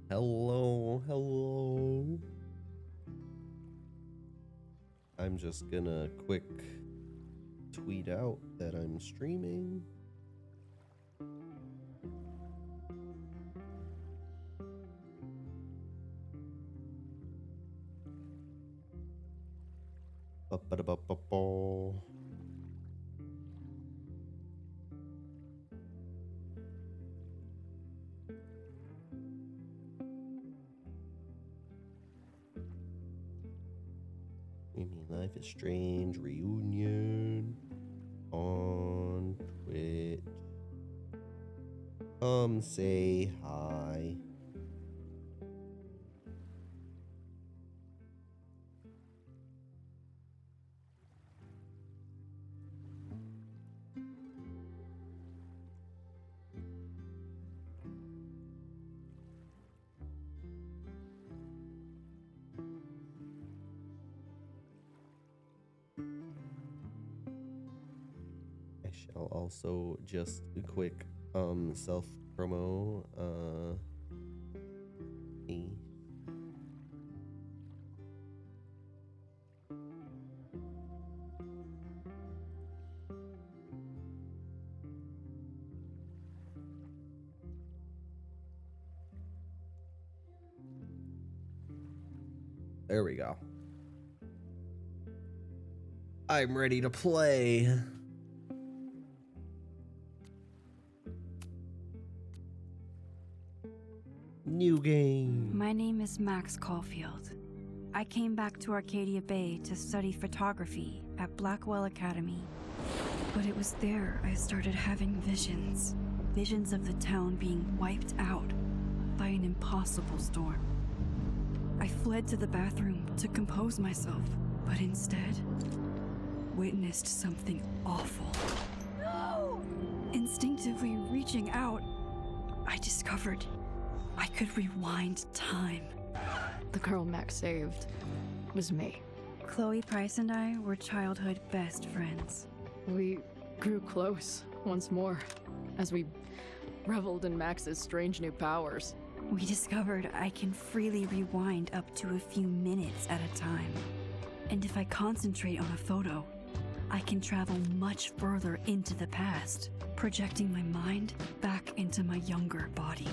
Hello, hello. I'm just gonna quick tweet out that I'm streaming. Ba-ba-da-ba-ba-ba. Amy Life is Strange reunion on Twitch. Come say hi. I shall also just a quick self promo There we go. I'm ready to play. New game. My name is Max Caulfield. I came back to Arcadia Bay to study photography at Blackwell Academy. But it was there I started having visions. Visions of the town being wiped out by an impossible storm. I fled to the bathroom to compose myself, but instead witnessed something awful. No! Instinctively reaching out, I discovered I could rewind time. The girl Max saved was me. Chloe Price and I were childhood best friends. We grew close once more as we reveled in Max's strange new powers. We discovered I can freely rewind up to a few minutes at a time. And if I concentrate on a photo, I can travel much further into the past, projecting my mind back into my younger body.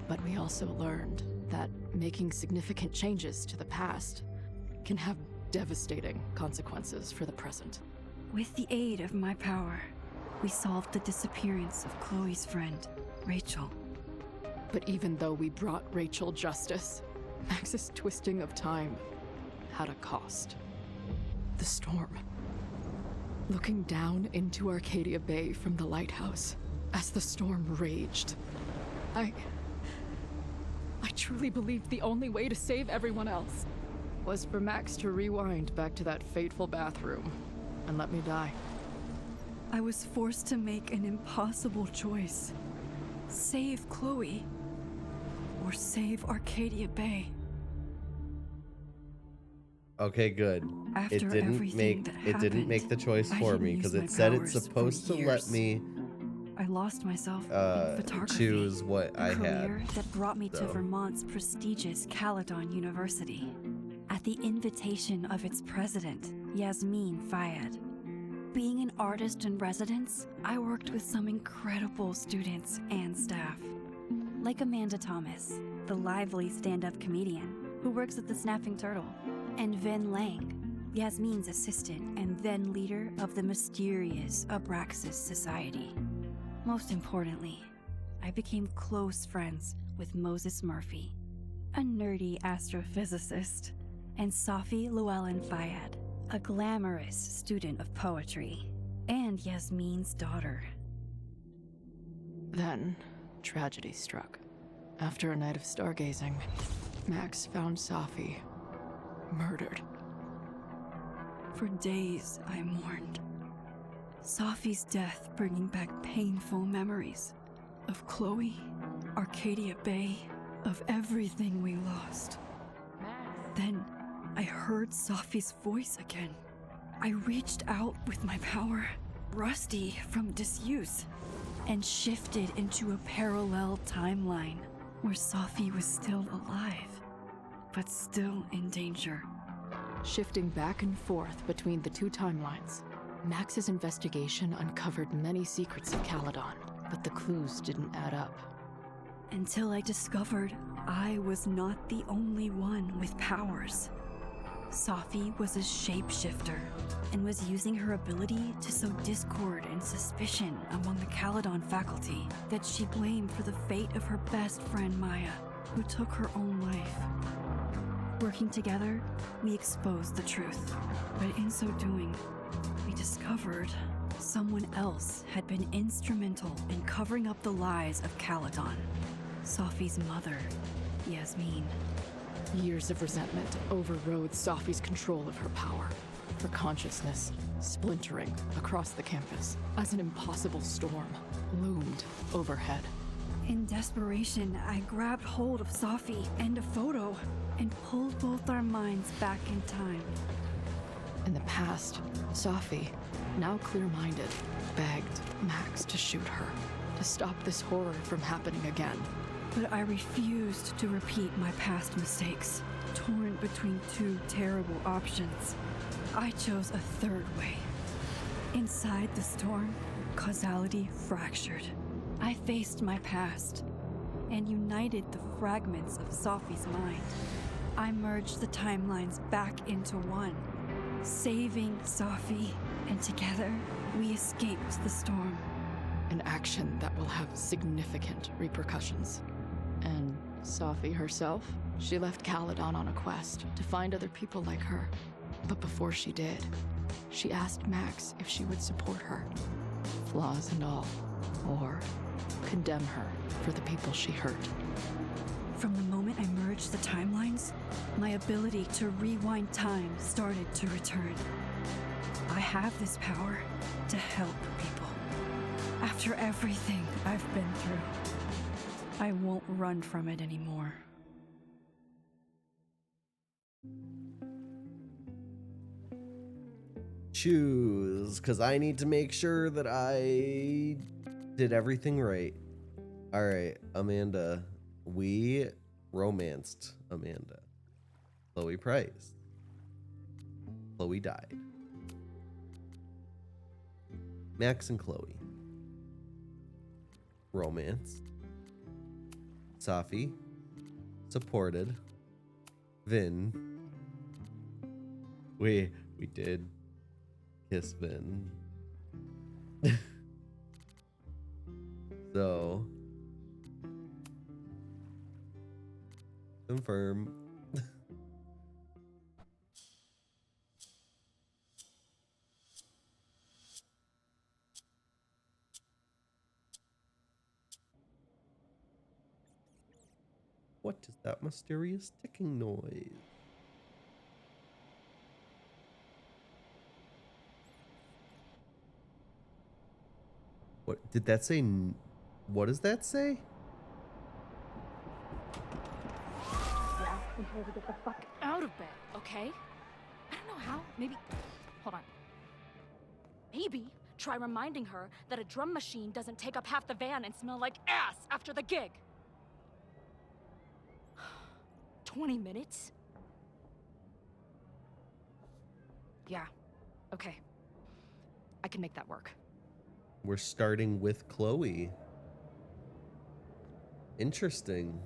But we also learned that making significant changes to the past can have devastating consequences for the present. With the aid of my power, we solved the disappearance of Chloe's friend, Rachel. But even though we brought Rachel justice, Max's twisting of time had a cost. The storm. Looking down into Arcadia Bay from the lighthouse as the storm raged, I truly believed the only way to save everyone else was for Max to rewind back to that fateful bathroom and let me die. I was forced to make an impossible choice. Save Chloe, or save Arcadia Bay. Okay, good. After It didn't make the choice I for hadn't me because used it my said powers it's supposed for to let years. me I lost myself in photography. choose what a I career had. that brought me to so. Vermont's prestigious Caledon University. At the invitation of its president, Yasmin Fayed. Being an artist in residence, I worked with some incredible students and staff. Like Amanda Thomas, the lively stand-up comedian who works at the Snapping Turtle, and Ven Lang, Yasmin's assistant and then leader of the mysterious Abraxas Society. Most importantly, I became close friends with Moses Murphy, a nerdy astrophysicist, and Safi Llewellyn Fayed, a glamorous student of poetry, and Yasmin's daughter. Then, tragedy struck. After a night of stargazing, Max found Safi murdered. For days, I mourned. Safi's death bringing back painful memories of Chloe, Arcadia Bay, of everything we lost. Then, I heard Safi's voice again. I reached out with my power, rusty from disuse, and shifted into a parallel timeline. where Safi was still alive, but still in danger. Shifting back and forth between the two timelines, Max's investigation uncovered many secrets of Caledon, but the clues didn't add up. Until I discovered I was not the only one with powers. Safi was a shapeshifter and was using her ability to sow discord and suspicion among the Caledon faculty that she blamed for the fate of her best friend Maya, who took her own life. Working together, we exposed the truth, but in so doing, we discovered someone else had been instrumental in covering up the lies of Caledon. Safi's mother, Yasmin. Years of resentment overrode Safi's control of her power, her consciousness splintering across the campus as an impossible storm loomed overhead. In desperation, I grabbed hold of Safi and a photo and pulled both our minds back in time. In the past, Safi, now clear-minded, begged Max to shoot her, to stop this horror from happening again. But I refused to repeat my past mistakes, torn between two terrible options. I chose a third way. Inside the storm, causality fractured. I faced my past and united the fragments of Safi's mind. I merged the timelines back into one, saving Safi, and together we escaped the storm. An action that will have significant repercussions. And Safi herself? She left Caledon on a quest to find other people like her. But before she did, she asked Max if she would support her, flaws and all, or condemn her for the people she hurt. From the moment I merged the timelines, my ability to rewind time started to return. I have this power to help people. After everything I've been through, I won't run from it anymore. Choose, because I need to make sure that I did everything right. All right, Amanda. We romanced Amanda. Chloe Price. Chloe died. Max and Chloe. Romance. Safi. Supported. Vin. We did kiss Vin. So confirm. What is that mysterious ticking noise? What did that say? What does that say? Yeah, we told her to get the fuck out of bed, okay? I don't know how. Maybe. Hold on. Maybe try reminding her that a drum machine doesn't take up half the van and smell like ass after the gig. 20 minutes? Yeah. Okay. I can make that work. We're starting with Chloe. Interesting.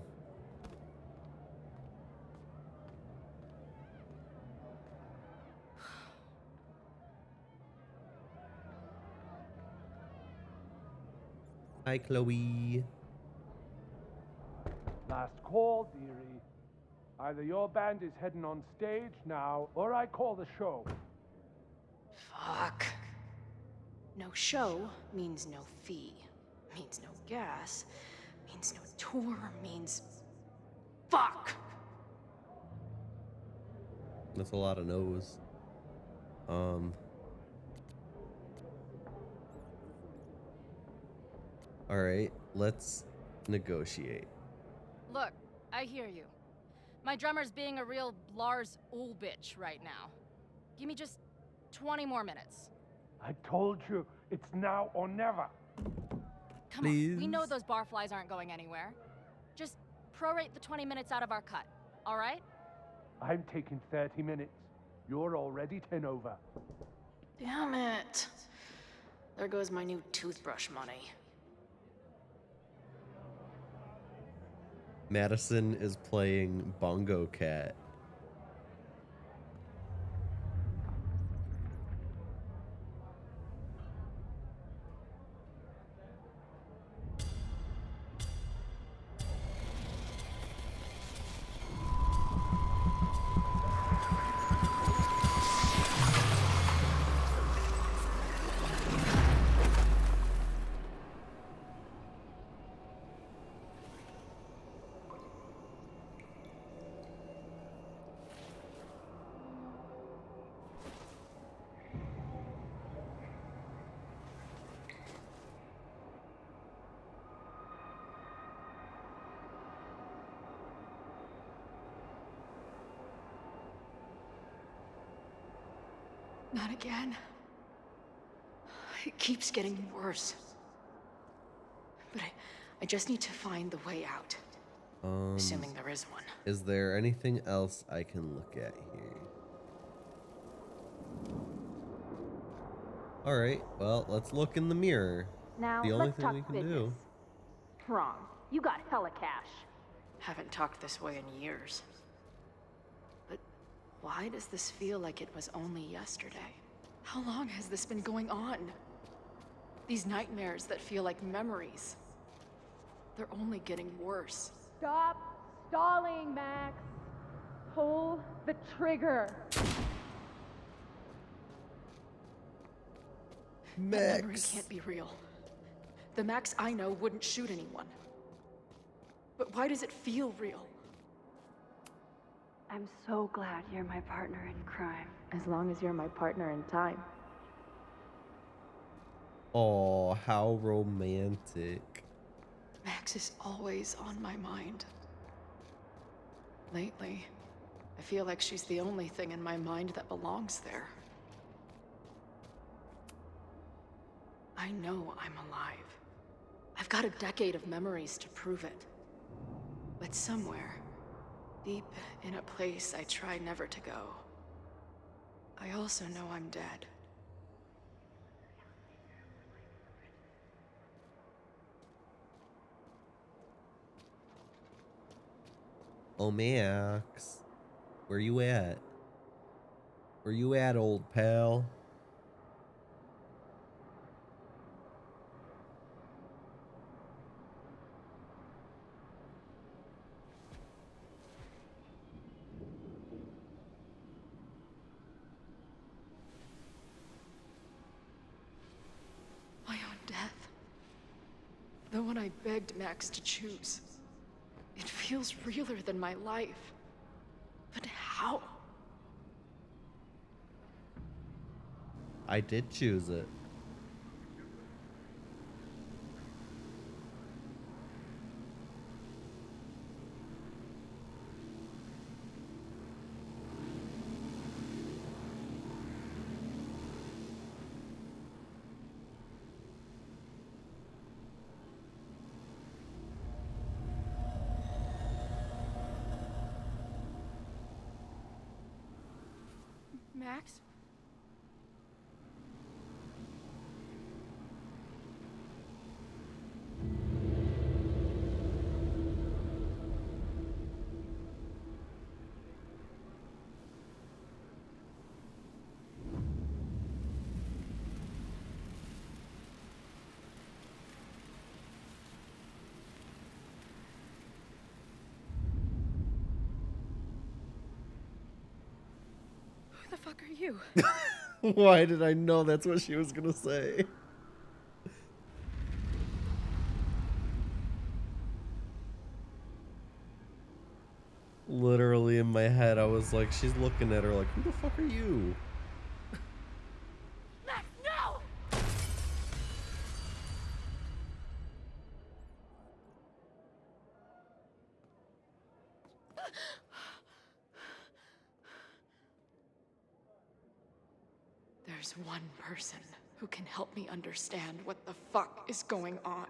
Hi, Chloe. Last call, dearie. Either your band is heading on stage now, or I call the show. Fuck. No show means no fee. Means no gas. Means no tour. Means... Fuck! That's a lot of no's. All right, let's negotiate. Look, I hear you. My drummer's being a real Lars Ulrich right now. Give me just 20 more minutes. I told you, it's now or never. Come on, we know Please? those barflies aren't going anywhere. Just prorate the 20 minutes out of our cut, all right? I'm taking 30 minutes. You're already 10 over. Damn it. There goes my new toothbrush money. Madison is playing Bongo Cat. Not again. It keeps getting worse. But I just need to find the way out. Assuming there is one. Is there anything else I can look at here? Alright, well, let's look in the mirror. Now, The only let's thing talk we can business. do. Wrong. You got hella cash. Haven't talked this way in years. But why does this feel like it was only yesterday? How long has this been going on? These nightmares that feel like memories. They're only getting worse. Stop stalling, Max. Pull the trigger. That memory Max. can't be real. The Max I know wouldn't shoot anyone. But why does it feel real? I'm so glad you're my partner in crime. As long as you're my partner in time. Oh, how romantic. Max is always on my mind. Lately, I feel like she's the only thing in my mind that belongs there. I know I'm alive. I've got a decade of memories to prove it. But somewhere, deep in a place I try never to go, I also know I'm dead. Oh, Max. Where you at? Where you at, old pal? My own death. The one I begged Max to choose. It feels realer than my life. But how? I did choose it. Max? Who the fuck are you? Why did I know that's what she was gonna say? Literally in my head, I was like, she's looking at her like, who the fuck are you? Max, no! There's one person who can help me understand what the fuck is going on.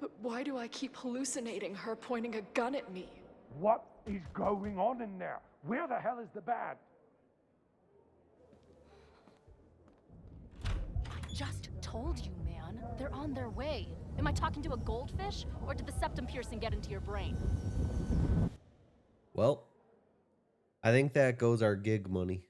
But why do I keep hallucinating her pointing a gun at me? What is going on in there? Where the hell is the band? I just told you, man. They're on their way. Am I talking to a goldfish, or did the septum piercing get into your brain? Well, I think that goes our gig money.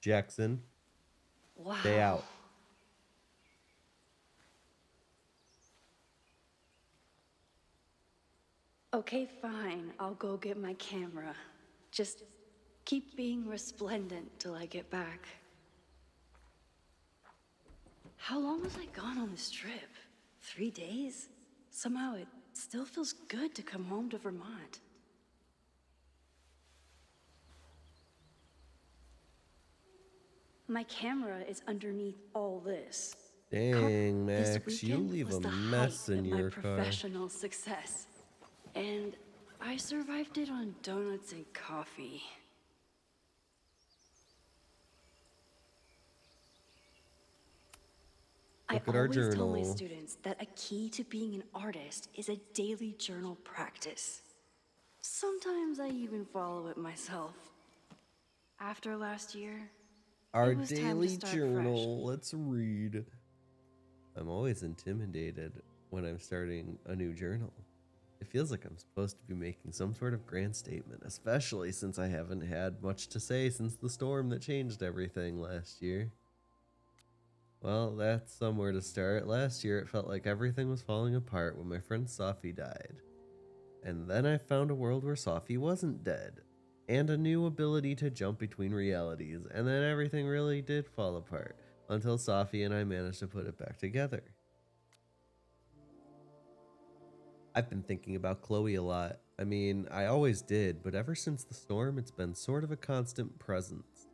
Jackson, Wow. stay out. Okay, fine. I'll go get my camera. Just keep being resplendent till I get back. How long was I gone on this trip? 3 days? Somehow it still feels good to come home to Vermont. My camera is underneath all this. Dang, This Max, you weekend leave was a the mess height in of your my car. professional success. And I survived it on donuts and coffee. Look I at our always tell my journal. students that a key to being an artist is a daily journal practice. Sometimes I even follow it myself. After last year, Our it was time to daily start journal. Let's read. I'm always intimidated when I'm starting a new journal. It feels like I'm supposed to be making some sort of grand statement, especially since I haven't had much to say since the storm that changed everything last year. Well, that's somewhere to start. Last year, it felt like everything was falling apart when my friend Safi died. And then I found a world where Safi wasn't dead, and a new ability to jump between realities, and then everything really did fall apart, until Safi and I managed to put it back together. I've been thinking about Chloe a lot. I mean, I always did, but ever since the storm, it's been sort of a constant presence.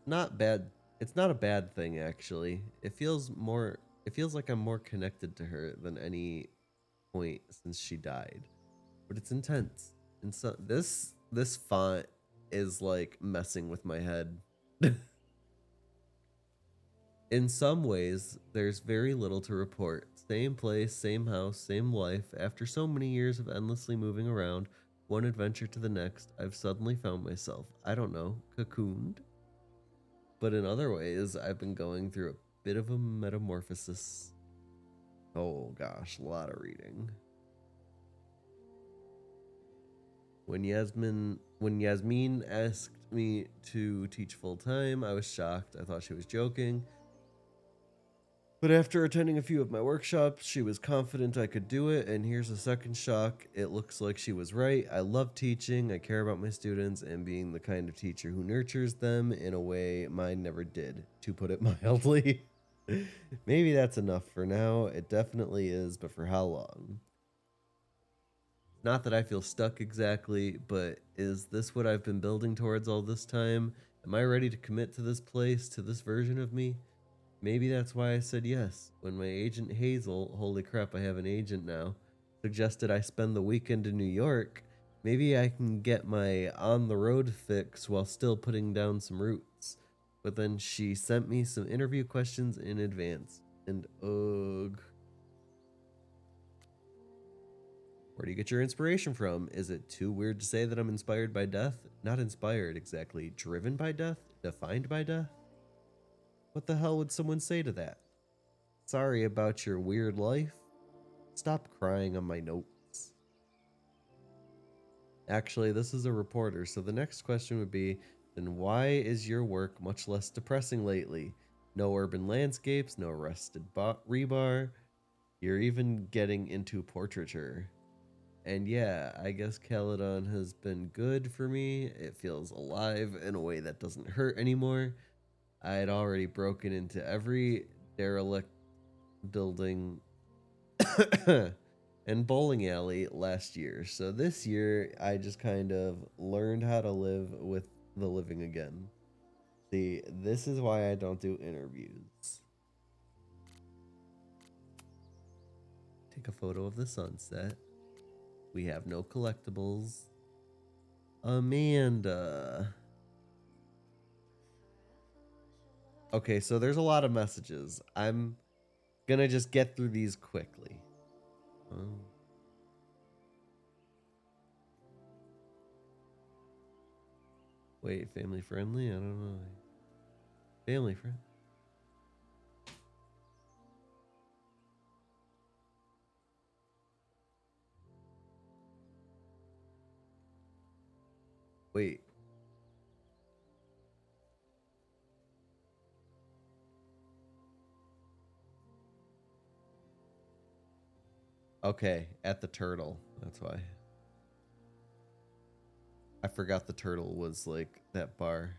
Not bad. It's not a bad thing, actually. It feels like I'm more connected to her than any point since she died. But it's intense. And so this font is like messing with my head. In some ways, there's very little to report. Same place, same house, same life. After so many years of endlessly moving around, one adventure to the next, I've suddenly found myself, I don't know, cocooned? But in other ways, I've been going through a bit of a metamorphosis. Oh gosh, a lot of reading. When Yasmin asked me to teach full time, I was shocked. I thought she was joking. But after attending a few of my workshops, she was confident I could do it, and here's a second shock. It looks like she was right. I love teaching, I care about my students, and being the kind of teacher who nurtures them in a way mine never did, to put it mildly. Maybe that's enough for now. It definitely is, but for how long? Not that I feel stuck exactly, but is this what I've been building towards all this time? Am I ready to commit to this place, to this version of me? Maybe that's why I said yes. When my agent Hazel, holy crap, I have an agent now, suggested I spend the weekend in New York, maybe I can get my on-the-road fix while still putting down some roots. But then she sent me some interview questions in advance, and ugh. Where do you get your inspiration from? Is it too weird to say that I'm inspired by death? Not inspired exactly. Driven by death? Defined by death? What the hell would someone say to that? Sorry about your weird life. Stop crying on my notes. Actually, this is a reporter, so the next question would be, then why is your work much less depressing lately? No urban landscapes, no rusted rebar. You're even getting into portraiture. And yeah, I guess Caledon has been good for me. It feels alive in a way that doesn't hurt anymore. I had already broken into every derelict building and bowling alley last year. So this year, I just kind of learned how to live with the living again. See, this is why I don't do interviews. Take a photo of the sunset. We have no collectibles. Amanda. Okay, so there's a lot of messages. I'm gonna just get through these quickly. Oh. Wait, family friendly? I don't know. Family friend. Wait. Okay, at the turtle. That's why. I forgot the turtle was like that bar.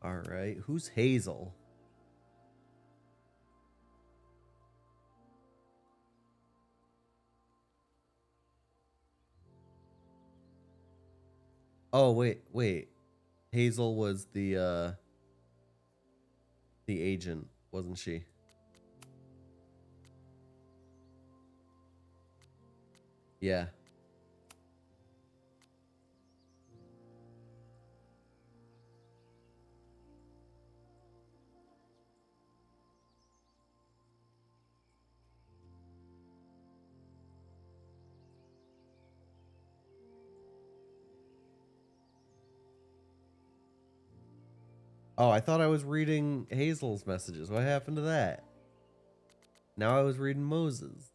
All right, who's Hazel? Oh, wait. Hazel was the agent, wasn't she? Yeah. Oh, I thought I was reading Hazel's messages. What happened to that? Now I was reading Moses.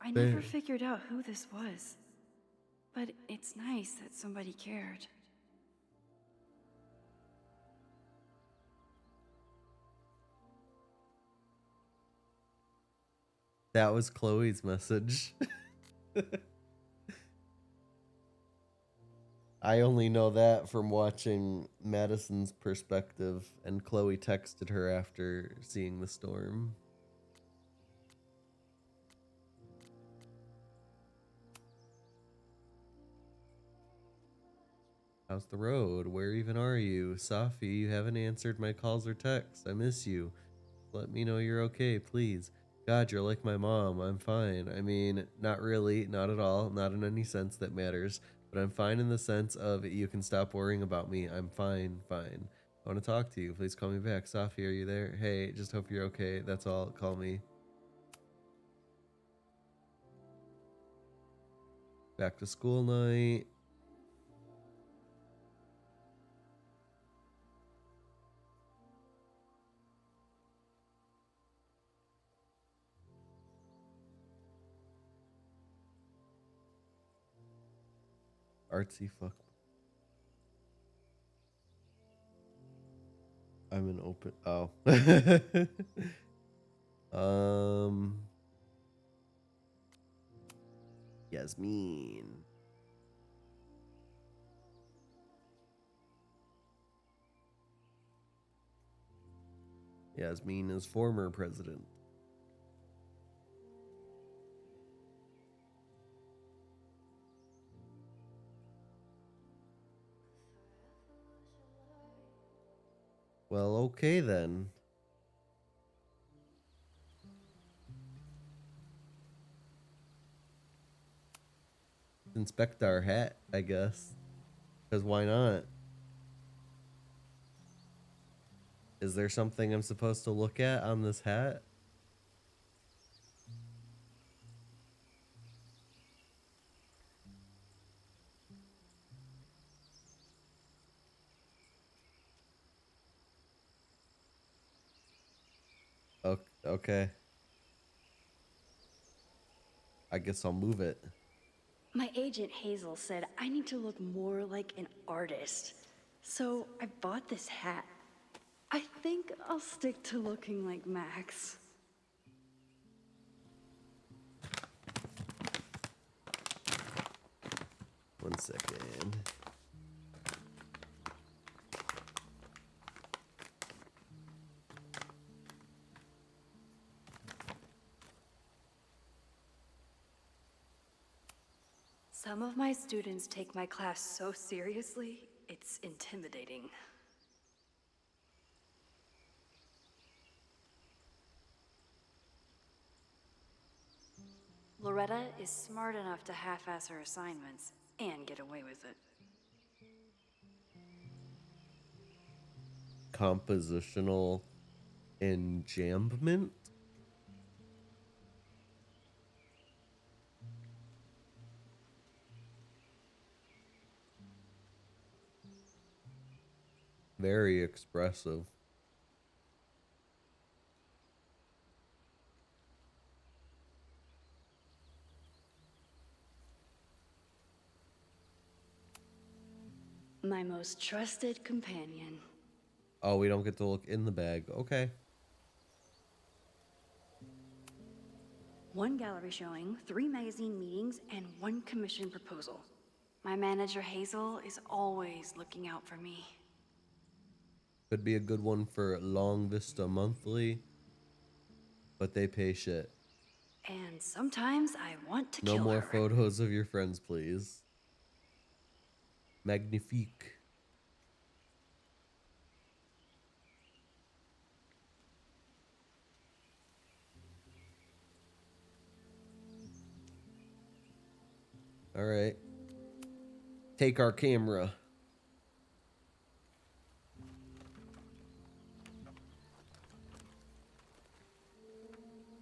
I never figured out who this was, but it's nice that somebody cared. That was Chloe's message. I only know that from watching Madison's perspective, and Chloe texted her after seeing the storm. How's the road? Where even are you? Safi, you haven't answered my calls or texts. I miss you. Let me know you're okay, please. God, you're like my mom. I'm fine. I mean, not really, not at all, not in any sense that matters, but I'm fine in the sense of you can stop worrying about me. I'm fine. I want to talk to you. Please call me back. Safi, are you there? Hey, just hope you're okay. That's all. Call me. Back to school night. Artsy fuck. I'm an open. Oh. Yasmin. Yasmin is former president. Well, okay then. Inspect our hat, I guess. Because why not? Is there something I'm supposed to look at on this hat? Okay. I guess I'll move it. My agent Hazel said I need to look more like an artist. So I bought this hat. I think I'll stick to looking like Max. One second. Some of my students take my class so seriously, it's intimidating. Loretta is smart enough to half-ass her assignments and get away with it. Compositional enjambment? Very expressive. My most trusted companion. Oh, we don't get to look in the bag. Okay. One gallery showing, 3 magazine meetings, and 1 commission proposal. My manager Hazel is always looking out for me. Could be a good one for Long Vista Monthly, but they pay shit. And sometimes I want to No kill more her. photos of your friends, please. Magnifique. All right. Take our camera.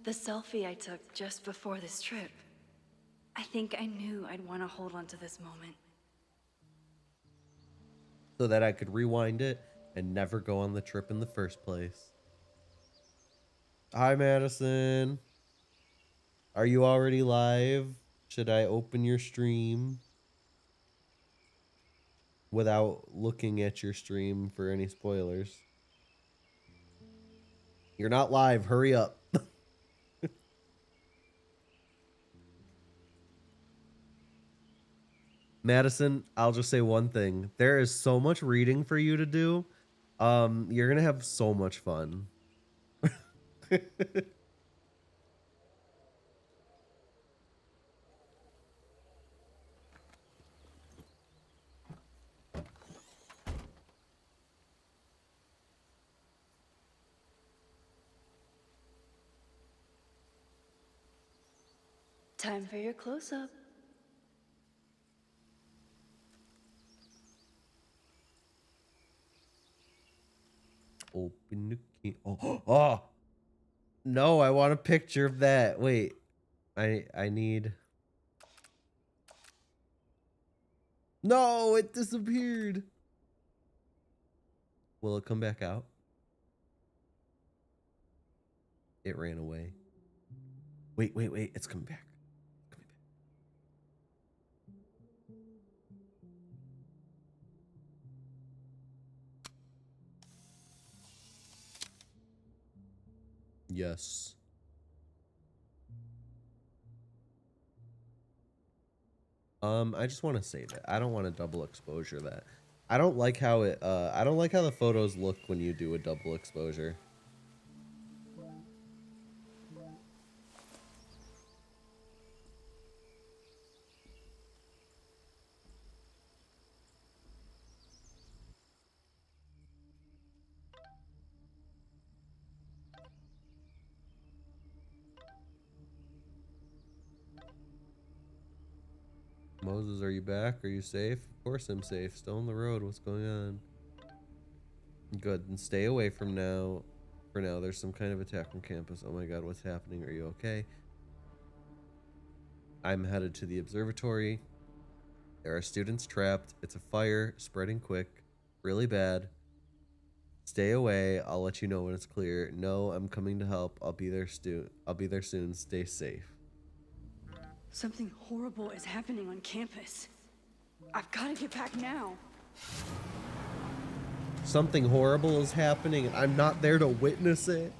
The selfie I took just before this trip. I think I knew I'd want to hold on to this moment. So that I could rewind it and never go on the trip in the first place. Hi, Madison. Are you already live? Should I open your stream without looking at your stream for any spoilers? You're not live. Hurry up. Madison, I'll just say one thing. There is so much reading for you to do. You're going to have so much fun. Time for your close-up. Open the key. Oh, oh, no, I want a picture of that. Wait, I need. No, it disappeared. Will it come back out? It ran away. Wait, wait, wait. It's coming back. Coming back. Yes. I just want to save it. I don't want to double exposure that. I don't like how it I don't like how the photos look when you do a double exposure. Moses, are you back? Are you safe? Of course I'm safe. Still on the road. What's going on? Good. And stay away from now. For now, there's some kind of attack on campus. Oh my god, what's happening? Are you okay? I'm headed to the observatory. There are students trapped. It's a fire, spreading quick. Really bad. Stay away. I'll let you know when it's clear. No, I'm coming to help. I'll be there soon. Stay safe. Something horrible is happening on campus. I've got to get back now. Something horrible is happening and I'm not there to witness it.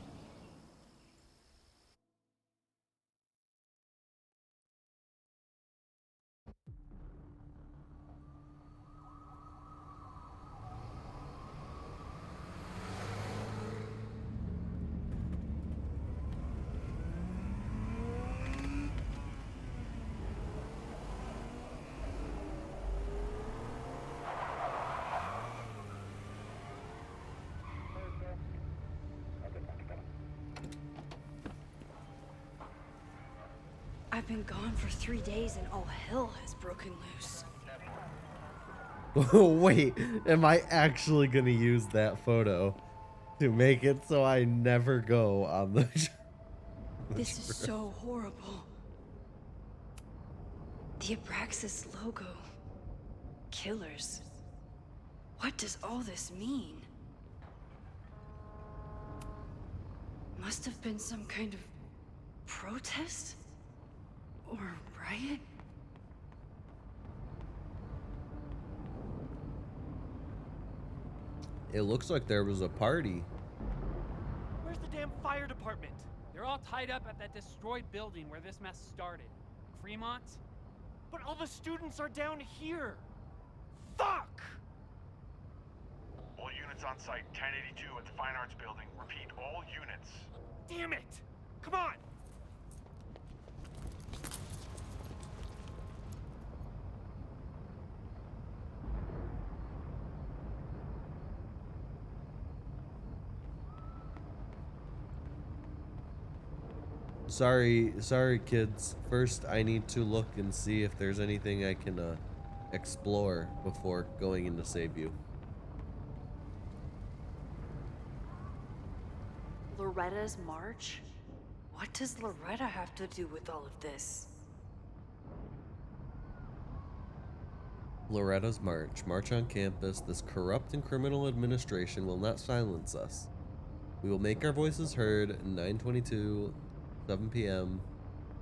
I've been gone for 3 days and all hell has broken loose. Wait, am I actually gonna use that photo to make it so I never go on the This is so horrible. The Abraxas logo. Killers. What does all this mean? Must have been some kind of protest? Or riot? It looks like there was a party. Where's the damn fire department? They're all tied up at that destroyed building where this mess started. Fremont? But all the students are down here! Fuck! All units on site, 1082 at the Fine Arts Building. Repeat, all units. Damn it! Come on! Sorry kids. First I need to look and see if there's anything I can explore before going in to save you. Loretta's march? What does Loretta have to do with all of this? Loretta's march. March on campus. This corrupt and criminal administration will not silence us. We will make our voices heard. 9:22, 7 p.m.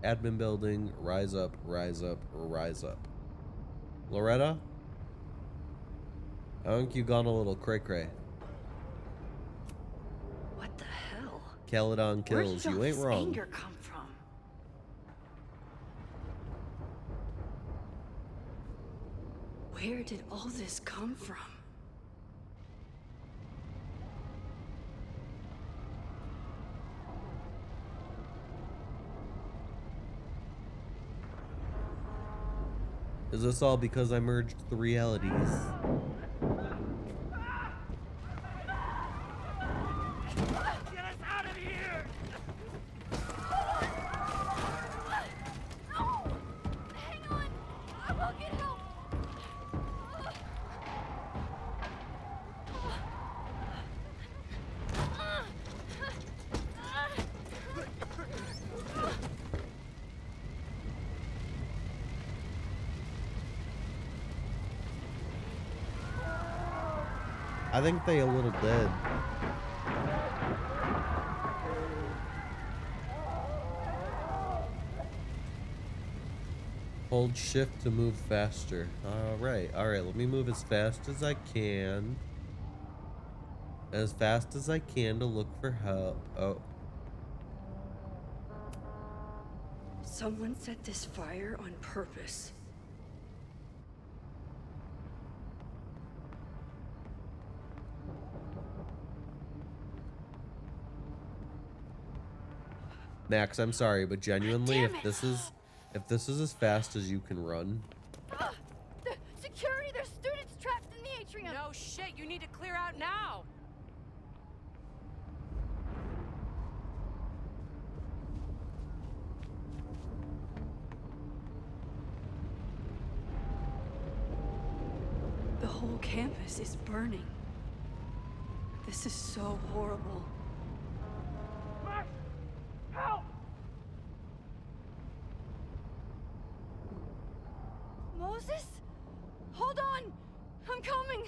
Admin building. Rise up, rise up, rise up. Loretta? I think you gone a little cray-cray. What the hell? Caledon kills. Where did all You ain't this wrong. anger come from? Where did all this come from? Is this all because I merged the realities? Get us out of here! Hang on! I will get help! I think they a little dead. Hold shift to move faster. Alright, let me move as fast as I can. As fast as I can to look for help. Oh. Someone set this fire on purpose. Max, I'm sorry, but genuinely, Damn if it. this is as fast as you can run, The security! There's students trapped in the atrium! No shit, you need to clear out now. whole campus is burning. This is so horrible. Max! Help! Moses? Hold on! I'm coming!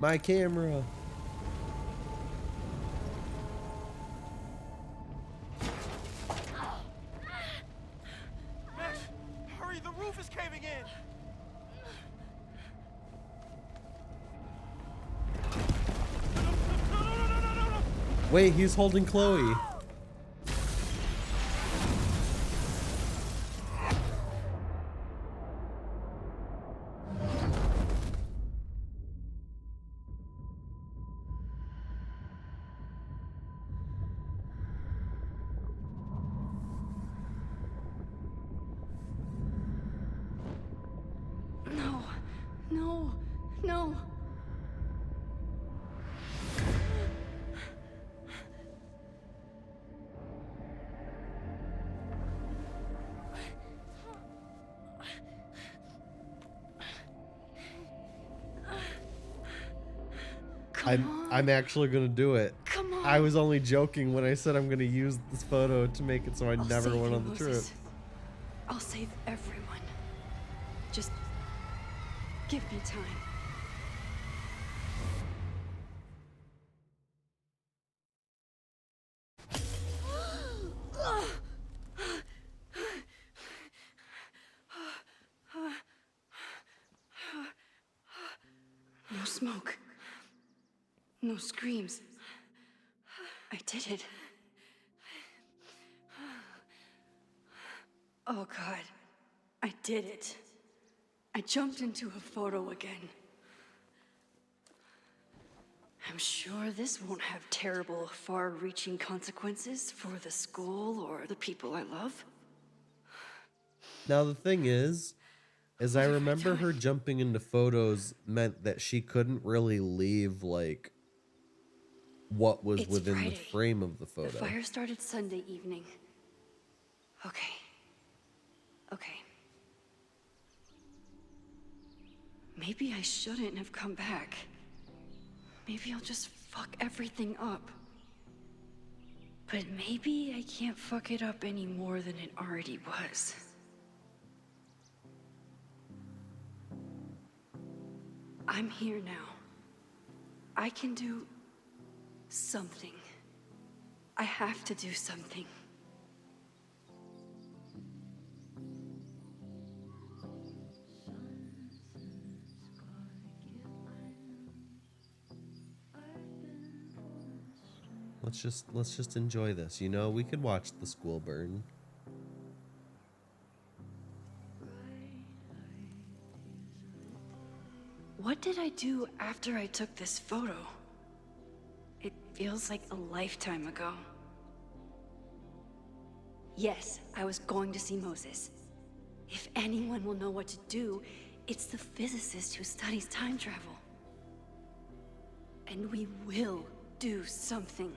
My camera. Max, hurry, the roof is caving in! No. Wait, he's holding Chloe. No, no, no. I'm actually gonna do it. Come on. I was only joking when I said I'm gonna use this photo to make it so I I'll never save went you, on the trip. Moses. I'll save everyone. Just give me time. No smoke. No screams. I did it. Oh God, I did it. I jumped into a photo again. I'm sure this won't have terrible, far-reaching consequences for the school or the people I love. Now the thing is I remember her jumping into photos meant that she couldn't really leave like what was It's within Friday. the frame of the photo. The fire started Sunday evening. Okay. Maybe I shouldn't have come back. Maybe I'll just fuck everything up. But maybe I can't fuck it up any more than it already was. I'm here now. I can do something. I have to do something. Let's just enjoy this, you know? We could watch the school burn. What did I do after I took this photo? It feels like a lifetime ago. Yes, I was going to see Moses. If anyone will know what to do, it's the physicist who studies time travel. And we will do something.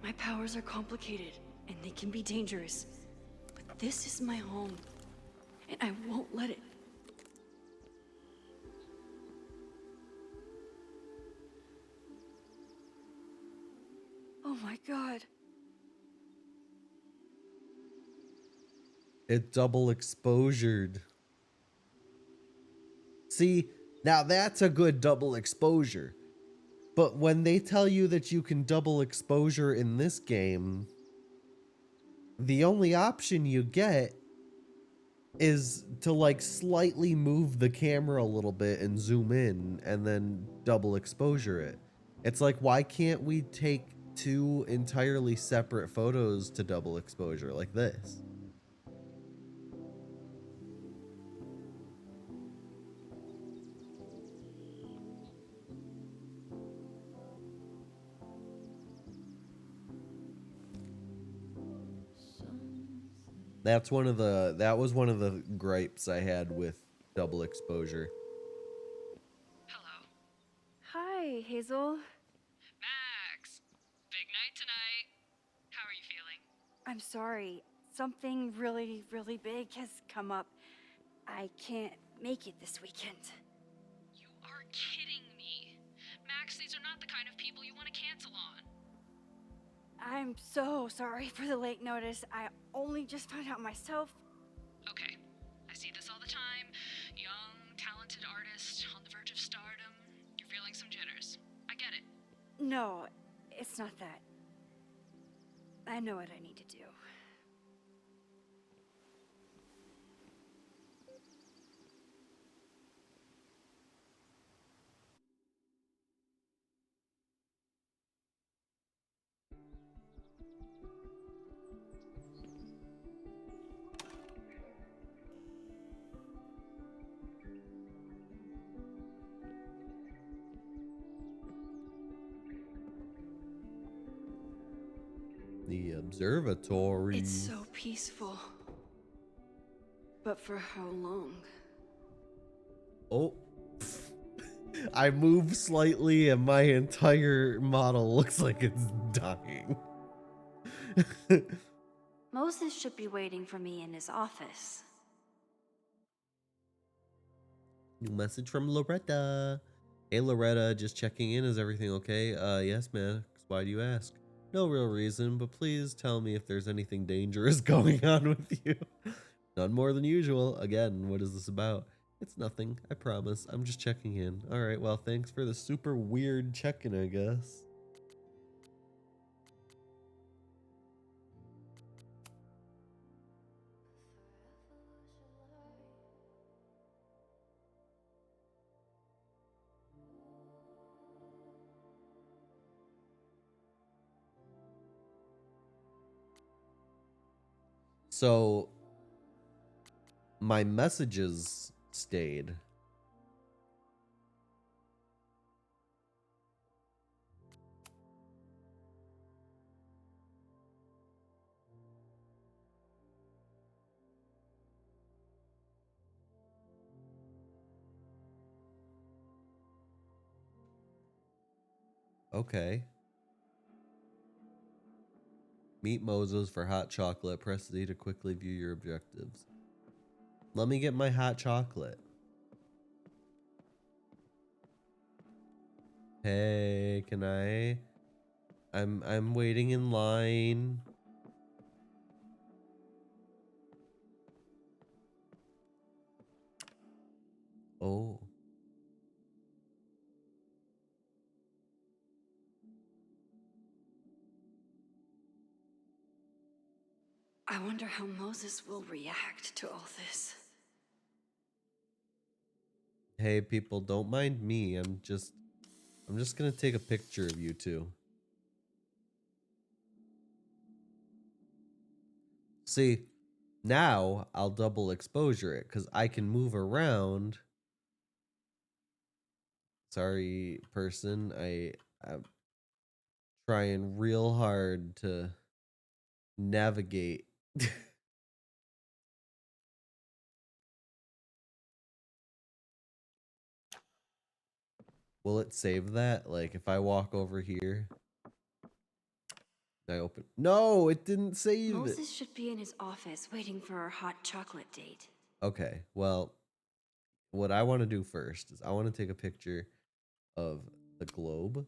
My powers are complicated, and they can be dangerous. But this is my home, and I won't let it. Oh my God. It double exposured. See, now that's a good double exposure. But when they tell you that you can double exposure in this game, the only option you get is to like slightly move the camera a little bit and zoom in and then double exposure it. It's like, why can't we take two entirely separate photos to double exposure like this? That was one of the gripes I had with double exposure. Hello. Hi, Hazel. Max! Big night tonight. How are you feeling? I'm sorry. Something really, really big has come up. I can't make it this weekend. You are kidding me. Max, these are not the kind of people you want to cancel on. I'm so sorry for the late notice. I only just found out myself. Okay, I see this all the time. Young, talented artist on the verge of stardom. You're feeling some jitters. I get it. No, it's not that. I know what I need to do. The observatory. It's so peaceful. But for how long? Oh. I move slightly and my entire model looks like it's dying. Moses should be waiting for me in his office. New message from Loretta. Hey Loretta, just checking in. Is everything okay? Yes, Max. Why do you ask? No real reason, but please tell me if there's anything dangerous going on with you. None more than usual. Again, what is this about? It's nothing, I promise. I'm just checking in. Alright, well, thanks for the super weird check-in, I guess. So, my messages stayed. Okay. Meet Moses for hot chocolate. Press Z to quickly view your objectives. Let me get my hot chocolate. Hey, can I? I'm waiting in line. Oh. I wonder how Moses will react to all this. Hey people, don't mind me. I'm just gonna take a picture of you two. See, now I'll double exposure it because I can move around. Sorry, person. I'm trying real hard to navigate. Will it save that? Like if I walk over here, I open. No, it didn't save it. Moses should be in his office waiting for our hot chocolate date. Okay, well, what I want to do first is I want to take a picture of the globe.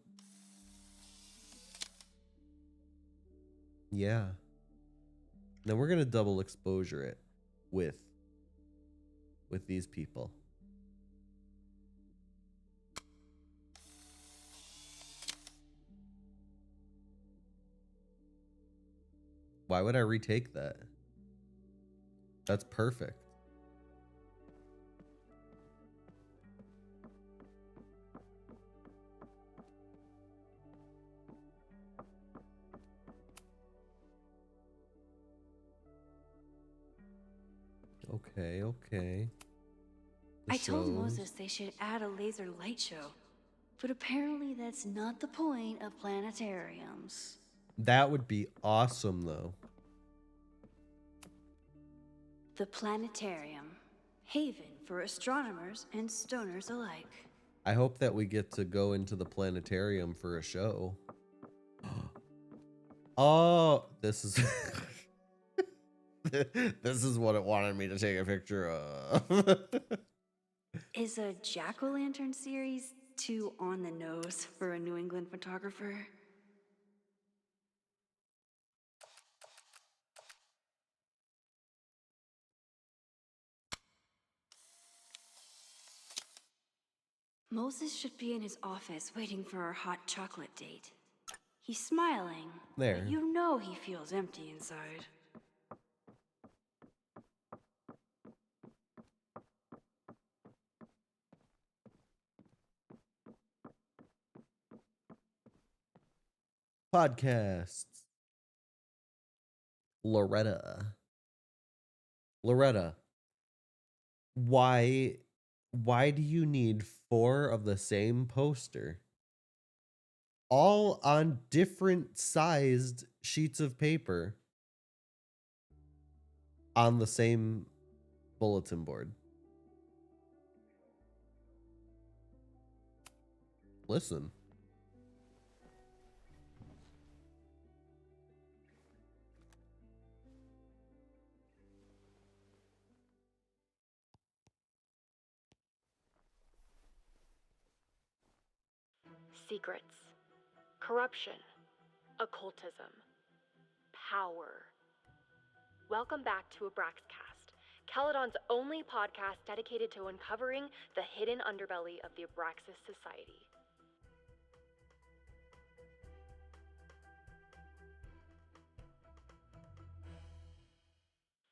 Yeah. Then we're gonna double exposure it with these people. Why would I retake that? That's perfect. Okay, okay. I told Moses they should add a laser light show, but apparently that's not the point of planetariums. That would be awesome, though. The planetarium, haven for astronomers and stoners alike. I hope that we get to go into the planetarium for a show. Oh, this is This is what it wanted me to take a picture of. Is a jack-o'-lantern series too on the nose for a New England photographer? Moses should be in his office waiting for our hot chocolate date. He's smiling, There. but you know he feels empty inside. Podcasts. Loretta, why do you need 4 of the same poster? All on different sized sheets of paper on the same bulletin board. Listen. Secrets, corruption, occultism, power. Welcome back to Abraxcast, Caledon's only podcast dedicated to uncovering the hidden underbelly of the Abraxas Society.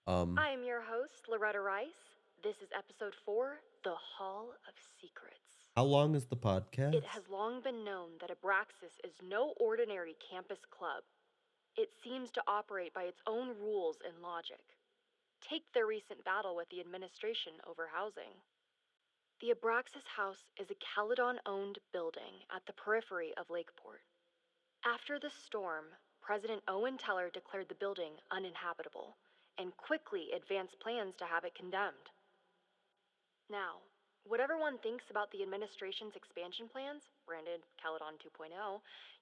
I am your host, Loretta Rice. This is episode 4, The Hall of Secrets. How long is the podcast? It has long been known that Abraxas is no ordinary campus club. It seems to operate by its own rules and logic. Take their recent battle with the administration over housing. The Abraxas House is a Caledon-owned building at the periphery of Lakeport. After the storm, President Owen Teller declared the building uninhabitable and quickly advanced plans to have it condemned. Now, whatever one thinks about the administration's expansion plans, branded Caledon 2.0,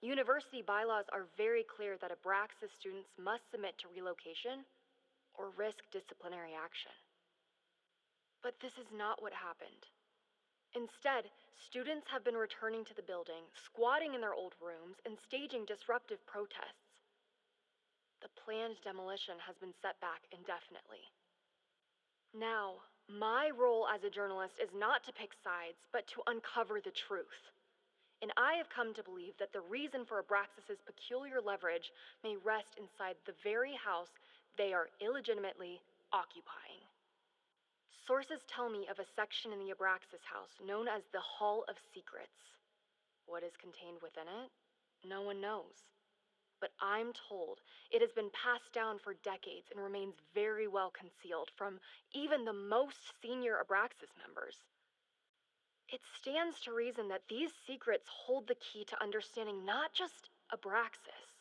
university bylaws are very clear that Abraxas students must submit to relocation or risk disciplinary action. But this is not what happened. Instead, students have been returning to the building, squatting in their old rooms, and staging disruptive protests. The planned demolition has been set back indefinitely. Now, my role as a journalist is not to pick sides, but to uncover the truth. And I have come to believe that the reason for Abraxas's peculiar leverage may rest inside the very house they are illegitimately occupying. Sources tell me of a section in the Abraxas house known as the Hall of Secrets. What is contained within it? No one knows. But I'm told it has been passed down for decades and remains very well concealed from even the most senior Abraxas members. It stands to reason that these secrets hold the key to understanding not just Abraxas,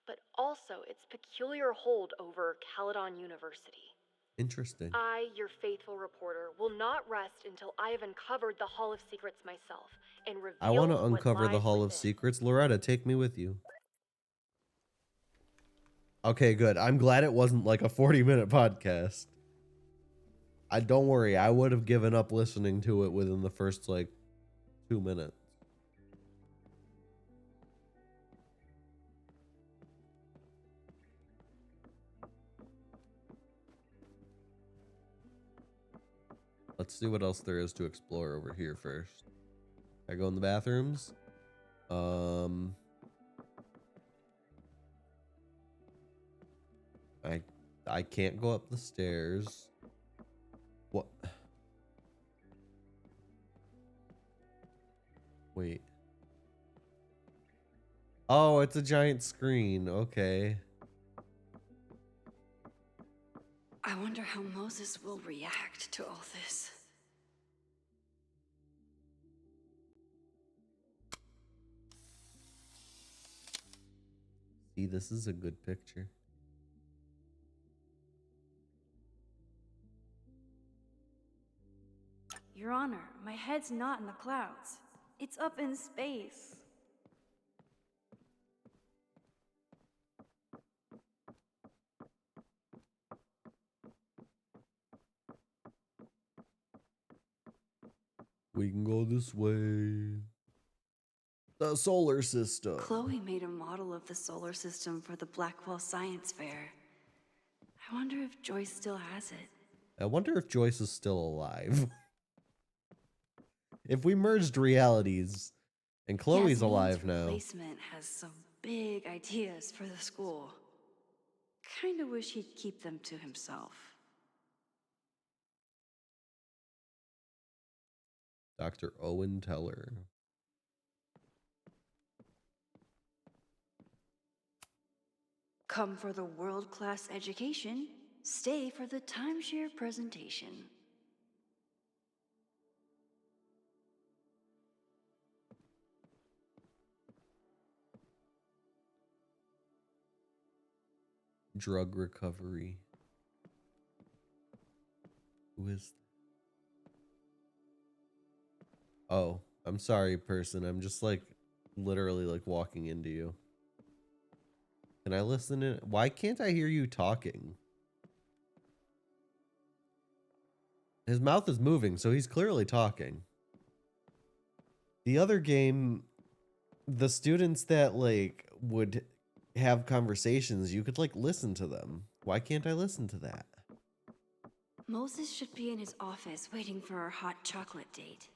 but also its peculiar hold over Caledon University. Interesting. I, your faithful reporter, will not rest until I have uncovered the Hall of Secrets myself and revealed I want to what uncover the lies Hall of within. Secrets. Loretta, take me with you. Okay, good. I'm glad it wasn't like a 40-minute podcast. Don't worry, I would have given up listening to it within the first, 2 minutes. Let's see what else there is to explore over here first. I go in the bathrooms. I can't go up the stairs. What? Wait. Oh, it's a giant screen. Okay. I wonder how Moses will react to all this. See, this is a good picture. Your Honor, my head's not in the clouds. It's up in space. We can go this way. The solar system. Chloe made a model of the solar system for the Blackwell Science Fair. I wonder if Joyce still has it. I wonder if Joyce is still alive. If we merged realities and Chloe's Yasmin's alive now. Replacement has some big ideas for the school. Kinda wish he'd keep them to himself. Dr. Owen Teller. Come for the world-class education, stay for the timeshare presentation. Drug recovery. Who is? Oh, I'm sorry, person. I'm just like literally like walking into you. Can I listen in? Why can't I hear you talking? His mouth is moving, so he's clearly talking. The other game, the students that like would have conversations, you could like listen to them. Why can't I listen to that? Moses should be in his office waiting for our hot chocolate date.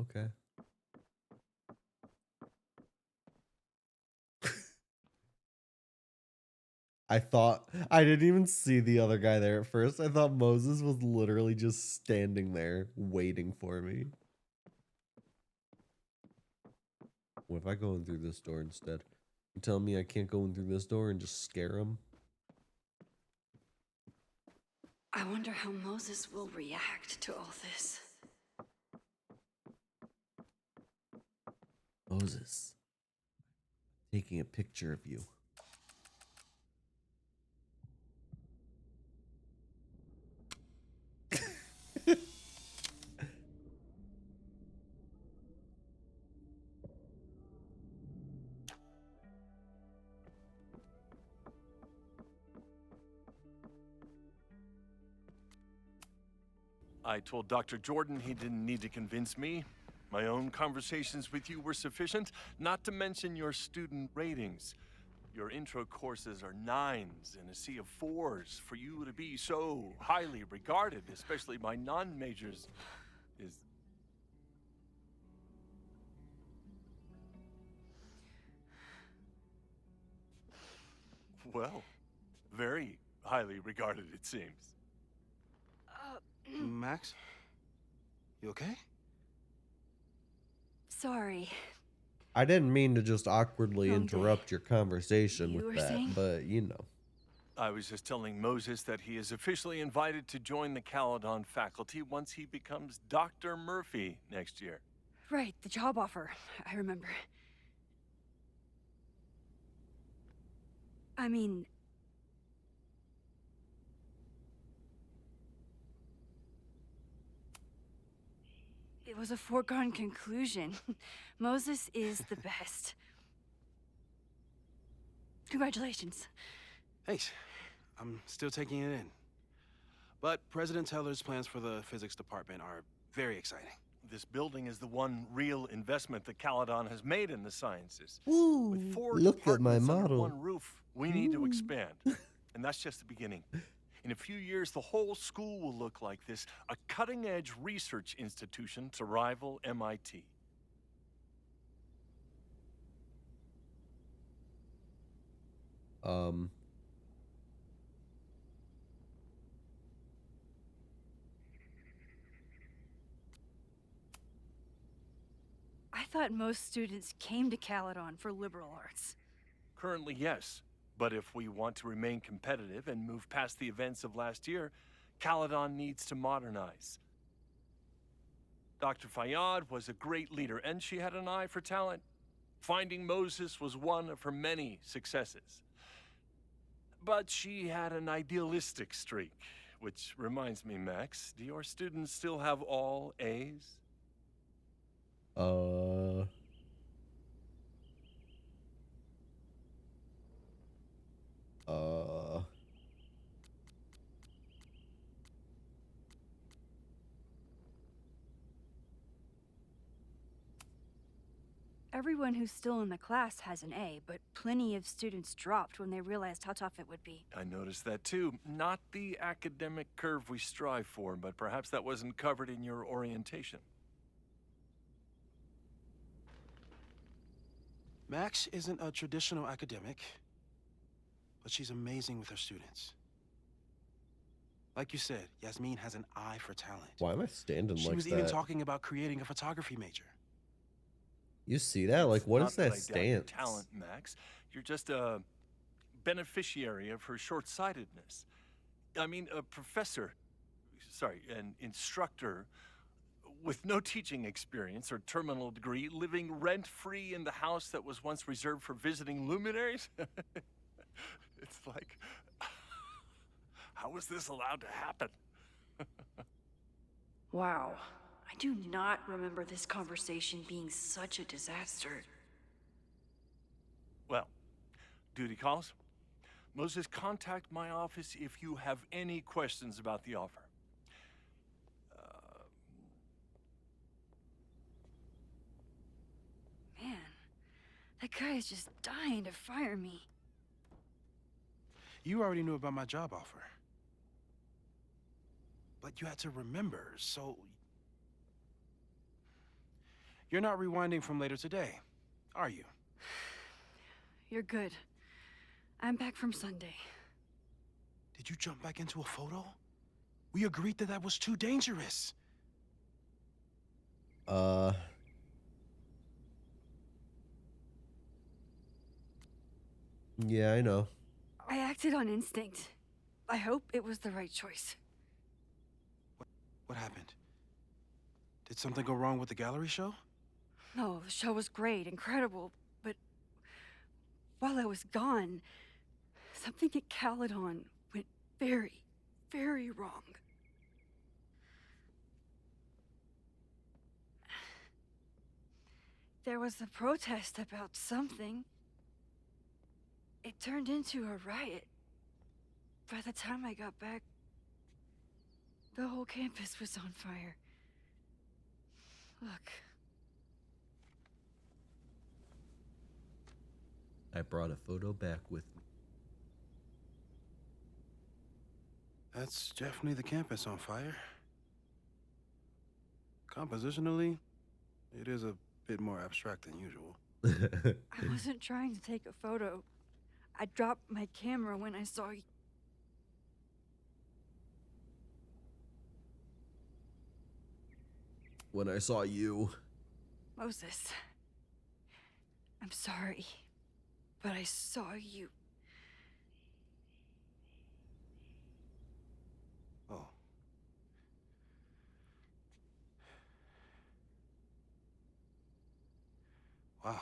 Okay. I didn't even see the other guy there at first. I thought Moses was literally just standing there waiting for me. What if I go in through this door instead? You tell me I can't go in through this door and just scare him? I wonder how Moses will react to all this. Moses. Taking a picture of you. I told Dr. Jordan he didn't need to convince me. My own conversations with you were sufficient, not to mention your student ratings. Your intro courses are 9s in a sea of 4s. For you to be so highly regarded, especially by non-majors, is... well, very highly regarded, it seems. Max? You okay? Sorry. I didn't mean to just awkwardly Wrong day. interrupt your conversation You with were that, saying? but you know. I was just telling Moses that he is officially invited to join the Caledon faculty once he becomes Dr. Murphy next year. Right, the job offer. I remember. I mean... it was a foregone conclusion. Moses is the best. Congratulations. Thanks. I'm still taking it in. But President Teller's plans for the physics department are very exciting. This building is the one real investment that Caledon has made in the sciences. Ooh, With 4 look at my departments under model. one roof, we need to expand. And that's just the beginning. In a few years, the whole school will look like this, a cutting-edge research institution to rival MIT. I thought most students came to Caledon for liberal arts. Currently, yes. But if we want to remain competitive and move past the events of last year, Caledon needs to modernize. Dr. Fayyad was a great leader, and she had an eye for talent. Finding Moses was one of her many successes. But she had an idealistic streak, which reminds me, Max, do your students still have all A's? Uh. Uh. Everyone who's still in the class has an A, but plenty of students dropped when they realized how tough it would be. I noticed that too. Not the academic curve we strive for, but perhaps that wasn't covered in your orientation. Max isn't a traditional academic, but she's amazing with her students. Like you said, Yasmin has an eye for talent. Why am I standing She like was that? even talking about creating a photography major. You see that? Like, what is Not that I doubt your stance? talent, Max. You're just a beneficiary of her short-sightedness. I mean, a professor, sorry, an instructor with no teaching experience or terminal degree, living rent-free in the house that was once reserved for visiting luminaries? It's like, how was this allowed to happen? Wow. I do not remember this conversation being such a disaster. Well, duty calls. Moses, contact my office if you have any questions about the offer. Man, that guy is just dying to fire me. You already knew about my job offer. But you had to remember, so... You're not rewinding from later today, are you? You're good. I'm back from Sunday. Did you jump back into a photo? We agreed that that was too dangerous. Yeah, I know. I acted on instinct. I hope it was the right choice. What happened? Did something go wrong with the gallery show? No, the show was great, incredible, but while I was gone, something at Caledon went very, very wrong. There was a protest about something. It turned into a riot. By the time I got back, the whole campus was on fire. Look. I brought a photo back with me. That's definitely the campus on fire. Compositionally, it is a bit more abstract than usual. I wasn't trying to take a photo. I dropped my camera when I saw you. When I saw you. Moses. I'm sorry, but I saw you. Oh. Wow.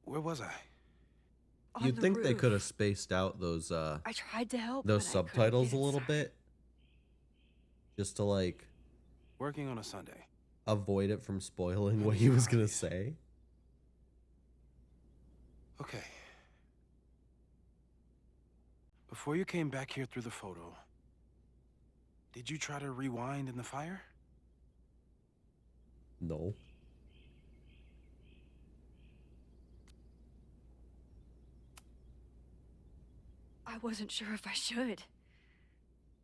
Where was I? You'd the think they roof. could have spaced out those I tried to help, those but I couldn't subtitles get a little inside. bit. Just to like Working on a Sunday. avoid it from spoiling what he was gonna say. Okay. Before you came back here through the photo, did you try to rewind in the fire? No. I wasn't sure if I should.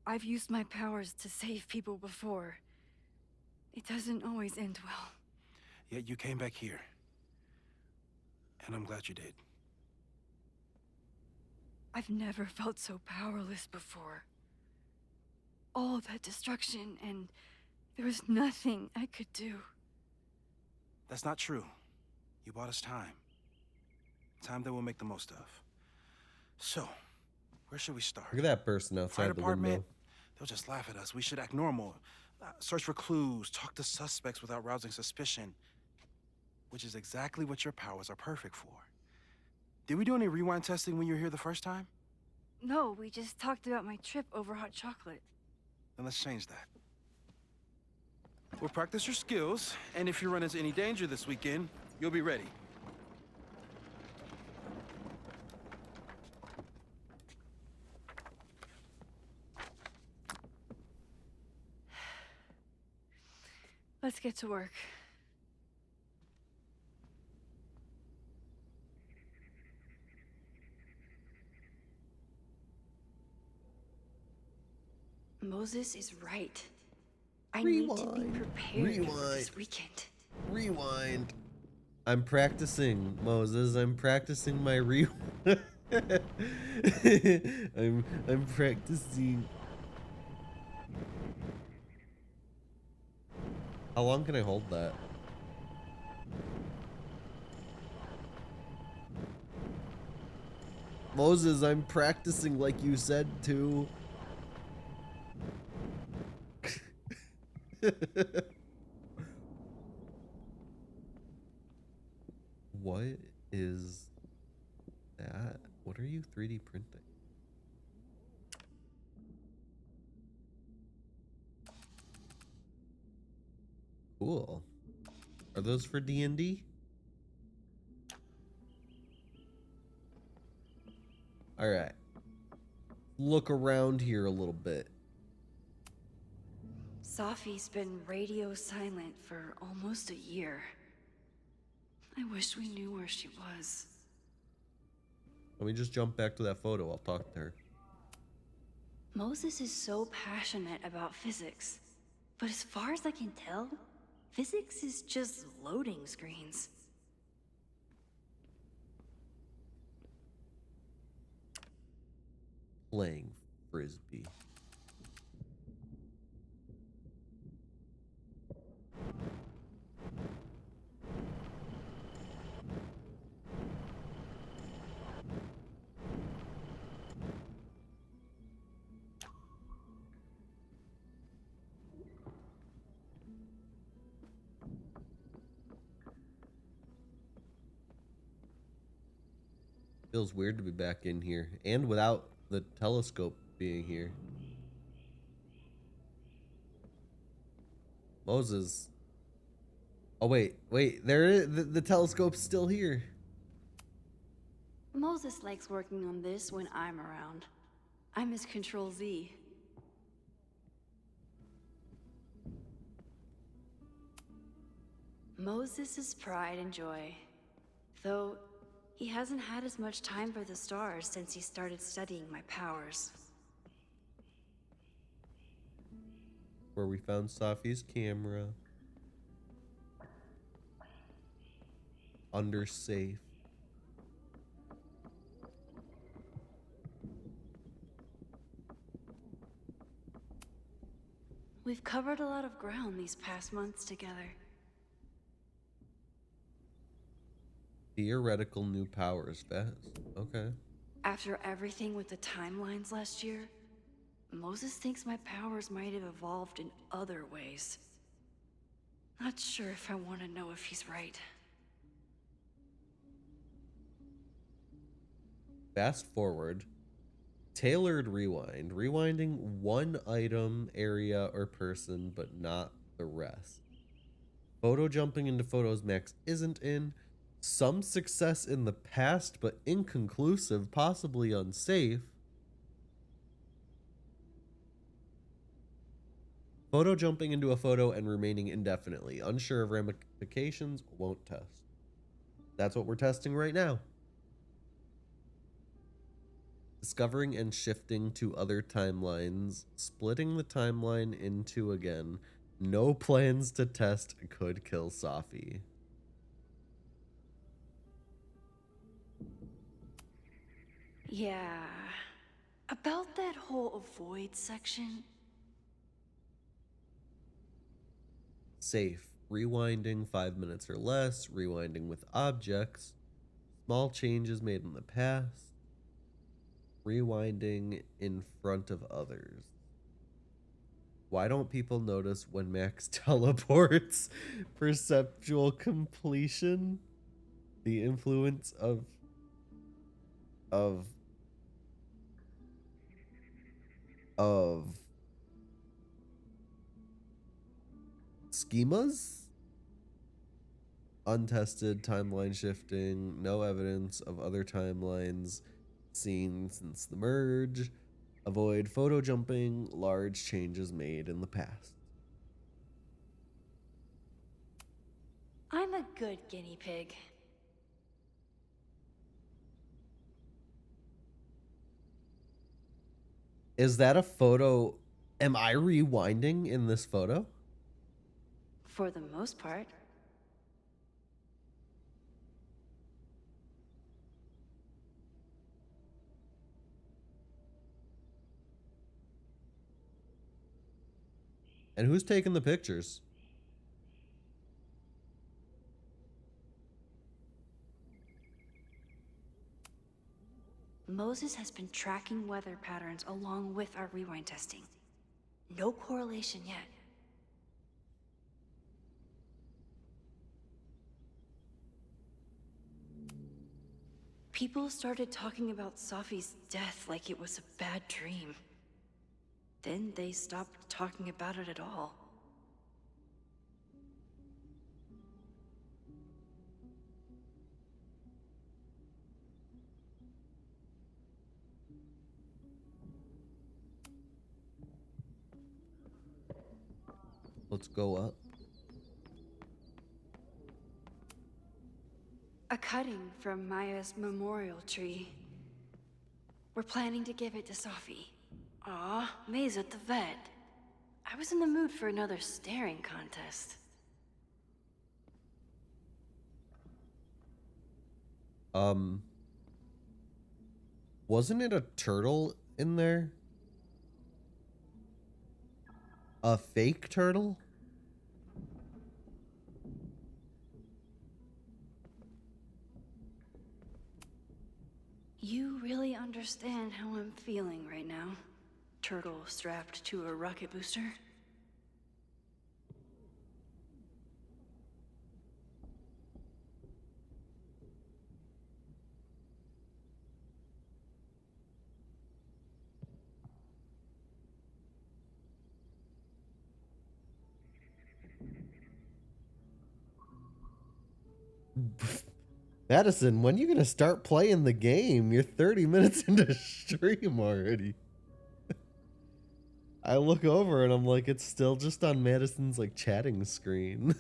I've used my powers to save people before. It doesn't always end well. Yet you came back here. And I'm glad you did. I've never felt so powerless before. All that destruction, and there was nothing I could do. That's not true. You bought us time. Time that we'll make the most of. So, where should we start? Look at that person Fire outside the department? window. They'll just laugh at us. We should act normal. Search for clues, talk to suspects without rousing suspicion. Which is exactly what your powers are perfect for. Did we do any rewind testing when you were here the first time? No, we just talked about my trip over hot chocolate. Then let's change that. We'll practice your skills, and if you run into any danger this weekend, you'll be ready. Let's get to work. Moses is right. I need to be prepared for this weekend. Rewind. I'm practicing, Moses. I'm practicing my I'm practicing. How long can I hold that? Moses, I'm practicing like you said to. What is that? What are you 3D printing? Cool. Are those for D&D? All right. Look around here a little bit. Safi's been radio silent for almost a year. I wish we knew where she was. Let me just jump back to that photo. I'll talk to her. Moses is so passionate about physics, but as far as I can tell, physics is just loading screens. Playing frisbee. Feels weird to be back in here, and without the telescope being here. Moses. Oh wait, there is the telescope's still here. Moses likes working on this when I'm around. I'm his Control Z. Moses is pride and joy, though he hasn't had as much time for the stars since he started studying my powers. Where we found Safi's camera. Under safe. We've covered a lot of ground these past months together. Theoretical new powers, fast. Okay. After everything with the timelines last year, Moses thinks my powers might have evolved in other ways. Not sure if I want to know if he's right. Fast forward. Tailored rewind. Rewinding one item, area, or person, but not the rest. Photo jumping into photos Max isn't in. Some success in the past, but inconclusive, possibly unsafe. Photo jumping into a photo and remaining indefinitely. Unsure of ramifications, won't test. That's what we're testing right now. Discovering and shifting to other timelines. Splitting the timeline in two again. No plans to test could kill Safi. Yeah. About that whole avoid section. Safe. Rewinding 5 minutes or less. Rewinding with objects. Small changes made in the past. Rewinding in front of others. Why don't people notice when Max teleports? Perceptual completion. The influence of schemas? Untested timeline shifting, no evidence of other timelines seen since the merge. Avoid photo jumping, large changes made in the past. I'm a good guinea pig. Is that a photo? Am I rewinding in this photo? For the most part. And who's taking the pictures? Moses has been tracking weather patterns along with our rewind testing. No correlation yet. People started talking about Safi's death like it was a bad dream. Then they stopped talking about it at all. Let's go up. A cutting from Maya's memorial tree. We're planning to give it to Safi. Aw, May's at the vet. I was in the mood for another staring contest. Wasn't it a turtle in there? A fake turtle? You really understand how I'm feeling right now? Turtle strapped to a rocket booster? Madison, when you gonna start playing the game? You're 30 minutes into stream already. I look over and I'm like, it's still just on Madison's like chatting screen.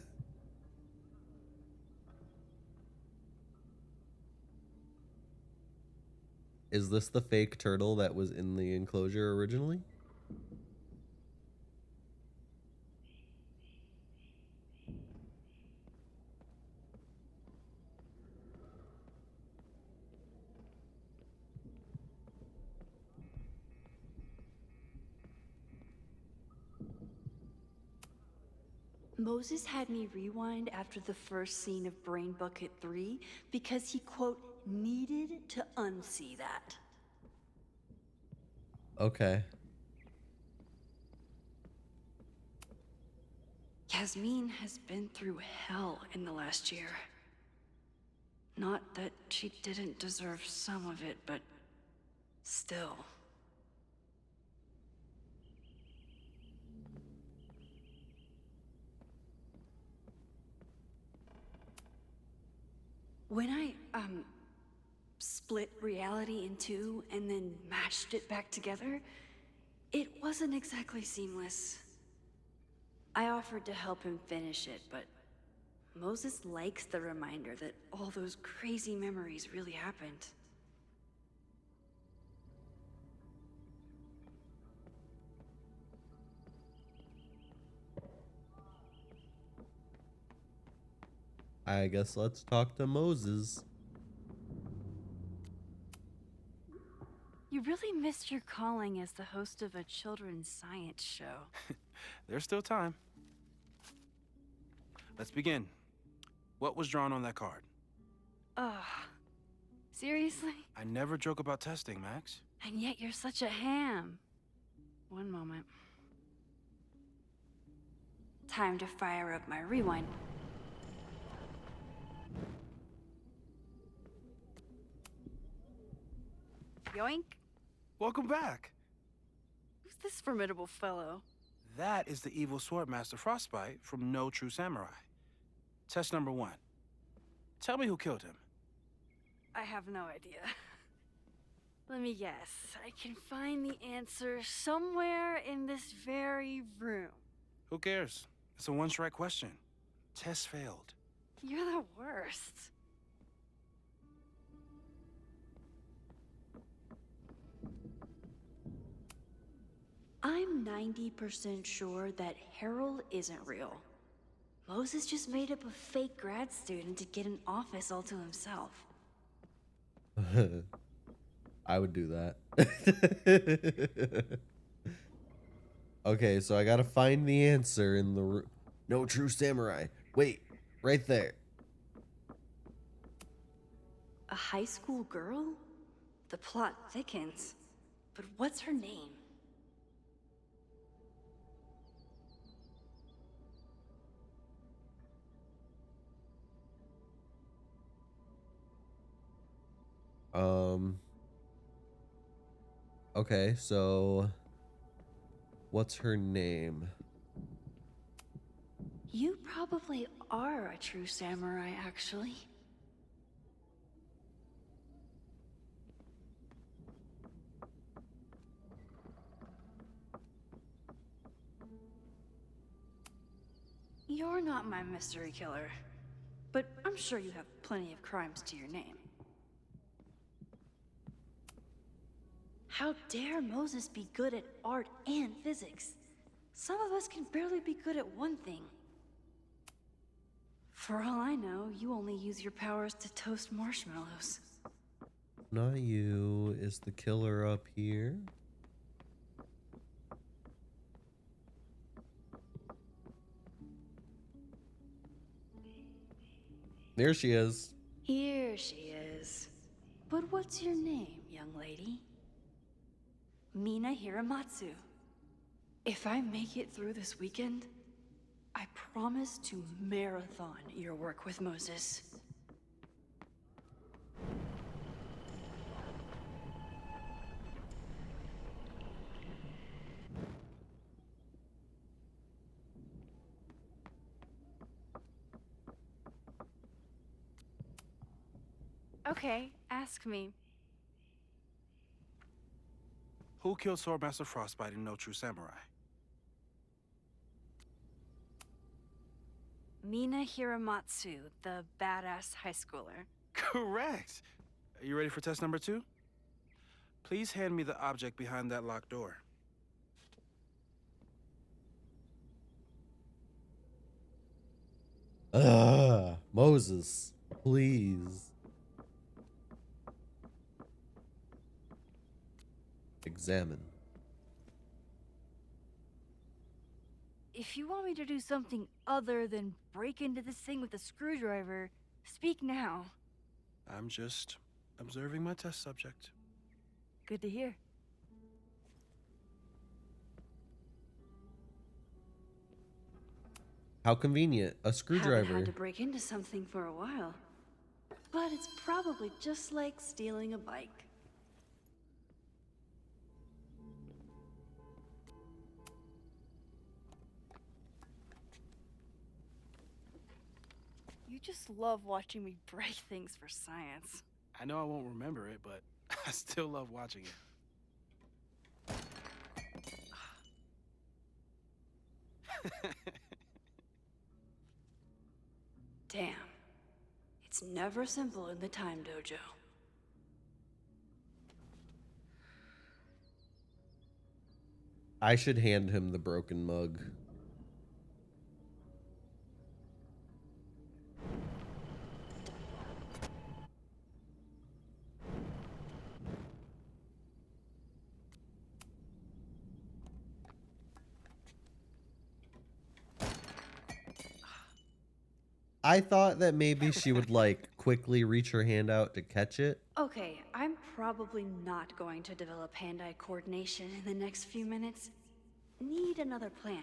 Is this the fake turtle that was in the enclosure originally? Moses had me rewind after the first scene of Brain Bucket 3 because he, quote, needed to unsee that. Okay. Yasmin has been through hell in the last year. Not that she didn't deserve some of it, but still. When I, split reality in two and then mashed it back together, it wasn't exactly seamless. I offered to help him finish it, but Moses likes the reminder that all those crazy memories really happened. I guess let's talk to Moses. You really missed your calling as the host of a children's science show. There's still time. Let's begin. What was drawn on that card? Ugh. Seriously? I never joke about testing, Max. And yet you're such a ham. One moment. Time to fire up my rewind. Yoink. Welcome back. Who's this formidable fellow? That is the evil sword master Frostbite from No True Samurai. Test number 1. Tell me who killed him. I have no idea. Let me guess. I can find the answer somewhere in this very room. Who cares? It's a one-strike question. Test failed. You're the worst. I'm 90% sure that Harold isn't real. Moses just made up a fake grad student to get an office all to himself. I would do that. Okay, so I gotta find the answer in the No True Samurai. Wait, right there. A high school girl? The plot thickens. But what's her name? Okay, so what's her name? You probably are a true samurai, actually. You're not my mystery killer, but I'm sure you have plenty of crimes to your name. How dare Moses be good at art and physics? Some of us can barely be good at one thing. For all I know, you only use your powers to toast marshmallows. Not you. Is the killer up here? There she is. Here she is. But what's your name, young lady? Mina Hiramatsu. If I make it through this weekend, I promise to marathon your work with Moses. Okay, ask me. Who killed Swordmaster Frostbite in No True Samurai? Mina Hiramatsu, the badass high schooler. Correct. Are you ready for test number 2? Please hand me the object behind that locked door. Moses, please. Examine. If you want me to do something other than break into this thing with a screwdriver, speak now. I'm just observing my test subject. Good to hear. How convenient. A Haven't screwdriver. had to break into something for a while. But it's probably just like stealing a bike. You just love watching me break things for science. I know I won't remember it, but I still love watching it. Damn. It's never simple in the Time Dojo. I should hand him the broken mug. I thought that maybe she would like quickly reach her hand out to catch it. Okay, I'm probably not going to develop hand-eye coordination in the next few minutes. Need another plan.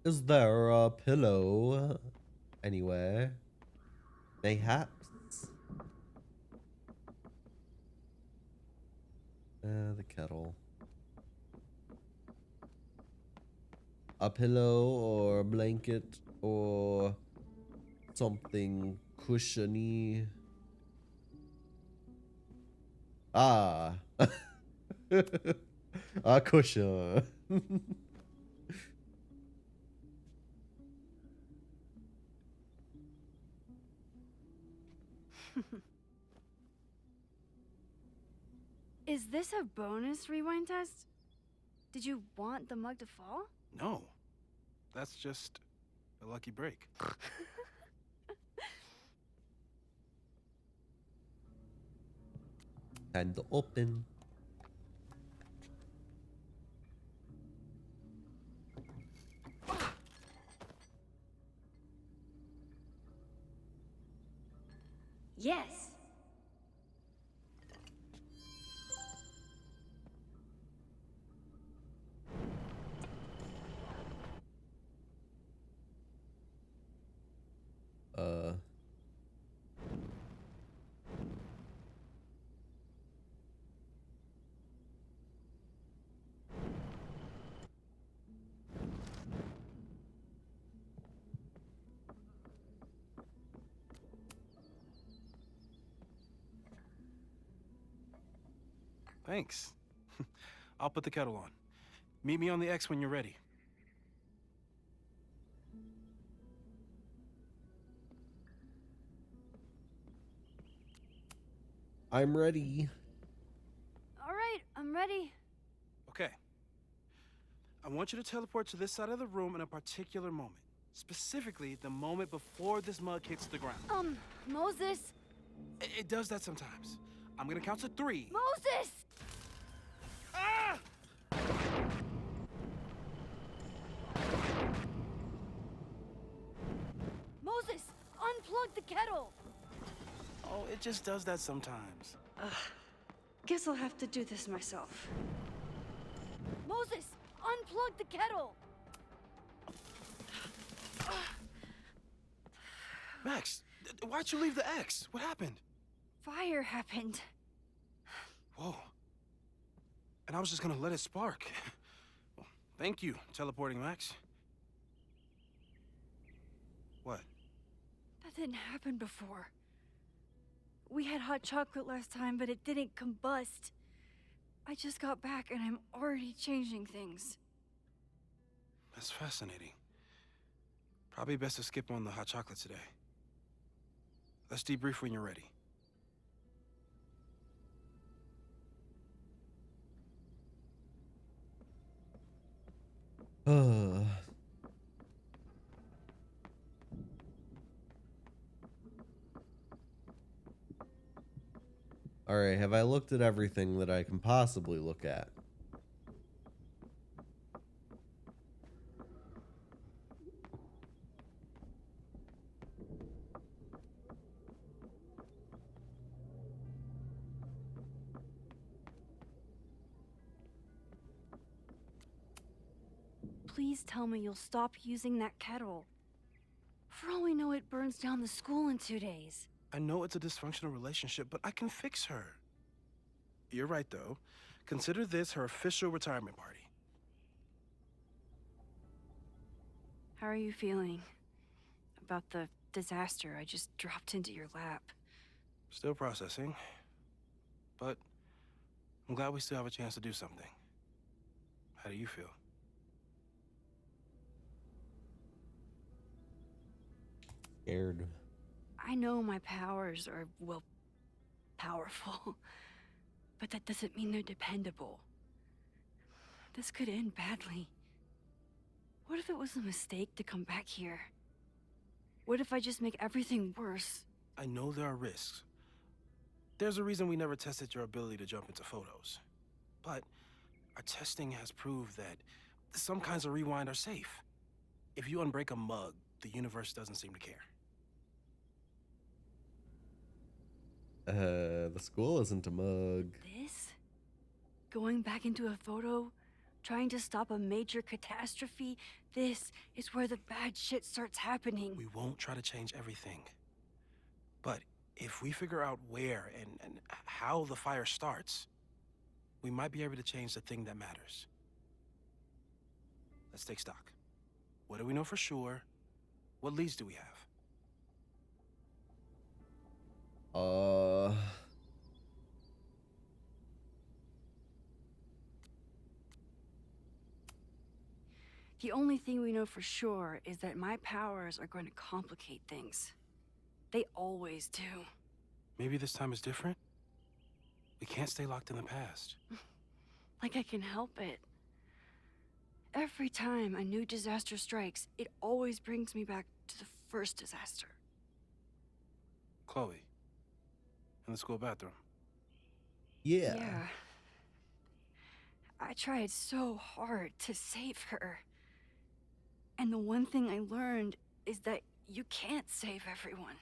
Is there a pillow anywhere? Mayhaps? The kettle. A pillow or a blanket or something cushiony. Ah. A cushion. Is this a bonus rewind test? Did you want the mug to fall? No. That's just a lucky break. Time to open. Yes. Uh. Thanks. I'll put the kettle on. Meet me on the X when you're ready. I'm ready. All right, I'm ready. Okay. I want you to teleport to this side of the room in a particular moment. Specifically, the moment before this mug hits the ground. Moses! It does that sometimes. I'm gonna count to 3. Moses! Ah! Moses, unplug the kettle! Oh, it just does that sometimes. Guess I'll have to do this myself. Moses, unplug the kettle! Max, why'd you leave the X? What happened? Fire happened. Whoa. And I was just gonna let it spark. Well, thank you, teleporting Max. What? That didn't happen before. We had hot chocolate last time, but it didn't combust. I just got back and I'm already changing things. That's fascinating. Probably best to skip on the hot chocolate today. Let's debrief when you're ready. Alright, have I looked at everything that I can possibly look at? Please tell me you'll stop using that kettle. For all we know, it burns down the school in 2 days. I know it's a dysfunctional relationship, but I can fix her. You're right, though. Consider this her official retirement party. How are you feeling about the disaster I just dropped into your lap? Still processing. But I'm glad we still have a chance to do something. How do you feel? Scared. I know my powers are, well, powerful. But that doesn't mean they're dependable. This could end badly. What if it was a mistake to come back here? What if I just make everything worse? I know there are risks. There's a reason we never tested your ability to jump into photos. But our testing has proved that some kinds of rewind are safe. If you unbreak a mug, the universe doesn't seem to care. The school isn't a mug. This? Going back into a photo trying to stop a major catastrophe, this is where the bad shit starts happening. We won't try to change everything. But if we figure out where and how the fire starts, we might be able to change the thing that matters. Let's take stock. What do we know for sure? What leads do we have? The only thing we know for sure is that my powers are going to complicate things. They always do. Maybe this time is different? We can't stay locked in the past. Like I can help it. Every time a new disaster strikes, it always brings me back to the first disaster. Chloe, in the school bathroom. Yeah. I tried so hard to save her. And the one thing I learned is that you can't save everyone.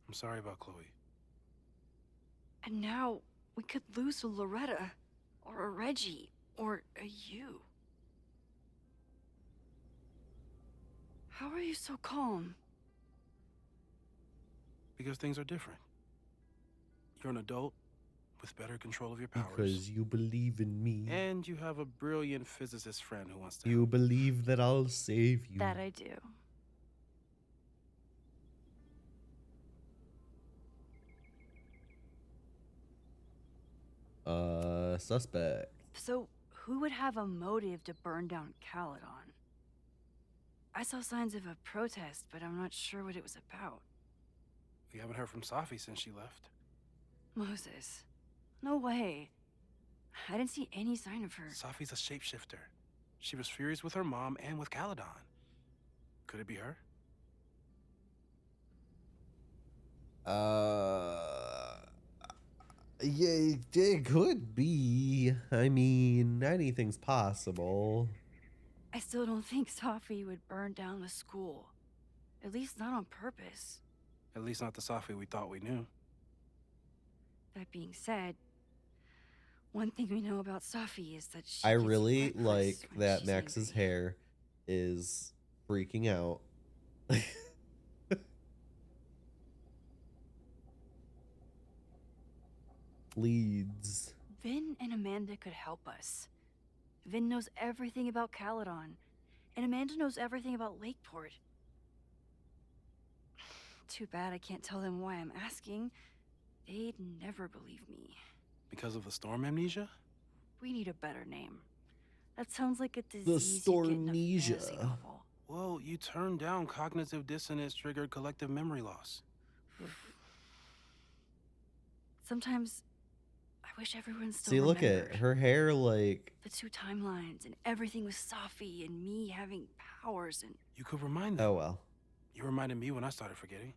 I'm sorry about Chloe. And now we could lose a Loretta, or a Reggie, or a you. How are you so calm? Because things are different. You're an adult with better control of your powers. Because you believe in me. And you have a brilliant physicist friend who wants to You believe that I'll save you. That I do. Suspect. So, who would have a motive to burn down Caledon? I saw signs of a protest, but I'm not sure what it was about. We haven't heard from Safi since she left. Moses. No way. I didn't see any sign of her. Safi's a shapeshifter. She was furious with her mom and with Caledon. Could it be her? Yeah, it could be. I mean, anything's possible. I still don't think Safi would burn down the school. At least not on purpose. At least not the Safi we thought we knew. That being said, one thing we know about Safi is that she I gets really reckless like when that she's Max's angry. hair is freaking out. Leads. Vin and Amanda could help us. Vin knows everything about Caledon, and Amanda knows everything about Lakeport. Too bad I can't tell them why I'm asking. They'd never believe me. Because of the storm amnesia? We need a better name. That sounds like a disease The you get in a fantasy Stormnesia. novel. Well, you turned down cognitive dissonance triggered collective memory loss. Sometimes I wish everyone still See, look remembered. at her hair, like. The two timelines and everything with Safi and me having powers and... You could remind them. Oh well. You reminded me when I started forgetting.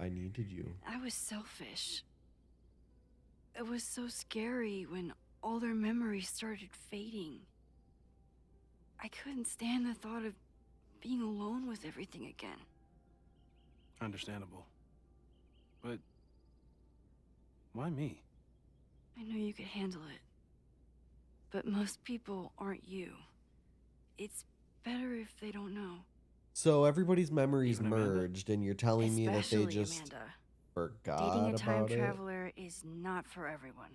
I needed you. I was selfish. It was so scary when all their memories started fading. I couldn't stand the thought of being alone with everything again. Understandable. But why me? I knew you could handle it. But most people aren't you. It's better if they don't know. So everybody's memories Even Amanda? merged, and you're telling me that they Especially just Amanda. forgot Dating a time about it? traveler is not for everyone.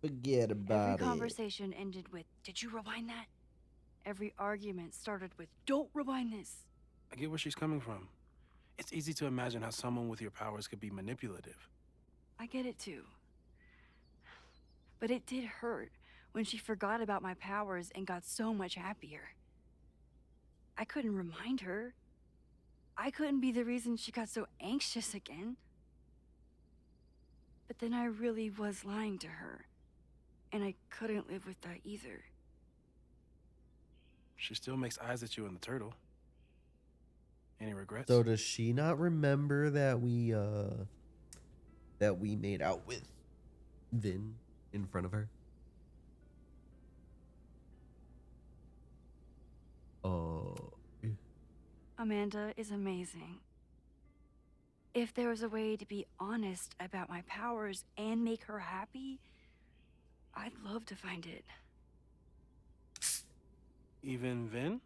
Forget about Every it. conversation ended with, "Did you rewind that?" Every argument started with, "Don't rewind this." I get where she's coming from. It's easy to imagine how someone with your powers could be manipulative. I get it too. But it did hurt when she forgot about my powers and got so much happier. I couldn't remind her. I couldn't be the reason she got so anxious again. But then I really was lying to her. And I couldn't live with that either. She still makes eyes at you in the turtle. Any regrets? So does she not remember that we made out with Vin in front of her? Oh. Amanda is amazing. If there was a way to be honest about my powers and make her happy, I'd love to find it. Even Vin?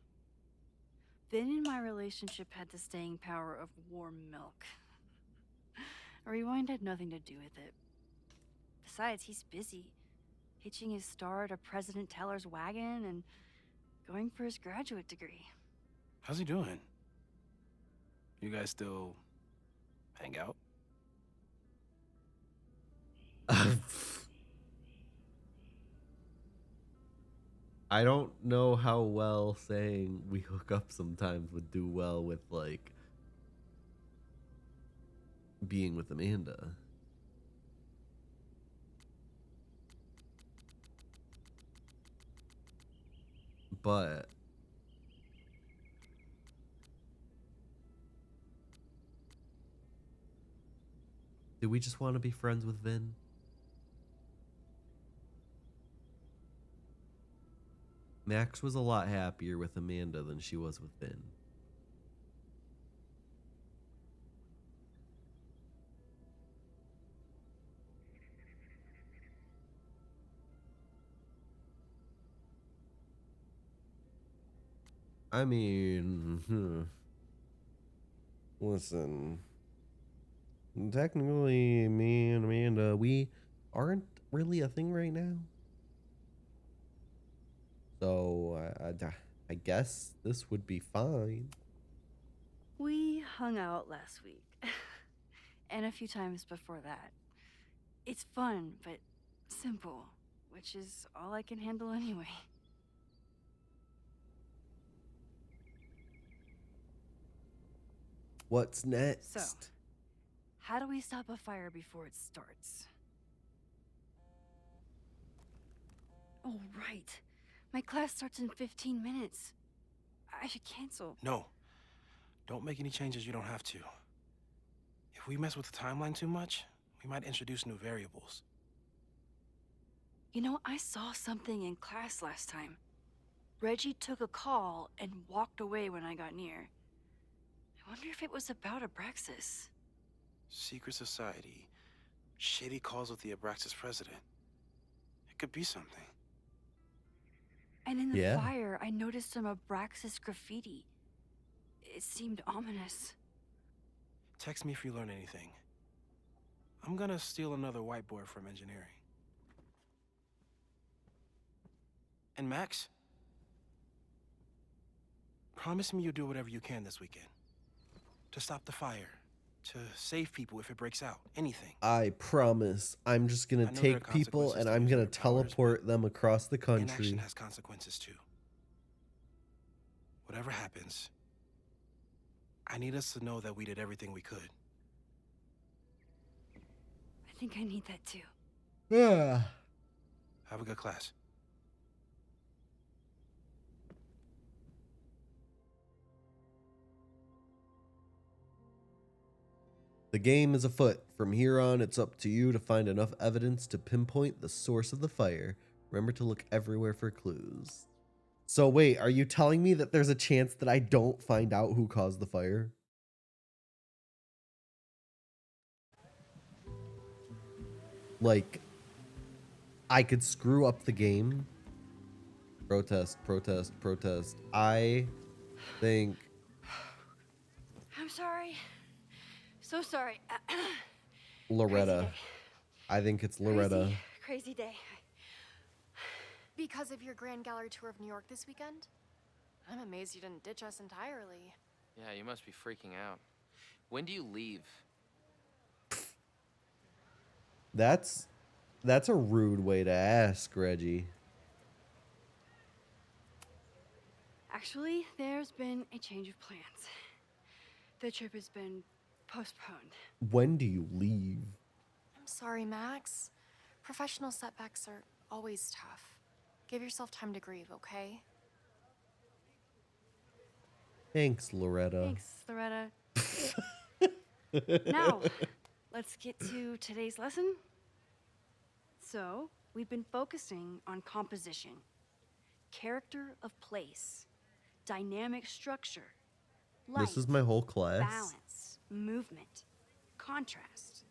Vin in my relationship had the staying power of warm milk. Rewind had nothing to do with it. Besides, he's busy, hitching his star to President Teller's wagon and going for his graduate degree. How's he doing? You guys still hang out? I don't know how well saying we hook up sometimes would do well with, like, being with Amanda. But do we just want to be friends with Vin? Max was a lot happier with Amanda than she was with Vin. I mean, listen, technically, me and Amanda, we aren't really a thing right now. So, I guess this would be fine. We hung out last week. And a few times before that. It's fun, but simple, which is all I can handle anyway. What's next? So, how do we stop a fire before it starts? Oh, right. My class starts in 15 minutes. I should cancel. No. Don't make any changes you don't have to. If we mess with the timeline too much, we might introduce new variables. You know, I saw something in class last time. Reggie took a call and walked away when I got near. I wonder if it was about Abraxas. Secret society. Shady calls with the Abraxas president. It could be something. And in the fire, I noticed some Abraxas graffiti. It seemed ominous. Text me if you learn anything. I'm gonna steal another whiteboard from engineering. And Max? Promise me you'll do whatever you can this weekend. To stop the fire. To save people if it breaks out. Anything. I promise. I'm just gonna take people and I'm gonna teleport them across the country. Inaction has consequences too. Whatever happens, I need us to know that we did everything we could. I think I need that too. Yeah. Have a good class. The game is afoot. From here on, it's up to you to find enough evidence to pinpoint the source of the fire. Remember to look everywhere for clues. So wait, are you telling me that there's a chance that I don't find out who caused the fire? Like, I could screw up the game. Protest, protest, protest. I think... I'm sorry. So sorry. Loretta. I think it's Loretta. Crazy day. Because of your Grand Gallery tour of New York this weekend? I'm amazed you didn't ditch us entirely. Yeah, you must be freaking out. When do you leave? That's a rude way to ask, Reggie. Actually, there's been a change of plans. The trip has been postponed. When do you leave? I'm sorry, Max. Professional setbacks are always tough. Give yourself time to grieve, okay? Thanks, Loretta. Thanks, Loretta. Now, let's get to today's lesson. So, we've been focusing on composition, character of place, dynamic structure, light, This is my whole class. balance, movement. contrast.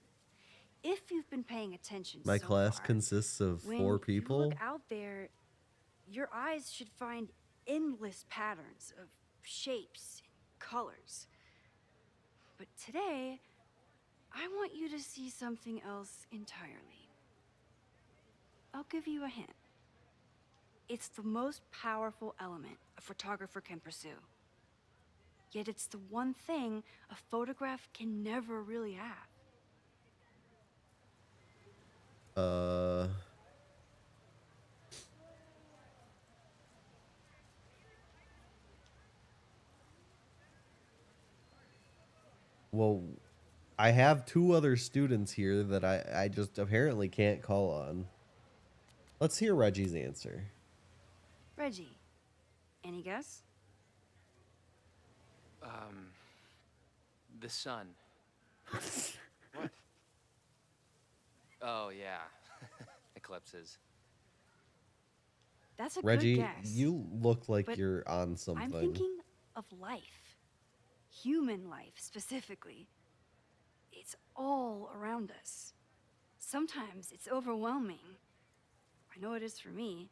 If you've been paying attention My so class far, consists of when 4 you people. look out there, your eyes should find endless patterns of shapes and colors. But today, I want you to see something else entirely. I'll give you a hint. It's the most powerful element a photographer can pursue. Yet it's the one thing a photograph can never really have. Well, I have 2 other students here that I just apparently can't call on. Let's hear Reggie's answer. Reggie, any guess? The sun. What? Oh, yeah. Eclipses. That's a Reggie, good guess. you look like but you're on something. I'm thinking of life. Human life, specifically. It's all around us. Sometimes it's overwhelming. I know it is for me.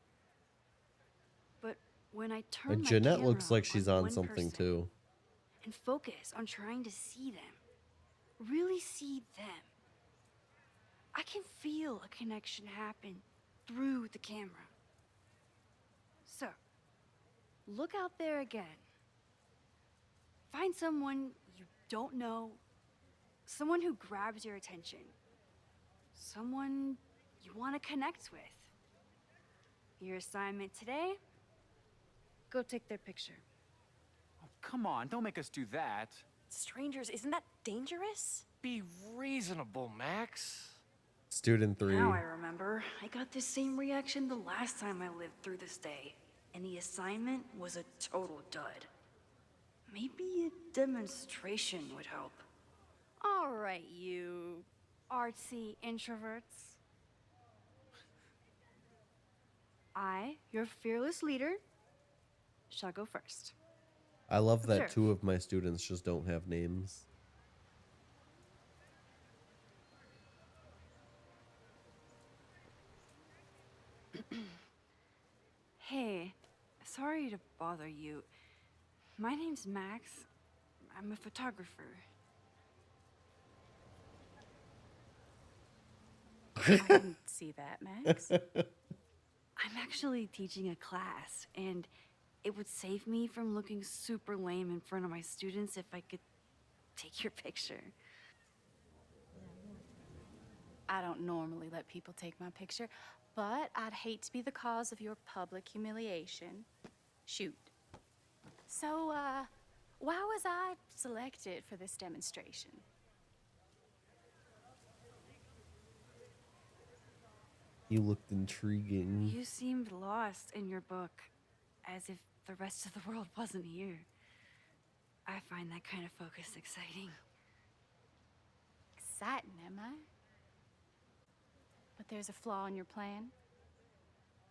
But when I turn my Jeanette camera looks like she's on one something person too. and focus on trying to see them, really see them, I can feel a connection happen through the camera. So, look out there again. Find someone you don't know, someone who grabs your attention, someone you want to connect with. Your assignment today? Go take their picture. Oh, come on, don't make us do that. Strangers, isn't that dangerous? Be reasonable, Max. Student 3. Now I remember. I got the same reaction the last time I lived through this day, and the assignment was a total dud. Maybe a demonstration would help. All right, you artsy introverts. I, your fearless leader, shall go first. I love that Observe. 2 of my students just don't have names. Hey, sorry to bother you. My name's Max. I'm a photographer. I didn't see that, Max. I'm actually teaching a class, and it would save me from looking super lame in front of my students if I could take your picture. I don't normally let people take my picture, but I'd hate to be the cause of your public humiliation. Shoot. So, why was I selected for this demonstration? You looked intriguing. You seemed lost in your book, as if the rest of the world wasn't here. I find that kind of focus exciting. Exciting, am I? But there's a flaw in your plan.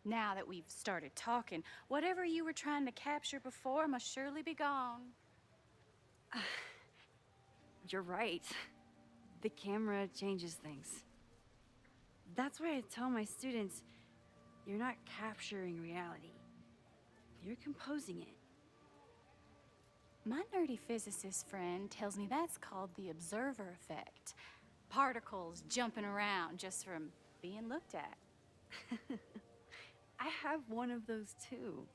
Now that we've started talking, whatever you were trying to capture before must surely be gone. You're right. The camera changes things. That's why I tell my students, you're not capturing reality. You're composing it. My nerdy physicist friend tells me that's called the observer effect. Particles jumping around just from being looked at. I have one of those too.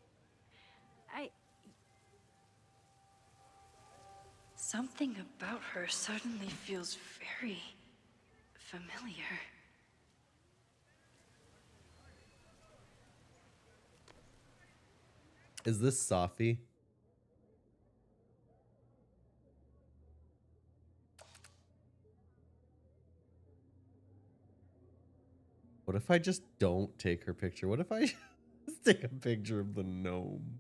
Something about her suddenly feels very familiar. Is this Safi? What if I just don't take her picture? What if I just take a picture of the gnome?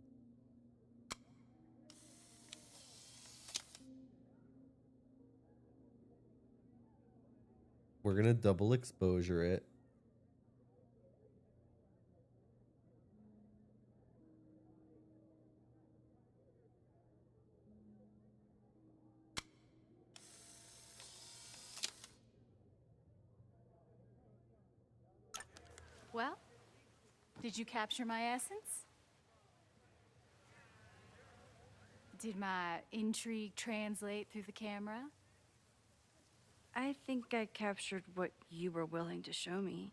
We're gonna double exposure it. Well, did you capture my essence? Did my intrigue translate through the camera? I think I captured what you were willing to show me.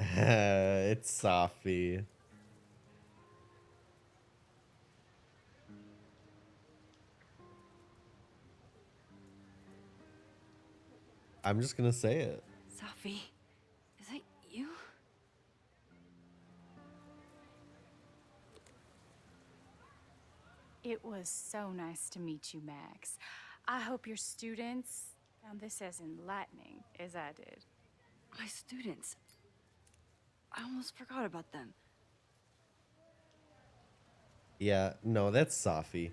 It's Safi. I'm just gonna say it. Safi, is that you? It was so nice to meet you, Max. I hope your students found this as enlightening as I did. My students. I almost forgot about them. Yeah, no, that's Safi.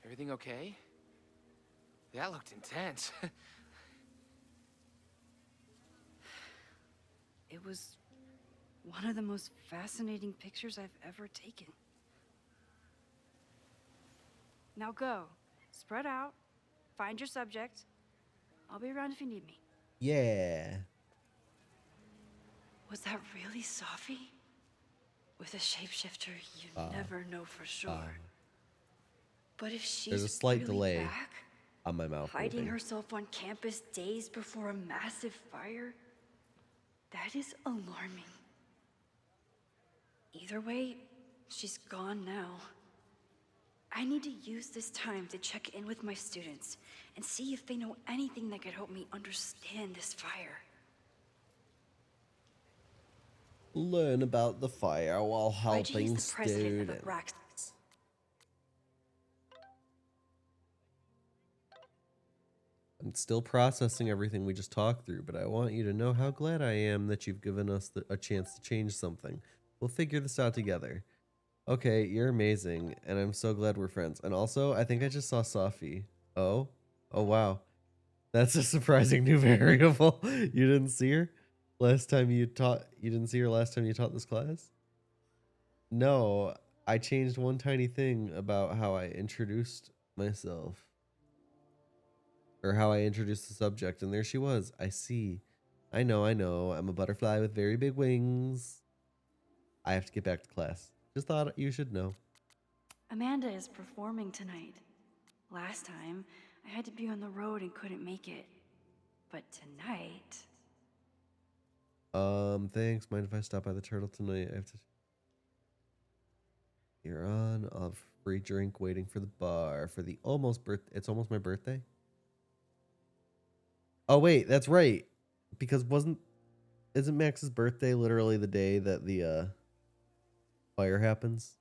Everything okay? That looked intense. It was one of the most fascinating pictures I've ever taken. Now go. Spread out. Find your subject. I'll be around if you need me. Yeah. Was that really Safi? With a shapeshifter, you never know for sure. But if she's There's a slight really delay back, on my mouth hiding moving. herself on campus days before a massive fire, that is alarming. Either way, she's gone now. I need to use this time to check in with my students and see if they know anything that could help me understand this fire. Learn about the fire while Reggie helping is the president of students. Abraxas. I'm still processing everything we just talked through, but I want you to know how glad I am that you've given us a chance to change something. We'll figure this out together. Okay, you're amazing, and I'm so glad we're friends. And also, I think I just saw Safi. Oh? Oh, wow. That's a surprising new variable. You didn't see her last time you taught? You didn't see her last time you taught this class? No, I changed one tiny thing about how I introduced myself. Or how I introduced the subject, and there she was. I see. I know. I'm a butterfly with very big wings. I have to get back to class. Just thought you should know. Amanda is performing tonight. Last time, I had to be on the road and couldn't make it. But tonight... Thanks. Mind if I stop by the Turtle tonight? I have to... You're on. I'll have a free drink waiting for the bar for the almost It's almost my birthday? Oh, wait. That's right. Because isn't Max's birthday literally the day that the, fire happens?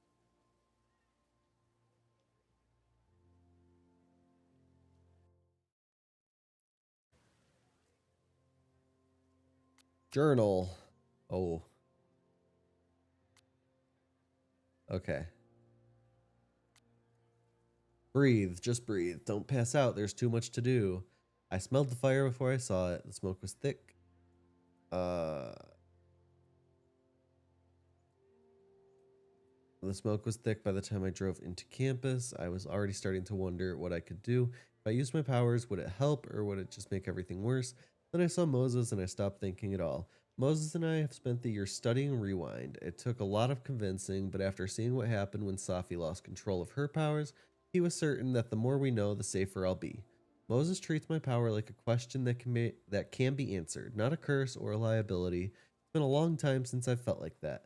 Journal. Oh. Okay. Breathe. Just breathe. Don't pass out. There's too much to do. I smelled the fire before I saw it. The smoke was thick. The smoke was thick by the time I drove into campus. I was already starting to wonder what I could do. If I used my powers, would it help or would it just make everything worse? Then I saw Moses and I stopped thinking at all. Moses and I have spent the year studying Rewind. It took a lot of convincing, but after seeing what happened when Safi lost control of her powers, he was certain that the more we know, the safer I'll be. Moses treats my power like a question that can be answered, not a curse or a liability. It's been a long time since I've felt like that.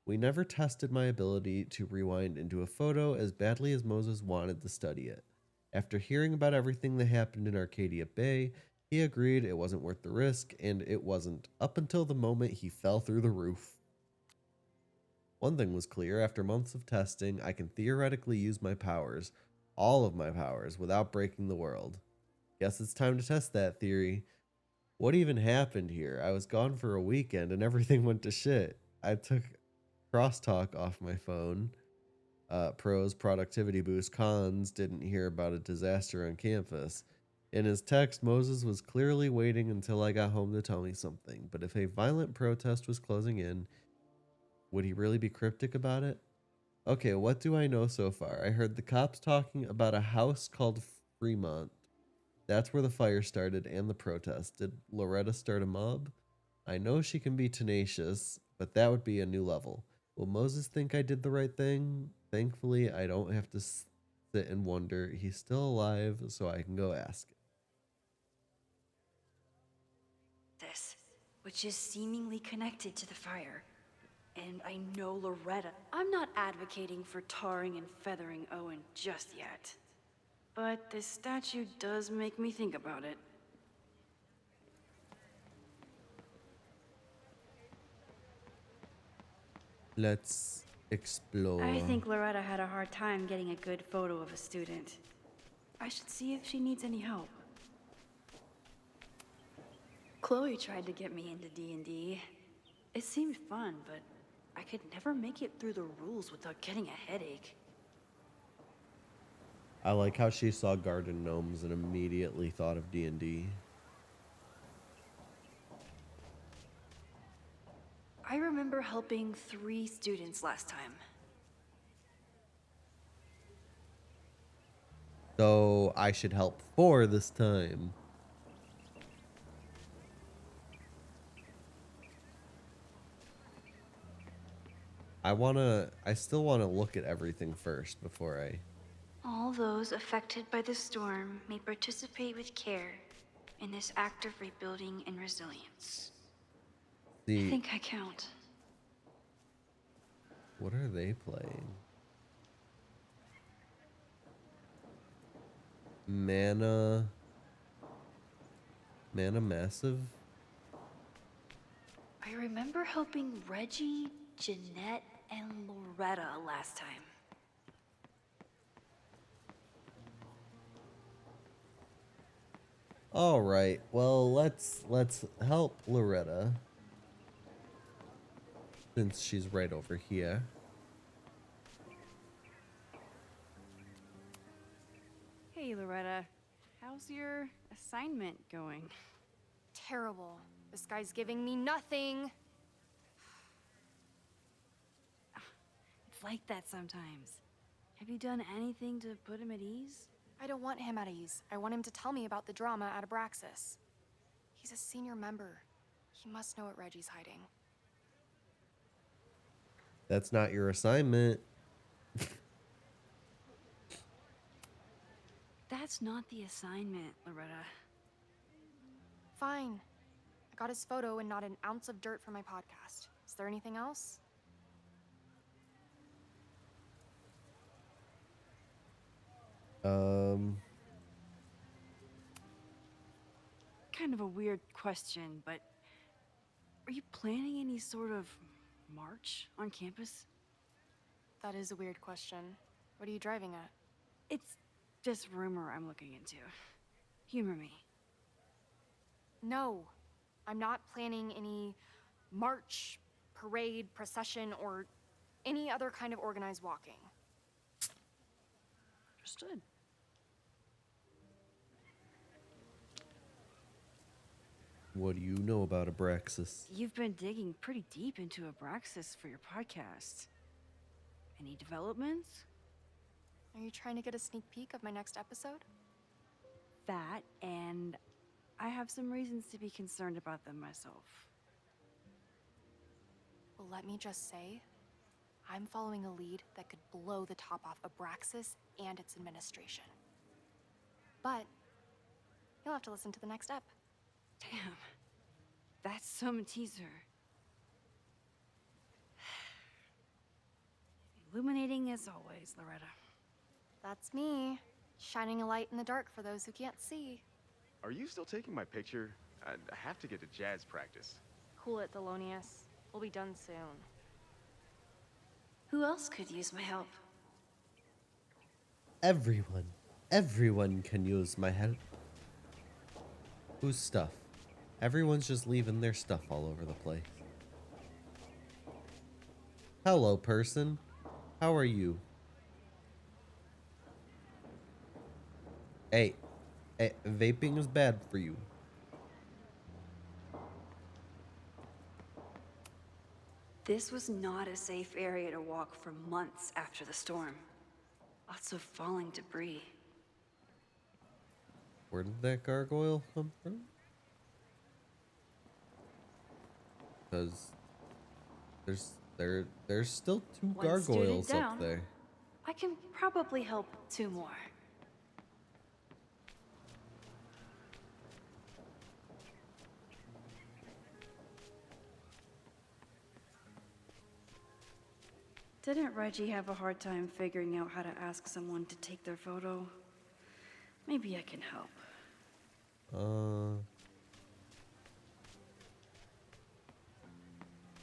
We never tested my ability to rewind into a photo as badly as Moses wanted to study it. After hearing about everything that happened in Arcadia Bay, he agreed it wasn't worth the risk, and it wasn't, up until the moment he fell through the roof. One thing was clear, after months of testing, I can theoretically use my powers, all of my powers, without breaking the world. Guess it's time to test that theory. What even happened here? I was gone for a weekend and everything went to shit. I took crosstalk off my phone. Pros, productivity boost. Cons, didn't hear about a disaster on campus. In his text, Moses was clearly waiting until I got home to tell me something, but if a violent protest was closing in, would he really be cryptic about it? Okay, what do I know so far? I heard the cops talking about a house called Fremont. That's where the fire started and the protest. Did Loretta start a mob? I know she can be tenacious, but that would be a new level. Will Moses think I did the right thing? Thankfully, I don't have to sit and wonder. He's still alive, so I can go ask him. This, which is seemingly connected to the fire. And I know Loretta. I'm not advocating for tarring and feathering Owen just yet. But this statue does make me think about it. Let's explore. I think Loretta had a hard time getting a good photo of a student. I should see if she needs any help. Chloe tried to get me into D&D. It seemed fun, but I could never make it through the rules without getting a headache. I like how she saw garden gnomes and immediately thought of D&D. I remember helping 3 students last time. So I should help 4 this time. I still wanna look at everything first before I... All those affected by the storm may participate with care in this act of rebuilding and resilience. I think I count. What are they playing? Mana Massive? I remember helping Reggie, Jeanette, and Loretta last time. All right. Well, let's help Loretta since she's right over here. Hey, Loretta. How's your assignment going? Terrible. This guy's giving me nothing. It's like that sometimes. Have you done anything to put him at ease? I don't want him at ease. I want him to tell me about the drama at Abraxas. He's a senior member. He must know what Reggie's hiding. That's not your assignment. That's not the assignment, Loretta. Fine. I got his photo and not an ounce of dirt for my podcast. Is there anything else? Kind of a weird question, but are you planning any sort of march on campus? That is a weird question. What are you driving at? It's just rumor I'm looking into. Humor me. No, I'm not planning any march, parade, procession, or any other kind of organized walking. Understood. What do you know about Abraxas? You've been digging pretty deep into Abraxas for your podcast. Any developments? Are you trying to get a sneak peek of my next episode? That, and I have some reasons to be concerned about them myself. Well, let me just say, I'm following a lead that could blow the top off Abraxas and its administration. But you'll have to listen to the next ep. Damn, that's some teaser. Illuminating as always, Loretta. That's me, shining a light in the dark for those who can't see. Are you still taking my picture? I have to get to jazz practice. Cool it, Thelonious. We'll be done soon. Who else could use my help? Everyone can use my help. Whose stuff? Everyone's just leaving their stuff all over the place. Hello, person. How are you? Hey, Vaping is bad for you. This was not a safe area to walk for months after the storm. Lots of falling debris. Where did that gargoyle come from? Because there's still two One student gargoyles down. up there. I can probably help 2 more. Didn't Reggie have a hard time figuring out how to ask someone to take their photo? Maybe I can help.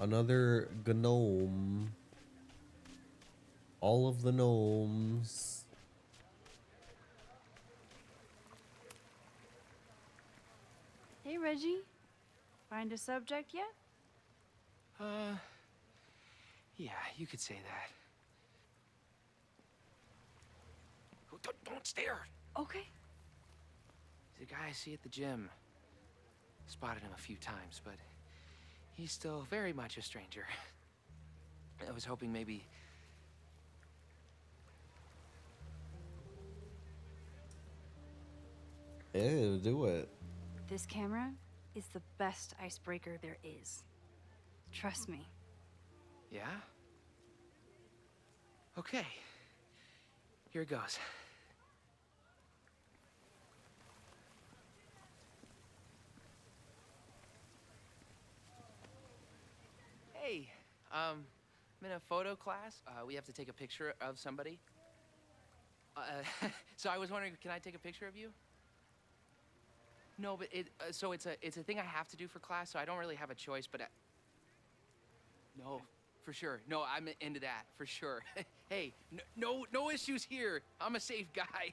Another gnome. All of the gnomes. Hey, Reggie. Find a subject yet? Yeah, you could say that. Oh, don't stare! Okay. He's a guy I see at the gym. Spotted him a few times, but he's still very much a stranger. I was hoping maybe... Ew, do it. This camera is the best icebreaker there is. Trust me. Yeah? Okay. Here it goes. Hey, I'm in a photo class. We have to take a picture of somebody. So I was wondering, can I take a picture of you? No, but so it's a thing I have to do for class, so I don't really have a choice, but no, for sure. No, I'm into that, for sure. Hey, no issues here. I'm a safe guy.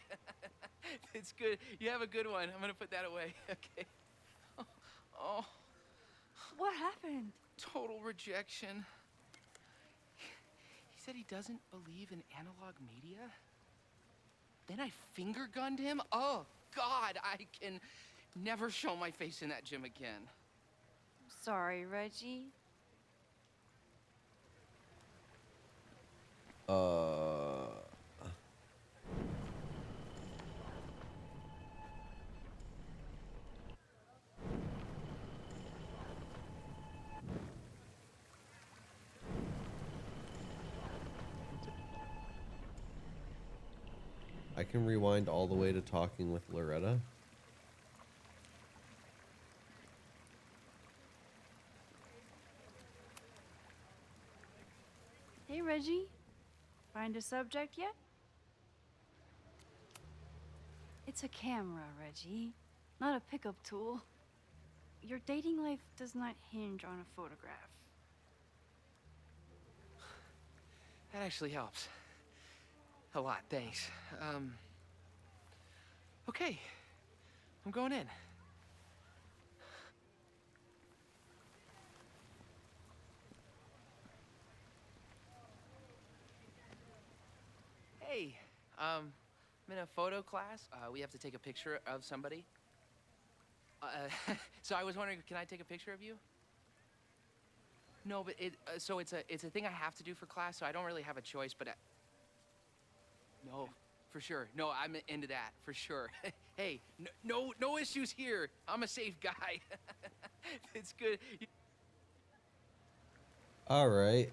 It's good. You have a good one. I'm gonna put that away. Okay. Oh. What happened? Total rejection. He said he doesn't believe in analog media. Then I finger gunned him. Oh, God, I can never show my face in that gym again. Sorry, Reggie. I can rewind all the way to talking with Loretta. Hey, Reggie. Find a subject yet? It's a camera, Reggie, not a pickup tool. Your dating life does not hinge on a photograph. That actually helps. A lot, thanks. Okay. I'm going in. Hey, I'm in a photo class. We have to take a picture of somebody. So I was wondering, can I take a picture of you? No, but so it's a thing I have to do for class, so I don't really have a choice, but no, for sure. No, I'm into that, for sure. Hey, no issues here. I'm a safe guy. It's good. All right.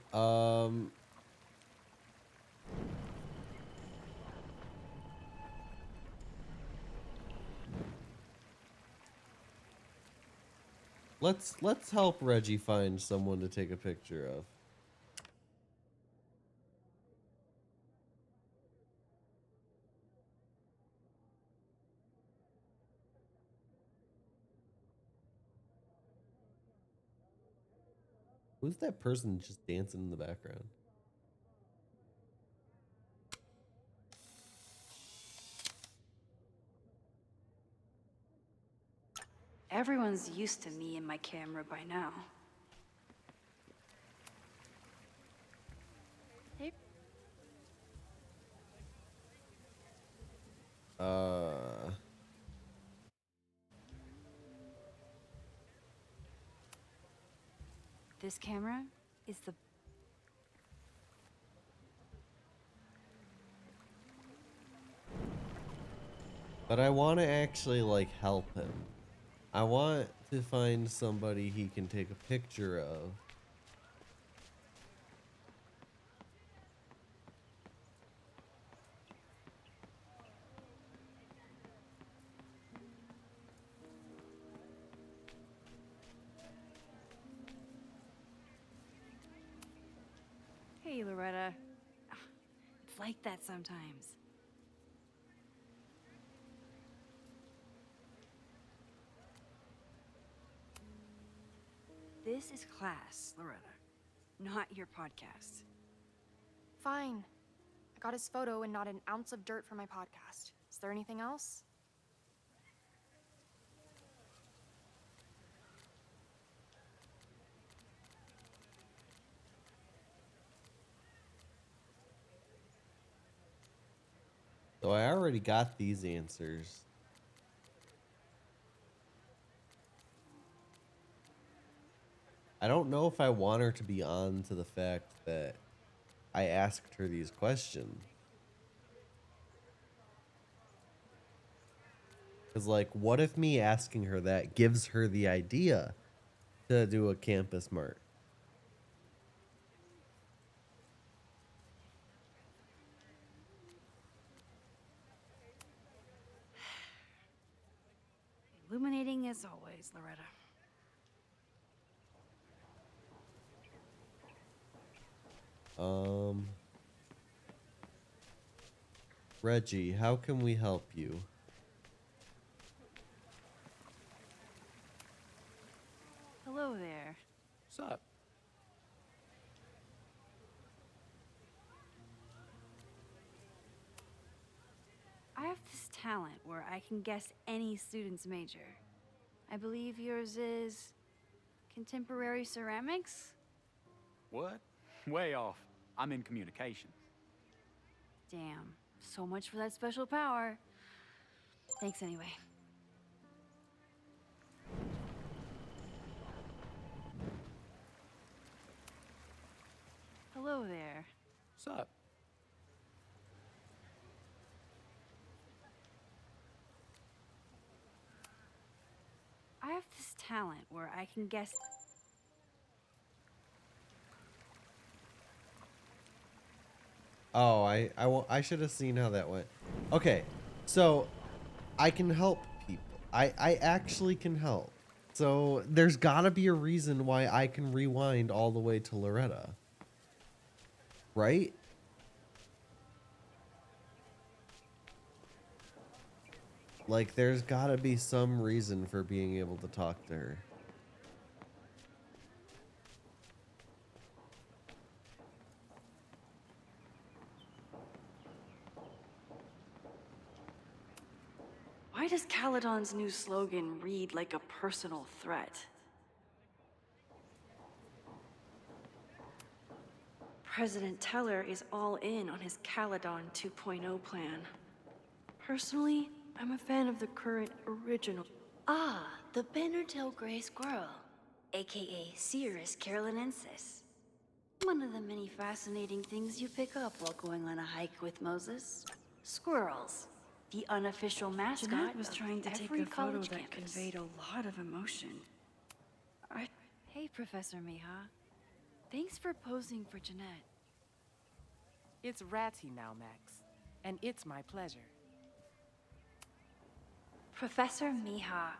Let's help Reggie find someone to take a picture of. Who's that person just dancing in the background? Everyone's used to me and my camera by now. Hey. This camera is the... But I want to actually, like, help him. I want to find somebody he can take a picture of. Hey, Loretta. It's like that sometimes. This is class, Loretta, not your podcast. Fine. I got his photo and not an ounce of dirt for my podcast. Is there anything else? So I already got these answers. I don't know if I want her to be on to the fact that I asked her these questions. Because, like, what if me asking her that gives her the idea to do a campus mart? Illuminating as always, Loretta. Reggie, how can we help you? Hello there. What's up? I have this talent where I can guess any student's major. I believe yours is contemporary ceramics? What? Way off. I'm in communications. Damn, so much for that special power. Thanks anyway. Hello there. What's up? I have this talent where I can guess... Oh, I should have seen how that went. Okay, so I can help people. I actually can help. So there's gotta be a reason why I can rewind all the way to Loretta. Right? Like, there's gotta be some reason for being able to talk to her. Why does Caledon's new slogan read like a personal threat? President Teller is all in on his Caledon 2.0 plan. Personally, I'm a fan of the current original. Ah, the Bannertail Gray Squirrel, aka Cirrus carolinensis. One of the many fascinating things you pick up while going on a hike with Moses. Squirrels, the unofficial mascot Jeanette was of trying to take every a photo college that campus. conveyed a lot of emotion. Hey, Professor Miha. Thanks for posing for Jeanette. It's Ratty now, Max. And it's my pleasure. Professor Miha,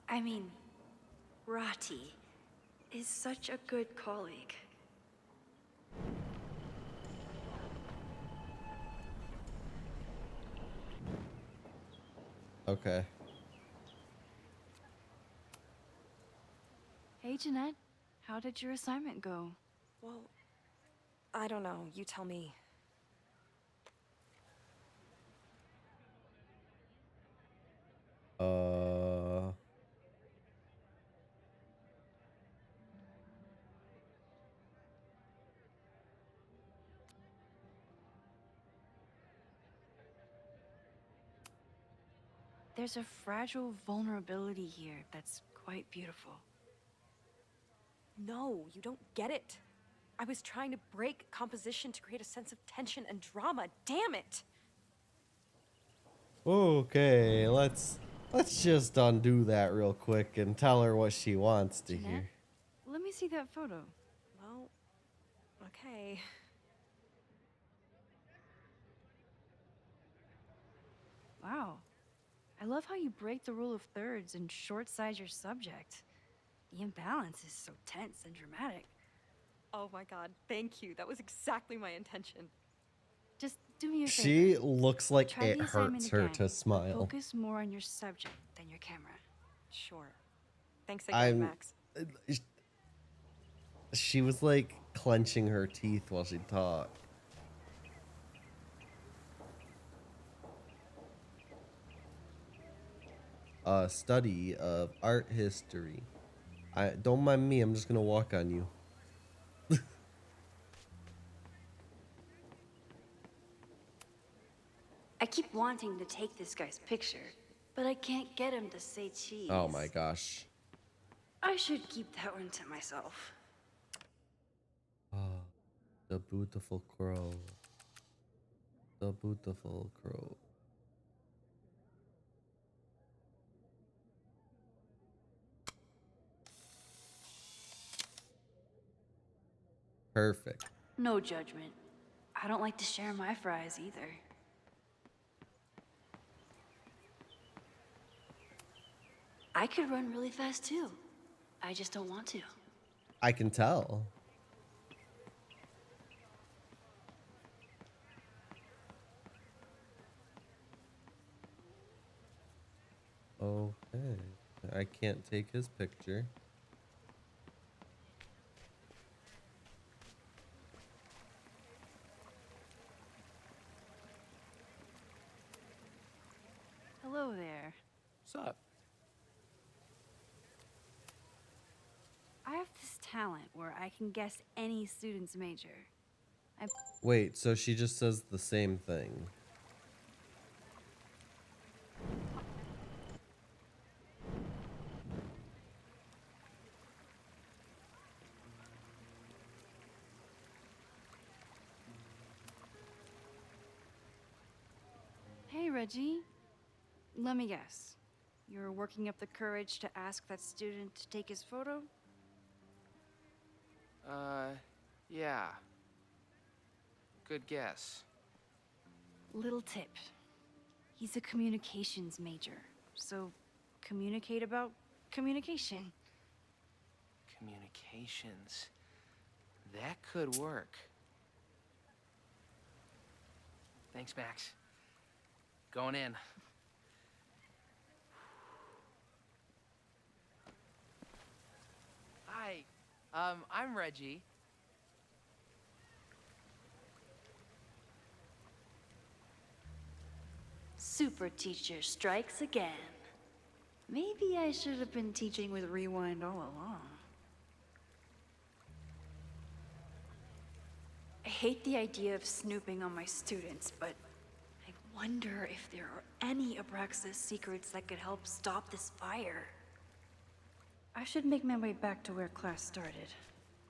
I mean, Rati, is such a good colleague. Okay. Hey, Jeanette. How did your assignment go? Well, I don't know. You tell me. There's a fragile vulnerability here that's quite beautiful. No, you don't get it. I was trying to break composition to create a sense of tension and drama. Damn it! Okay, let's just undo that real quick and tell her what she wants to Jeanette? hear. Let me see that photo. Well, okay. Wow. I love how you break the rule of thirds and short-size your subject. The imbalance is so tense and dramatic. Oh my god, thank you. That was exactly my intention. Just do me a favor. She looks like Try it the assignment hurts her again, to but smile. Focus more on your subject than your camera. Sure. Thanks again, I'm Max. She was like clenching her teeth while she talked. A study of art history. Don't mind me, I'm just gonna walk on you. I keep wanting to take this guy's picture, but I can't get him to say cheese. Oh my gosh. I should keep that one to myself. Oh, the beautiful crow. The beautiful crow. Perfect. No judgment. I don't like to share my fries either. I could run really fast too. I just don't want to. I can tell. Okay. I can't take his picture. Hello there. What's up? I have this talent where I can guess any student's major. Wait, so she just says the same thing. Hey, Reggie. Let me guess. You're working up the courage to ask that student to take his photo? Yeah. Good guess. Little tip. He's a communications major, so communicate about communication. Communications. That could work. Thanks, Max. Going in. Hi. I'm Reggie. Super teacher strikes again. Maybe I should have been teaching with Rewind all along. I hate the idea of snooping on my students, but I wonder if there are any Abraxas secrets that could help stop this fire. I should make my way back to where class started.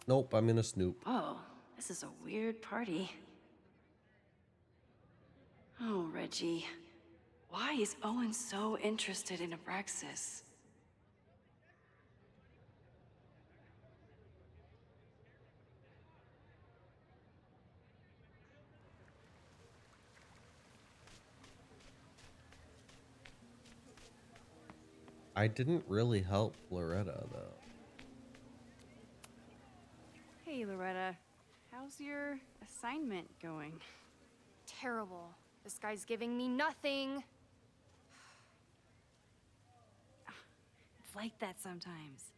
Nope, I'm gonna snoop. Oh, this is a weird party. Oh, Reggie. Why is Owen so interested in Abraxas? I didn't really help Loretta though. Hey, Loretta. How's your assignment going? Terrible. This guy's giving me nothing. It's like that sometimes.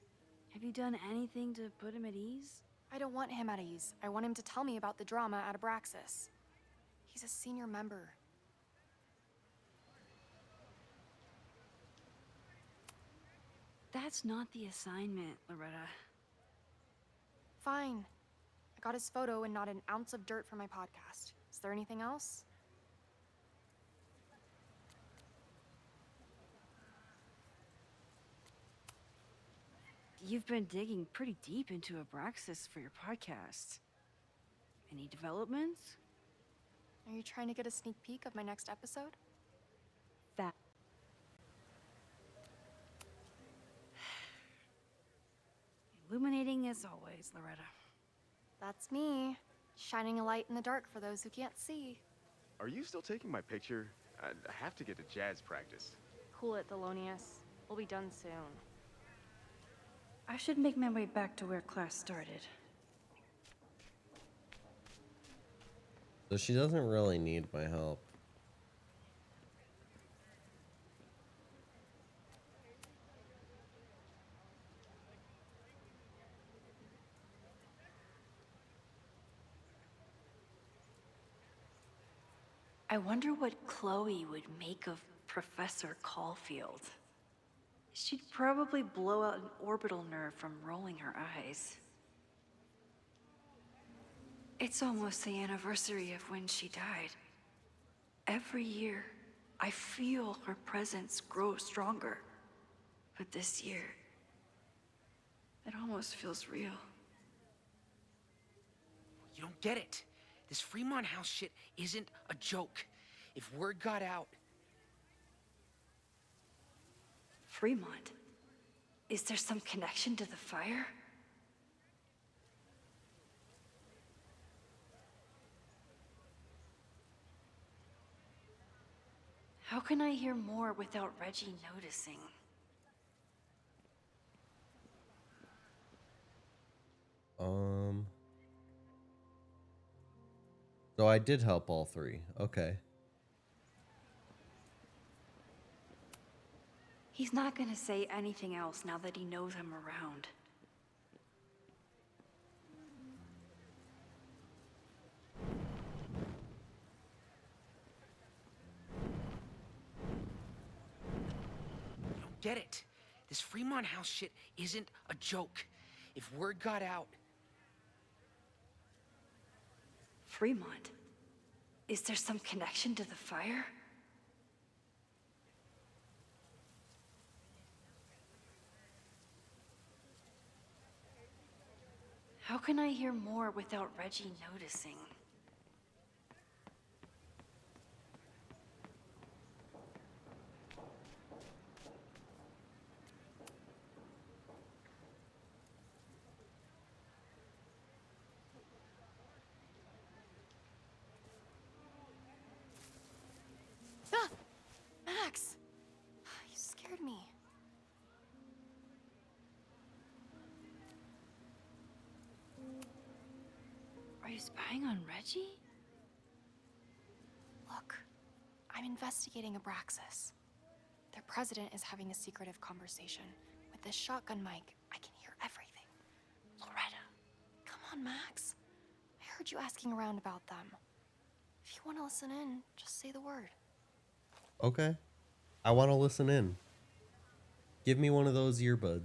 Have you done anything to put him at ease? I don't want him at ease. I want him to tell me about the drama at Abraxas. He's a senior member. That's not the assignment, Loretta. Fine. I got his photo and not an ounce of dirt for my podcast. Is there anything else? you've been digging pretty deep into Abraxas for your podcast. Any developments? Are you trying to get a sneak peek of my next episode? That. Illuminating as always, Loretta. That's me, shining a light in the dark for those who can't see. Are you still taking my picture? I have to get to jazz practice. Cool it, Thelonious. We'll be done soon. I should make my way back to where class started. So she doesn't really need my help. I wonder what Chloe would make of Professor Caulfield. She'd probably blow out an orbital nerve from rolling her eyes. It's almost the anniversary of when she died. Every year, I feel her presence grow stronger. But this year, it almost feels real. You don't get it. This Fremont House shit isn't a joke. If word got out... Fremont? Is there some connection to the fire? How can I hear more without Reggie noticing? So I did help all three. Okay. He's not gonna say anything else now that he knows I'm around. You don't get it. This Fremont House shit isn't a joke. If word got out... Fremont? Is there some connection to the fire? How can I hear more without Reggie noticing? Ah! Max! You scared me. Are you spying on Reggie? Look, I'm investigating Abraxas. Their president is having a secretive conversation. With this shotgun mic, I can hear everything. Loretta, come on, Max. I heard you asking around about them. If you want to listen in, just say the word. Okay. I want to listen in. Give me one of those earbuds.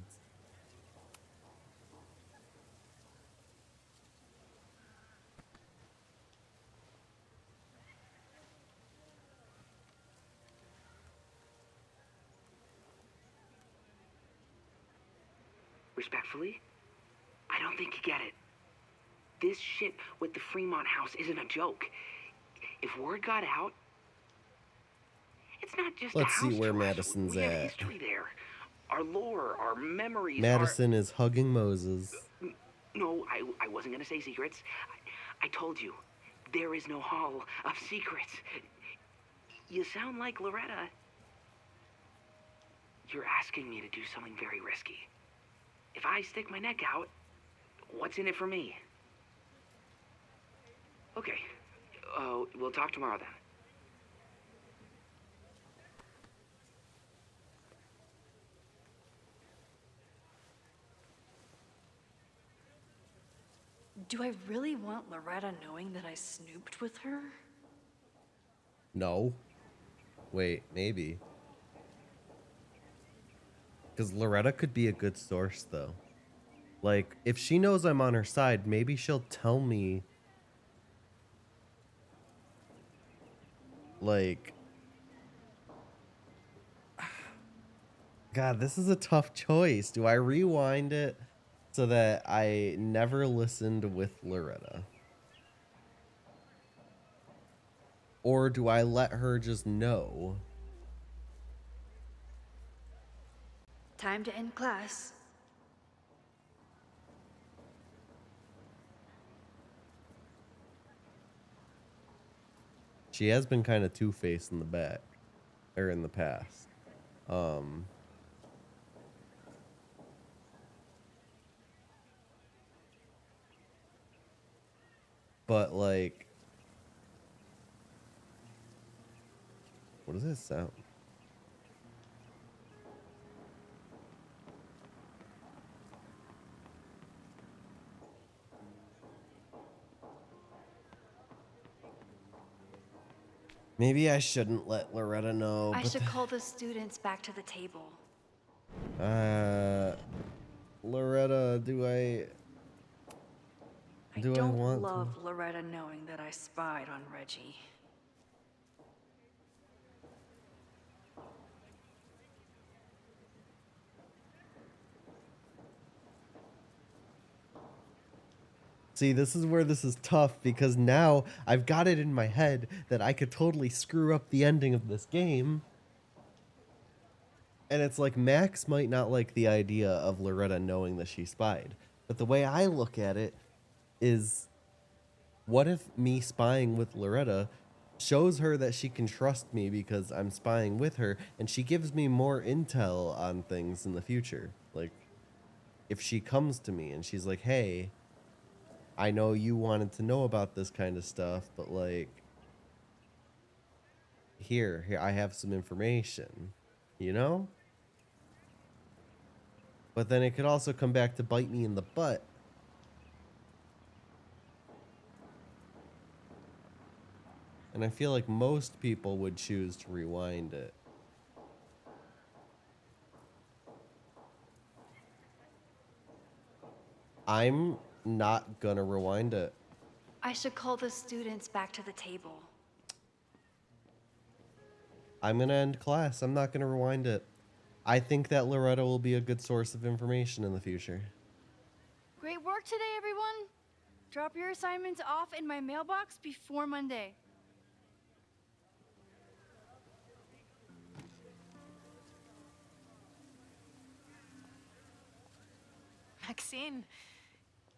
Respectfully, I don't think you get it. This shit with the Fremont House isn't a joke. If word got out, it's not just Let's a house see where to us. Madison's We have at. history there. Our lore, our memories. Madison is hugging Moses. No, I wasn't gonna say secrets. I told you, there is no hall of secrets. You sound like Loretta. You're asking me to do something very risky. If I stick my neck out, what's in it for me? Okay. We'll talk tomorrow then. Do I really want Loretta knowing that I snooped with her? No. Wait, maybe. Because Loretta could be a good source, though. Like, if she knows I'm on her side, maybe she'll tell me, like, God, this is a tough choice. Do I rewind it so that I never listened with Loretta? Or do I let her just know? Time to end class. She has been kind of two-faced in the back, or in the past. But like, what does that sound? Maybe I shouldn't let Loretta know. I but should call the students back to the table. Loretta, do I don't want love Loretta knowing that I spied on Reggie. See, this is where this is tough because now I've got it in my head that I could totally screw up the ending of this game. And it's like Max might not like the idea of Loretta knowing that she spied. But the way I look at it is, what if me spying with Loretta shows her that she can trust me because I'm spying with her, and she gives me more intel on things in the future? Like, if she comes to me and she's like, hey, I know you wanted to know about this kind of stuff, but like, here, I have some information, you know? But then it could also come back to bite me in the butt. And I feel like most people would choose to rewind it. I'm not gonna rewind it. I should call the students back to the table. I'm gonna end class. I'm not gonna rewind it. I think that Loretta will be a good source of information in the future. Great work today, everyone. Drop your assignments off in my mailbox before Monday. Maxine,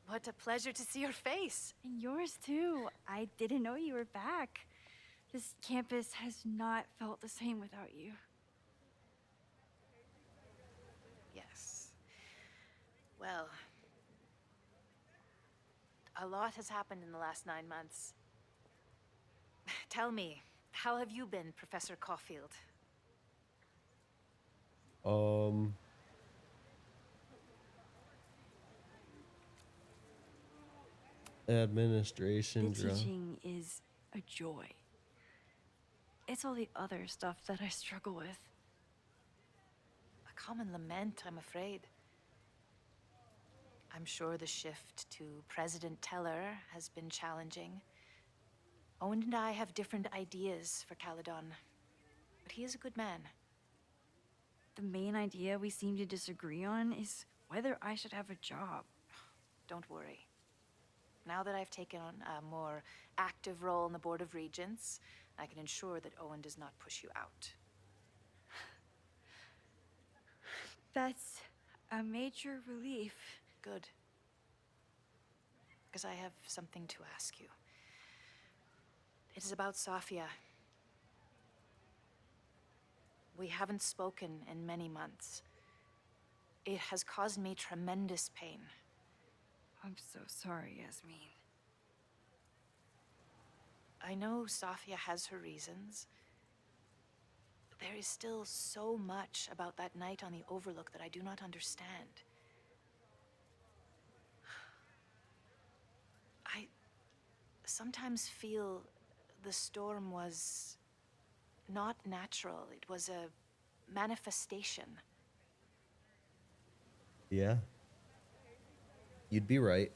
what a pleasure to see your face. And yours too. I didn't know you were back. This campus has not felt the same without you. Yes. Well, a lot has happened in the last 9 months. Tell me, how have you been, Professor Caulfield? Administration The teaching is a joy. It's all the other stuff that I struggle with. A common lament, I'm afraid. I'm sure the shift to President Teller has been challenging. Owen and I have different ideas for Caledon, but he is a good man. The main idea we seem to disagree on is whether I should have a job. Don't worry. Now that I've taken on a more active role in the Board of Regents, I can ensure that Owen does not push you out. That's a major relief. Good. Because I have something to ask you. It is about Safia. We haven't spoken in many months. It has caused me tremendous pain. I'm so sorry, Yasmin. I know Safia has her reasons. There is still so much about that night on the Overlook that I do not understand. I sometimes feel the storm was not natural. It was a manifestation. Yeah. You'd be right.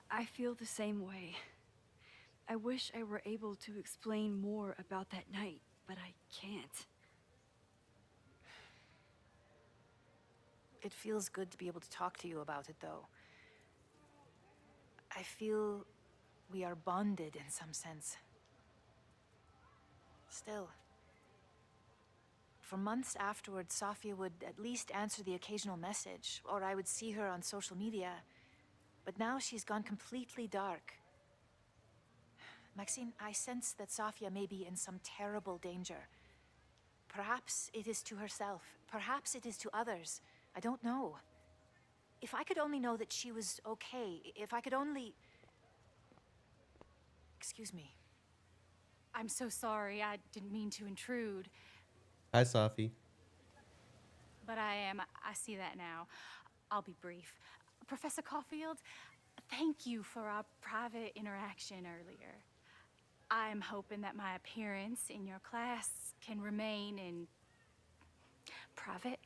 I feel the same way. I wish I were able to explain more about that night, but I can't. It feels good to be able to talk to you about it, though. I feel we are bonded in some sense. Still, for months afterwards, Sofia would at least answer the occasional message, or I would see her on social media. But now she's gone completely dark. Maxine, I sense that Sofia may be in some terrible danger. Perhaps it is to herself. Perhaps it is to others. I don't know. If I could only know that she was okay, if I could only... Excuse me. I'm so sorry. I didn't mean to intrude. Hi, Sophie. But I see that now. I'll be brief. Professor Caulfield, thank you for our private interaction earlier. I'm hoping that my appearance in your class can remain in private.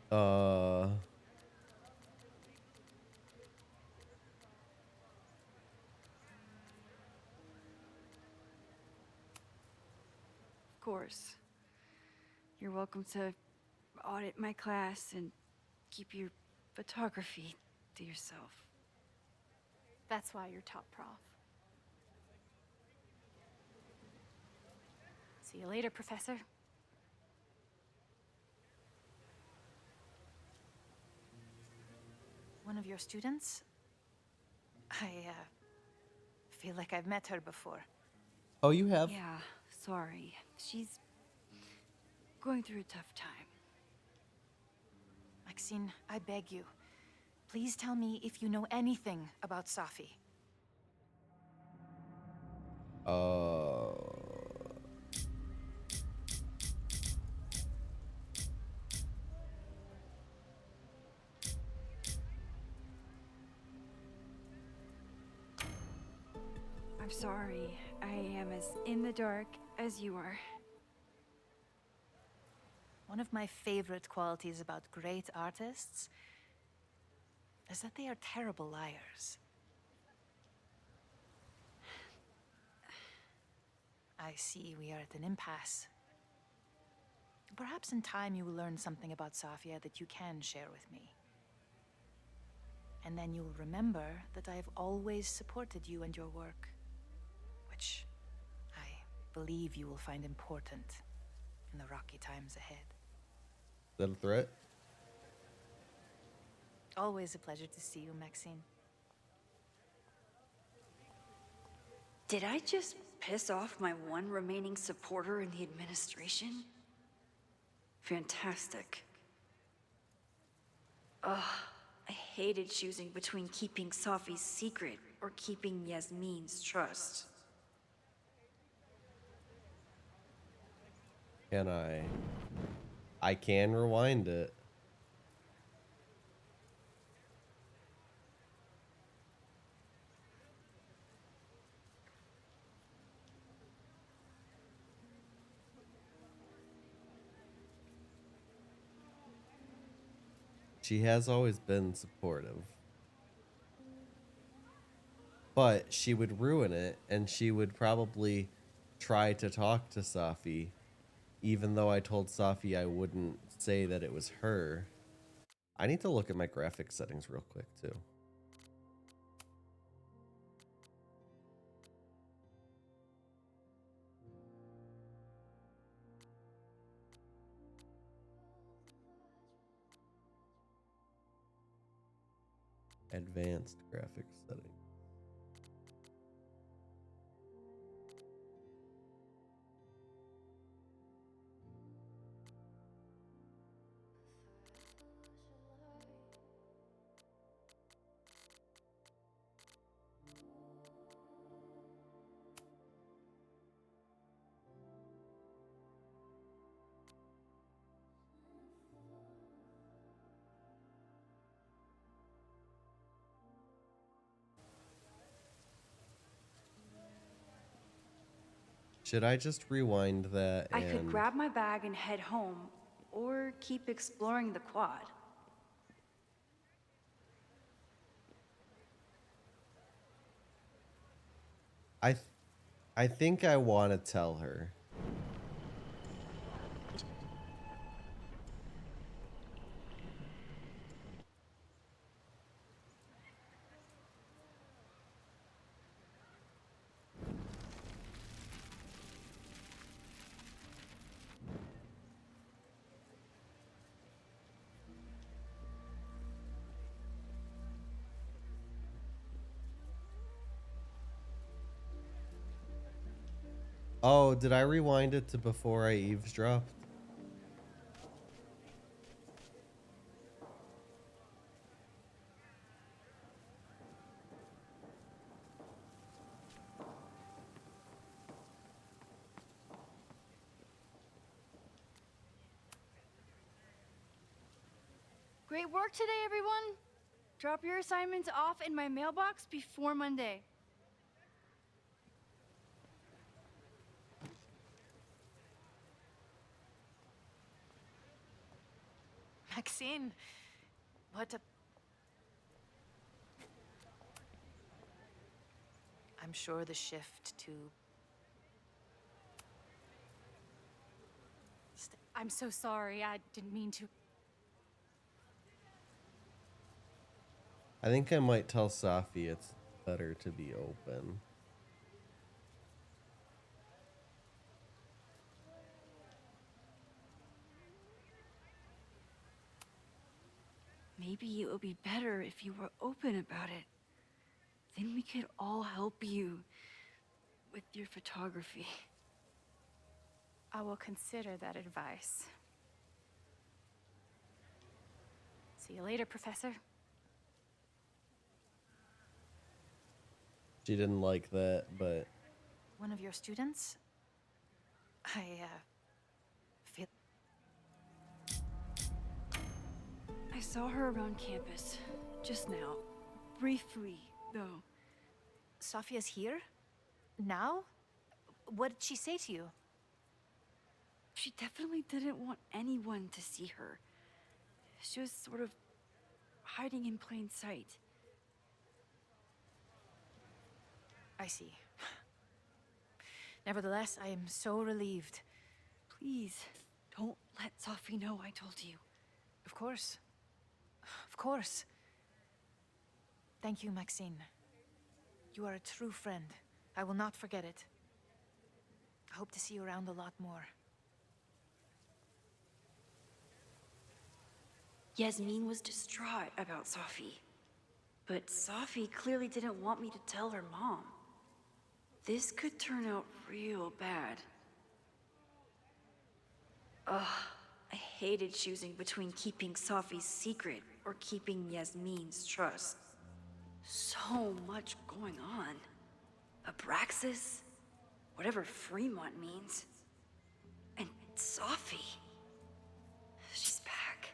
Of course. You're welcome to audit my class and keep your photography to yourself. That's why you're top prof. See you later, Professor. One of your students? I feel like I've met her before. Oh, you have? Yeah, sorry. She's going through a tough time. Maxine, I beg you. Please tell me if you know anything about Safi. I'm sorry. I am as in the dark as you are. One of my favorite qualities about great artists is that they are terrible liars. I see we are at an impasse. Perhaps in time you will learn something about Sofia that you can share with me. And then you'll remember that I have always supported you and your work, which I believe you will find important in the rocky times ahead. Is that a threat? Always a pleasure to see you, Maxine. Did I just piss off my one remaining supporter in the administration? Fantastic. Ugh, I hated choosing between keeping Safi's secret or keeping Yasmin's trust. Can I can rewind it. She has always been supportive. But she would ruin it, and she would probably try to talk to Safi, even though I told Safi I wouldn't say that it was her. I need to look at my graphics settings real quick, too. Advanced graphics settings. Should I just rewind that I could and grab my bag and head home, or keep exploring the quad. I think I want to tell her. Oh, did I rewind it to before I eavesdropped? Great work today, everyone. Drop your assignments off in my mailbox before Monday. Maxine, what a... I'm sure the shift to... I'm so sorry. I didn't mean to. I think I might tell Safi it's better to be open. Maybe it would be better if you were open about it. Then we could all help you with your photography. I will consider that advice. See you later, Professor. She didn't like that, but One of your students? I feel... I saw her around campus just now. Briefly, though. Sophia's here? Now? What did she say to you? She definitely didn't want anyone to see her. She was sort of hiding in plain sight. I see. Nevertheless, I am so relieved. Please, don't let Sophie know I told you. Of course. Of course. Thank you, Maxine. You are a true friend. I will not forget it. I hope to see you around a lot more. Yasmin was distraught about Sophie. But Sophie clearly didn't want me to tell her mom. This could turn out real bad. Ugh, I hated choosing between keeping Sophie's secret or keeping Yasmin's trust. So much going on. Abraxas, whatever Fremont means. And Sophie. She's back.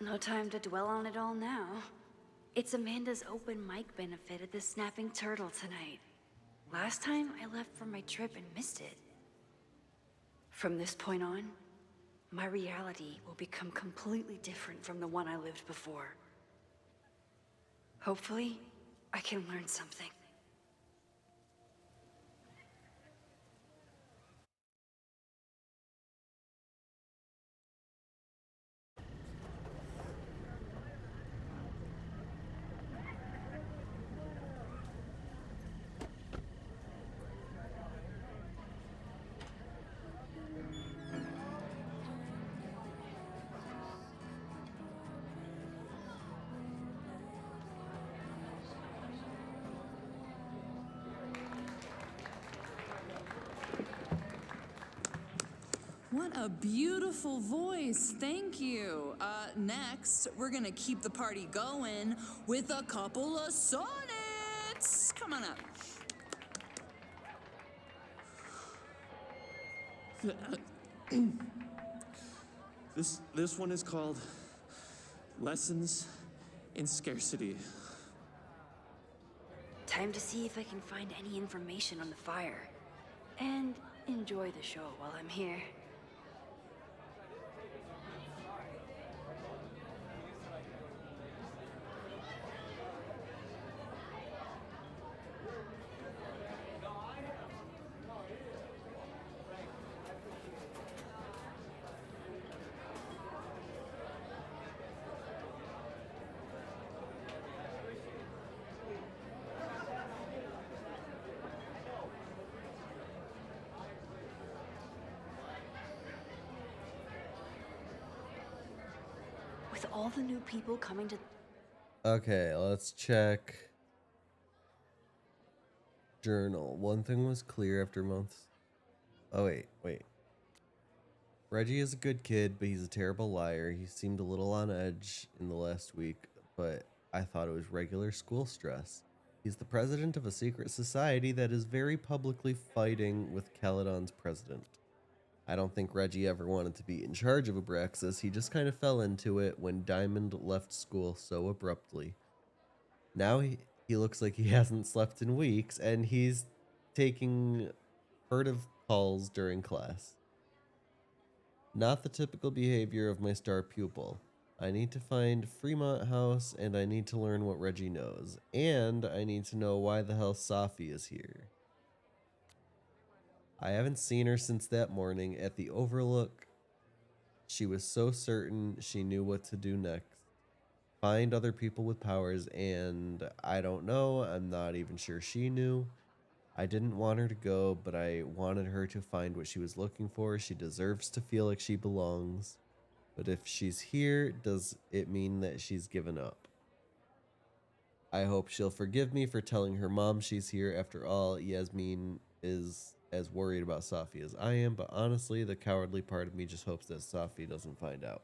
No time to dwell on it all now. It's Amanda's open mic benefit at the Snapping Turtle tonight. Last time, I left for my trip and missed it. From this point on, my reality will become completely different from the one I lived before. Hopefully, I can learn something. What a beautiful voice, thank you. Next, we're gonna keep the party going with a couple of sonnets. Come on up. This one is called Lessons in Scarcity. Time to see if I can find any information on the fire. And enjoy the show while I'm here. With all the new people coming to... Okay, let's check. Journal. One thing was clear after months. Oh, wait. Reggie is a good kid, but he's a terrible liar. He seemed a little on edge in the last week, but I thought it was regular school stress. He's the president of a secret society that is very publicly fighting with Caledon's president. I don't think Reggie ever wanted to be in charge of Abraxas. He just kind of fell into it when Diamond left school so abruptly. Now he looks like he hasn't slept in weeks, and he's taking furtive calls during class. Not the typical behavior of my star pupil. I need to find Fremont House, and I need to learn what Reggie knows. And I need to know why the hell Safi is here. I haven't seen her since that morning at the Overlook. She was so certain she knew what to do next. Find other people with powers, and I don't know, I'm not even sure she knew. I didn't want her to go, but I wanted her to find what she was looking for. She deserves to feel like she belongs. But if she's here, does it mean that she's given up? I hope she'll forgive me for telling her mom she's here. After all, Yasmin is as worried about Safi as I am, but honestly, the cowardly part of me just hopes that Safi doesn't find out.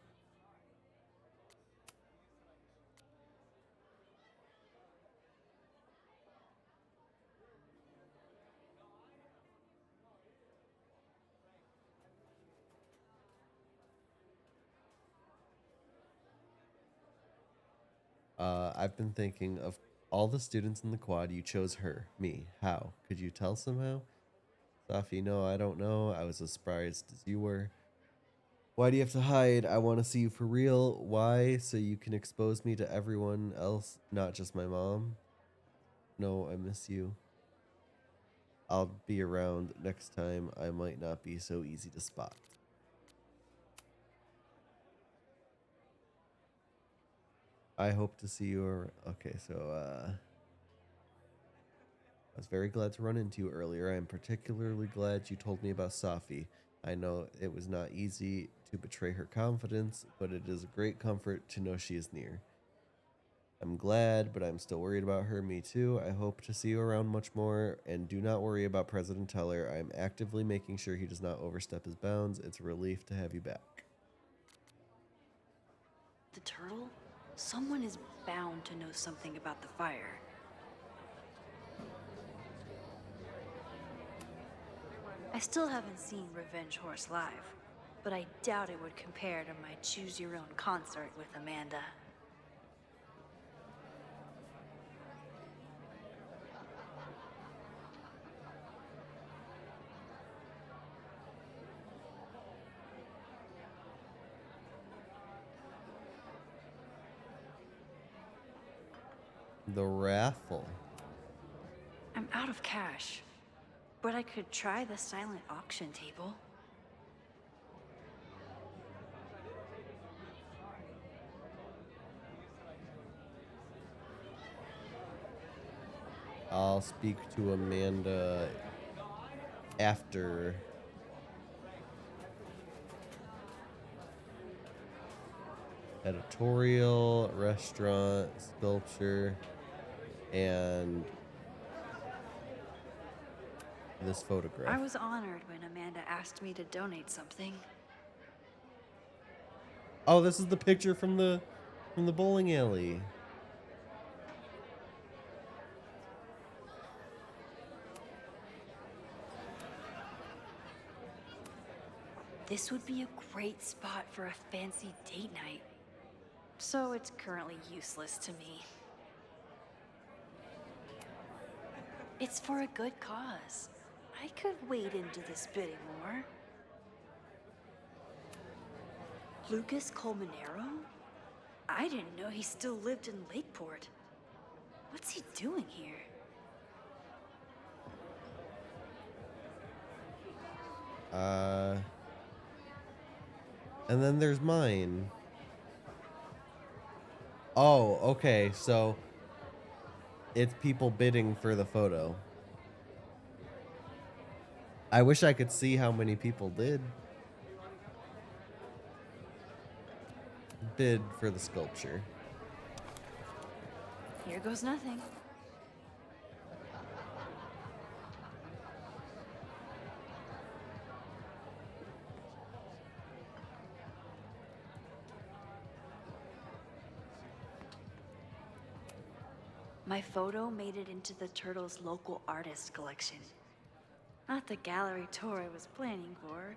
I've been thinking of all the students in the quad. You chose her, me. How? Could you tell somehow? Safi, no, I don't know. I was as surprised as you were. Why do you have to hide? I want to see you for real. Why? So you can expose me to everyone else, not just my mom? No, I miss you. I'll be around next time. I might not be so easy to spot. I hope to see you around. Okay, so, I was very glad to run into you earlier. I am particularly glad you told me about Safi. I know it was not easy to betray her confidence, but it is a great comfort to know she is near. I'm glad, but I'm still worried about her. Me too. I hope to see you around much more, and do not worry about President Teller. I am actively making sure he does not overstep his bounds. It's a relief to have you back. The turtle? Someone is bound to know something about the fire. I still haven't seen Revenge Horse live, but I doubt it would compare to my Choose Your Own concert with Amanda. The raffle. I'm out of cash, but I could try the silent auction table. I'll speak to Amanda after. Editorial, restaurant, sculpture, and this photograph. I was honored when Amanda asked me to donate something. Oh, this is the picture from the bowling alley. This would be a great spot for a fancy date night. So it's currently useless to me. It's for a good cause. I could wade into this bidding war. Lucas Colmenero? I didn't know he still lived in Lakeport. What's he doing here? And then there's mine. Oh, okay, so it's people bidding for the photo. I wish I could see how many people did bid for the sculpture. Here goes nothing. My photo made it into the Turtles' local artist collection. Not the gallery tour I was planning for,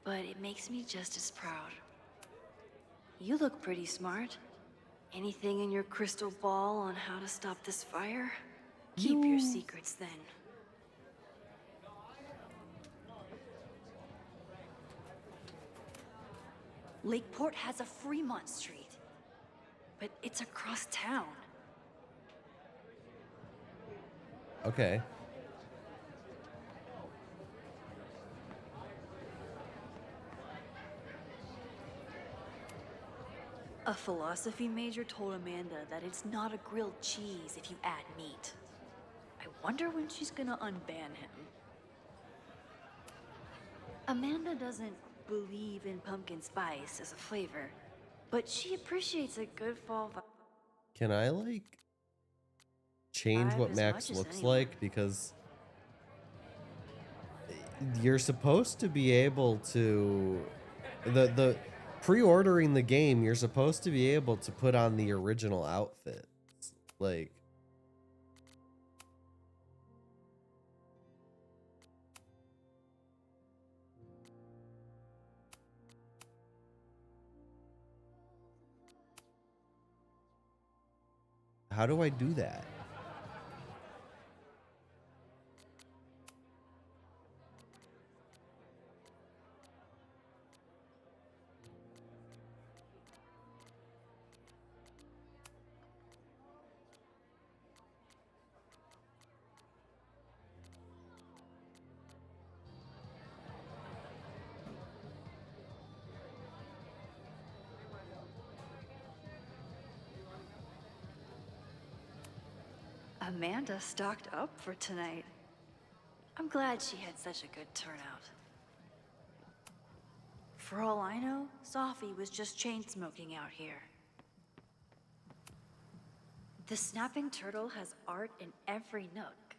but it makes me just as proud. You look pretty smart. Anything in your crystal ball on how to stop this fire? Keep your secrets then. Lakeport has a Fremont Street, but it's across town. Okay. A philosophy major told Amanda that it's not a grilled cheese if you add meat. I wonder when she's gonna unban him. Amanda doesn't believe in pumpkin spice as a flavor, but she appreciates a good fall vibe. Can I, like, change what as Max much as looks anyone. like? Because you're supposed to be able to... The pre-ordering the game, you're supposed to be able to put on the original outfit. Like... How do I do that? Amanda stocked up for tonight. I'm glad she had such a good turnout. For all I know, Sophie was just chain smoking out here. The Snapping Turtle has art in every nook.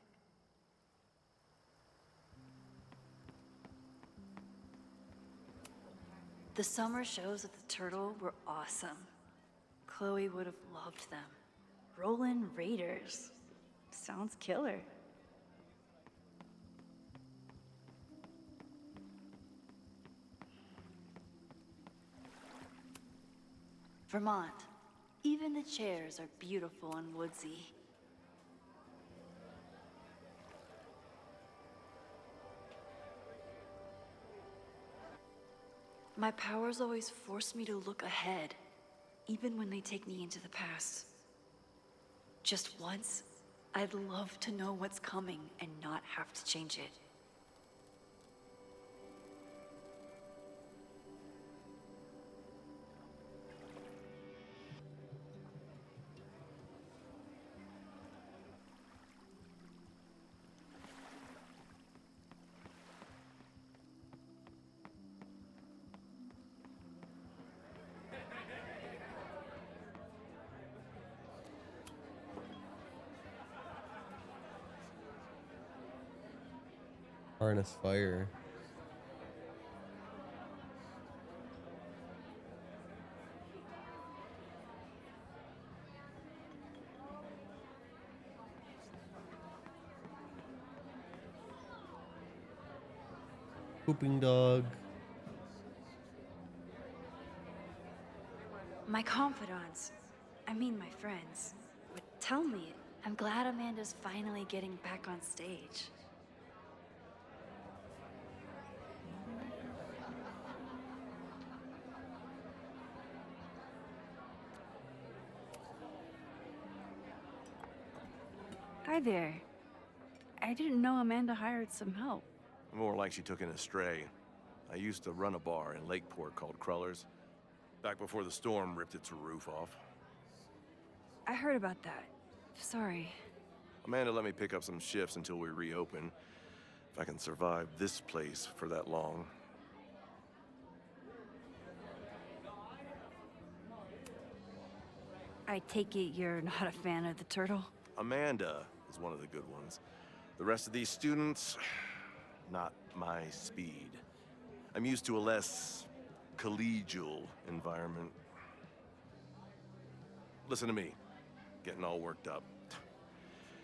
The summer shows at the Turtle were awesome. Chloe would have loved them. Roland Raiders. Sounds killer. Vermont. Even the chairs are beautiful and woodsy. My powers always force me to look ahead, even when they take me into the past. Just once, I'd love to know what's coming and not have to change it. Harness fire. Pooping dog. My confidants, I mean my friends, would tell me I'm glad Amanda's finally getting back on stage. Hi there. I didn't know Amanda hired some help. More like she took in a stray. I used to run a bar in Lakeport called Crullers, back before the storm ripped its roof off. I heard about that. Sorry. Amanda let me pick up some shifts until we reopen. If I can survive this place for that long. I take it you're not a fan of the turtle? Amanda is one of the good ones. The rest of these students, not my speed. I'm used to a less collegial environment. Listen to me, getting all worked up.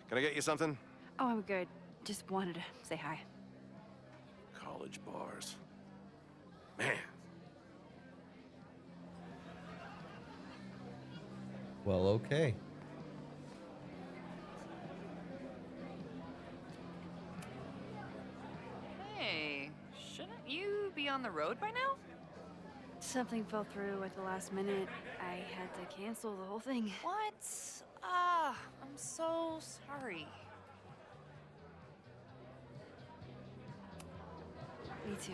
Can I get you something? Oh, I'm good. Just wanted to say hi. College bars. Man. Well, okay. Hey, shouldn't you be on the road by now? Something fell through at the last minute. I had to cancel the whole thing. What? Ah, I'm so sorry. Me too.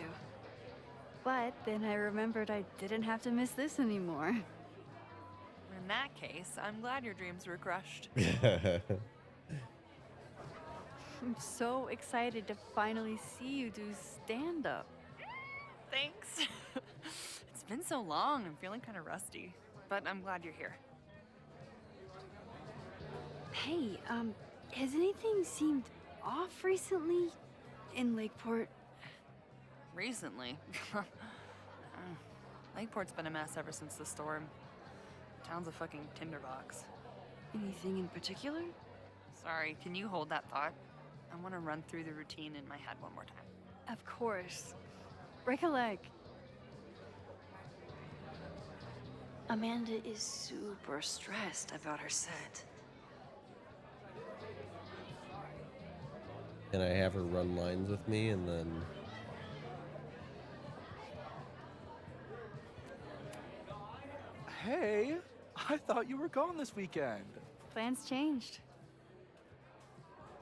But then I remembered I didn't have to miss this anymore. In that case, I'm glad your dreams were crushed. I'm so excited to finally see you do stand-up. Thanks. It's been so long, I'm feeling kind of rusty. But I'm glad you're here. Hey, has anything seemed off recently in Lakeport? Recently? Lakeport's been a mess ever since the storm. Town's a fucking tinderbox. Anything in particular? Sorry, can you hold that thought? I want to run through the routine in my head one more time. Of course. Recollect. Amanda is super stressed about her set. Can I have her run lines with me and then... Hey, I thought you were gone this weekend. Plans changed.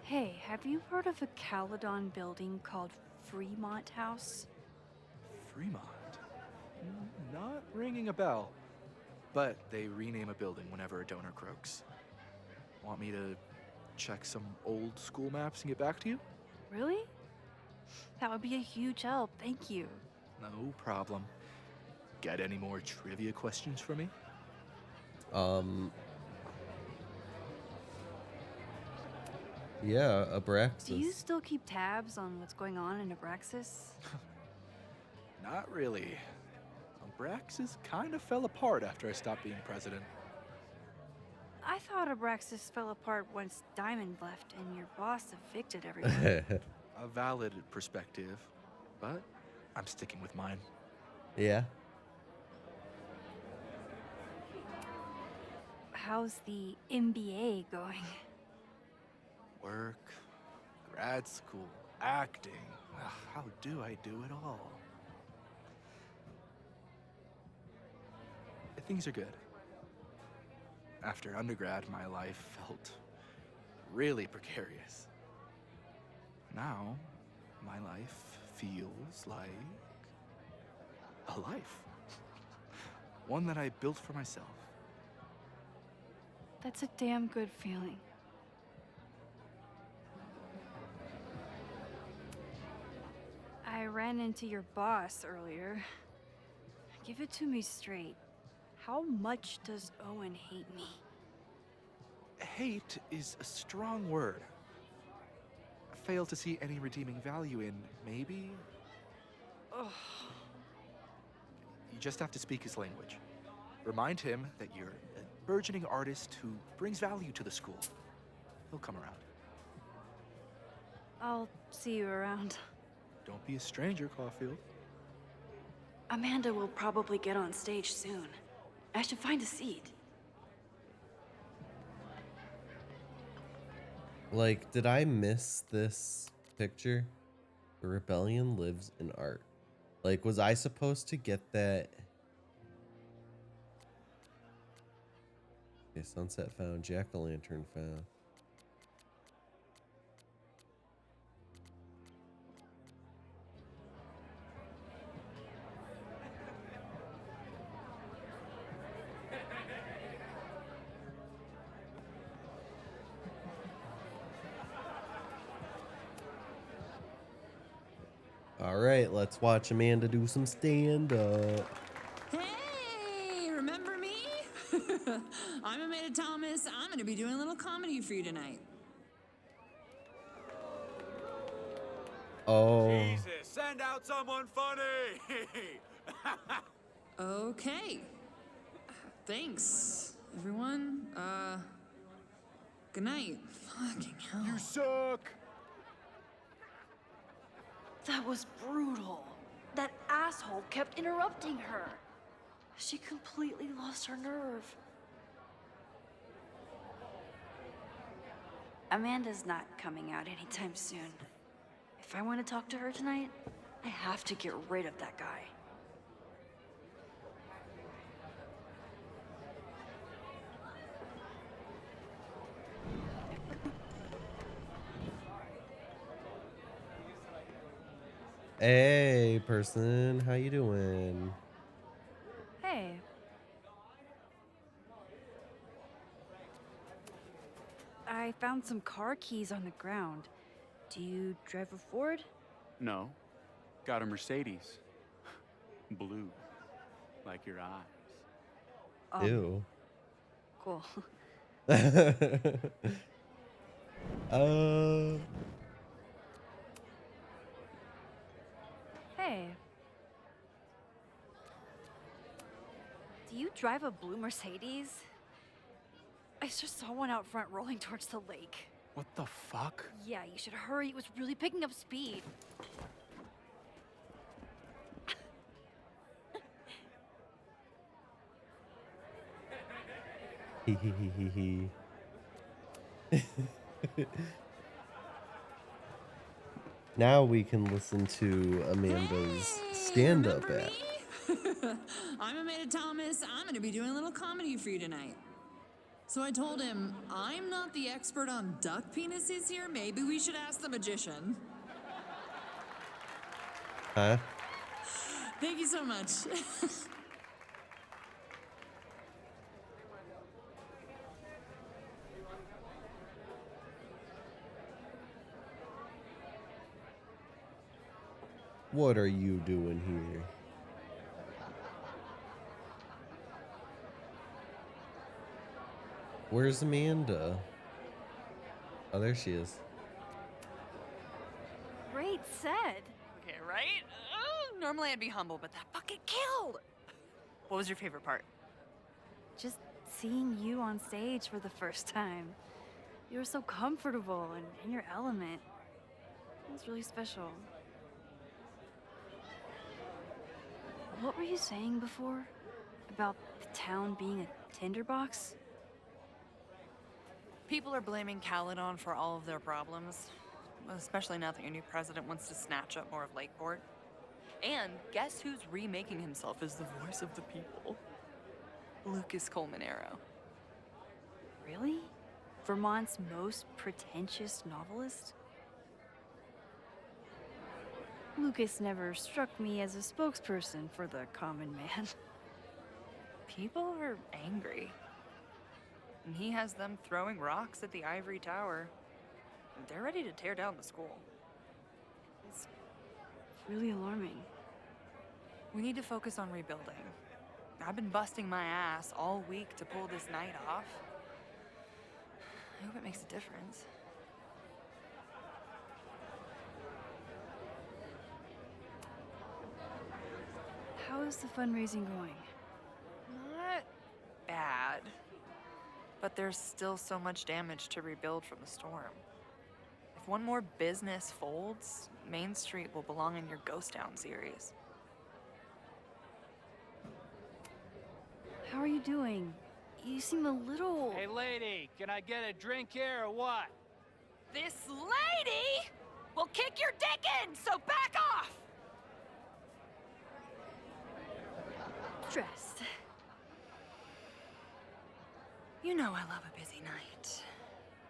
Hey, have you heard of a Caledon building called Fremont House? Fremont? Not ringing a bell. But they rename a building whenever a donor croaks. Want me to check some old school maps and get back to you? Really? That would be a huge help, thank you. No problem. Got any more trivia questions for me? Yeah, Abraxas. Do you still keep tabs on what's going on in Abraxas? Not really. Abraxas kind of fell apart after I stopped being president. I thought Abraxas fell apart once Diamond left and your boss evicted everyone. A valid perspective, but I'm sticking with mine. Yeah. How's the MBA going? Work, grad school, acting. How do I do it all? Things are good. After undergrad, my life felt really precarious. Now, my life feels like a life. One that I built for myself. That's a damn good feeling. I ran into your boss earlier. Give it to me straight. How much does Owen hate me? Hate is a strong word. Fail to see any redeeming value in maybe? Ugh. You just have to speak his language. Remind him that you're a burgeoning artist who brings value to the school. He'll come around. I'll see you around. Don't be a stranger, Caulfield. Amanda will probably get on stage soon. I should find a seat. Like, did I miss this picture? The rebellion lives in art. Like, was I supposed to get that? Okay, sunset found, jack-o'-lantern found. All right, let's watch Amanda do some stand-up. Hey, remember me? I'm Amanda Thomas. I'm going to be doing a little comedy for you tonight. Oh. Jesus, send out someone funny! Okay. Thanks, everyone. Good night. Fucking hell. You suck! That was brutal. That asshole kept interrupting her. She completely lost her nerve. Amanda's not coming out anytime soon. If I want to talk to her tonight, I have to get rid of that guy. Hey, person, how you doing? Hey. I found some car keys on the ground. Do you drive a Ford? No. Got a Mercedes. Blue. Like your eyes. Ew. Cool. Hey. Do you drive a blue Mercedes? I just saw one out front rolling towards the lake. What the fuck? Yeah, you should hurry. It was really picking up speed. Hee hee hee hee hee. Now we can listen to Amanda's stand-up act. I'm Amanda Thomas. I'm going to be doing a little comedy for you tonight. So I told him, I'm not the expert on duck penises here. Maybe we should ask the magician. Huh? Thank you so much. What are you doing here? Where's Amanda? Oh, there she is. Great set. Okay, right? Normally I'd be humble, but that fucking killed! What was your favorite part? Just seeing you on stage for the first time. You were so comfortable and in your element. It was really special. What were you saying before? About the town being a tinderbox? People are blaming Caledon for all of their problems, especially now that your new president wants to snatch up more of Lakeport. And guess who's remaking himself as the voice of the people? Lucas Colmanero. Really? Vermont's most pretentious novelist? Lucas never struck me as a spokesperson for the common man. People are angry. And he has them throwing rocks at the Ivory Tower. They're ready to tear down the school. It's really alarming. We need to focus on rebuilding. I've been busting my ass all week to pull this night off. I hope it makes a difference. How is the fundraising going? Not bad. But there's still so much damage to rebuild from the storm. If one more business folds, Main Street will belong in your Ghost Town series. How are you doing? You seem a little... Hey, lady, can I get a drink here or what? This lady will kick your dick in, so back off! Dressed. You know I love a busy night.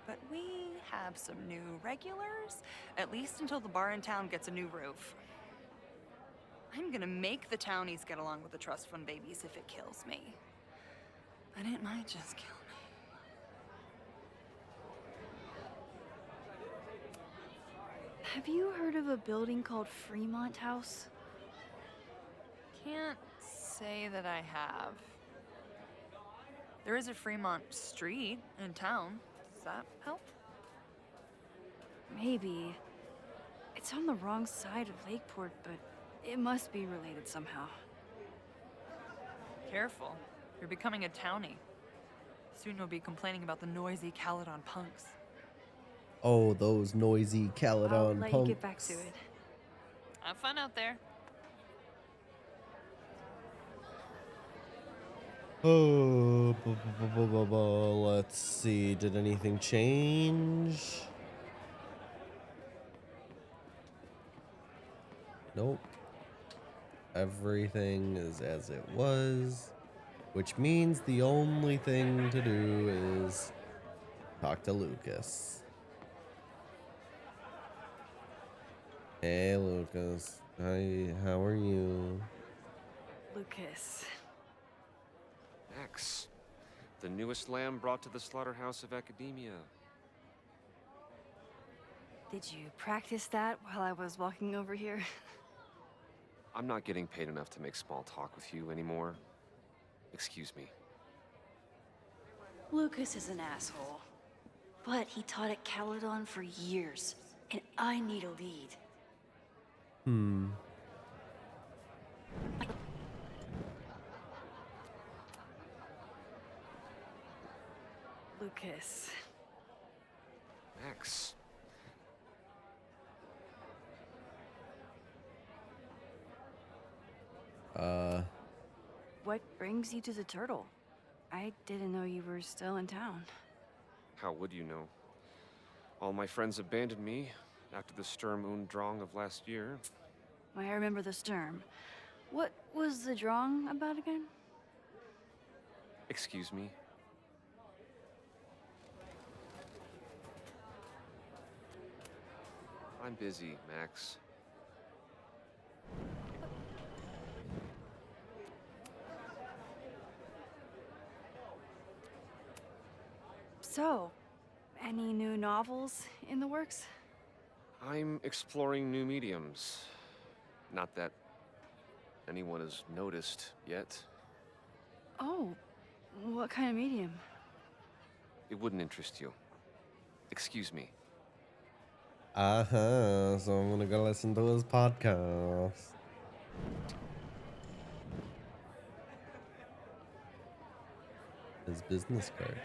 But we have some new regulars, at least until the bar in town gets a new roof. I'm gonna make the townies get along with the trust fund babies if it kills me. But it might just kill me. Have you heard of a building called Fremont House? Can't say that I have. There is a Fremont Street in town. Does that help? Maybe. It's on the wrong side of Lakeport, but it must be related somehow. Careful. You're becoming a townie. Soon you'll be complaining about the noisy Caledon punks. Oh, those noisy I'll Caledon let punks. you get back to it. Have fun out there. Oh, let's see. Did anything change? Nope. Everything is as it was, which means the only thing to do is talk to Lucas. Hey, Lucas. Hi, how are you? Lucas. Max, the newest lamb brought to the slaughterhouse of academia. Did you practice that while I was walking over here? I'm not getting paid enough to make small talk with you anymore. Excuse me. Lucas is an asshole. But he taught at Caledon for years, and I need a lead. Lucas. Max. What brings you to the Turtle? I didn't know you were still in town. How would you know? All my friends abandoned me after the Sturm und Drang of last year. I remember the Sturm. What was the Drang about again? Excuse me? I'm busy, Max. So, any new novels in the works? I'm exploring new mediums. Not that anyone has noticed yet. Oh, what kind of medium? It wouldn't interest you. Excuse me. So I'm gonna go listen to his podcast. His business card.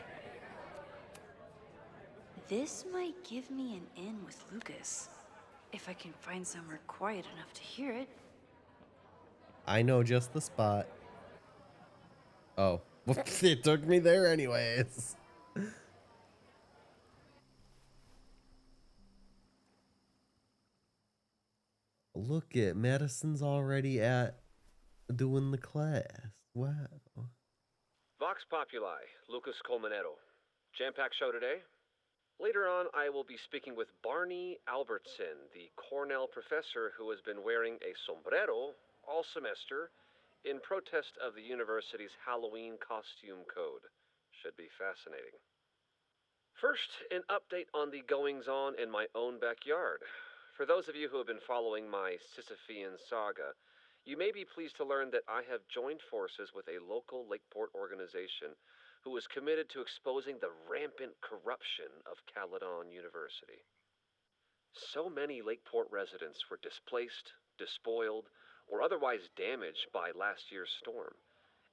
This might give me an in with Lucas. If I can find somewhere quiet enough to hear it. I know just the spot. Oh, it took me there anyways. Look at Madison's already at doing the class. Wow. Vox Populi, Lucas Colmenero. Jam-packed show today. Later on, I will be speaking with Barney Albertson, the Cornell professor who has been wearing a sombrero all semester in protest of the university's Halloween costume code. Should be fascinating. First, an update on the goings-on in my own backyard. For those of you who have been following my Sisyphean saga, you may be pleased to learn that I have joined forces with a local Lakeport organization who is committed to exposing the rampant corruption of Caledon University. So many Lakeport residents were displaced, despoiled, or otherwise damaged by last year's storm,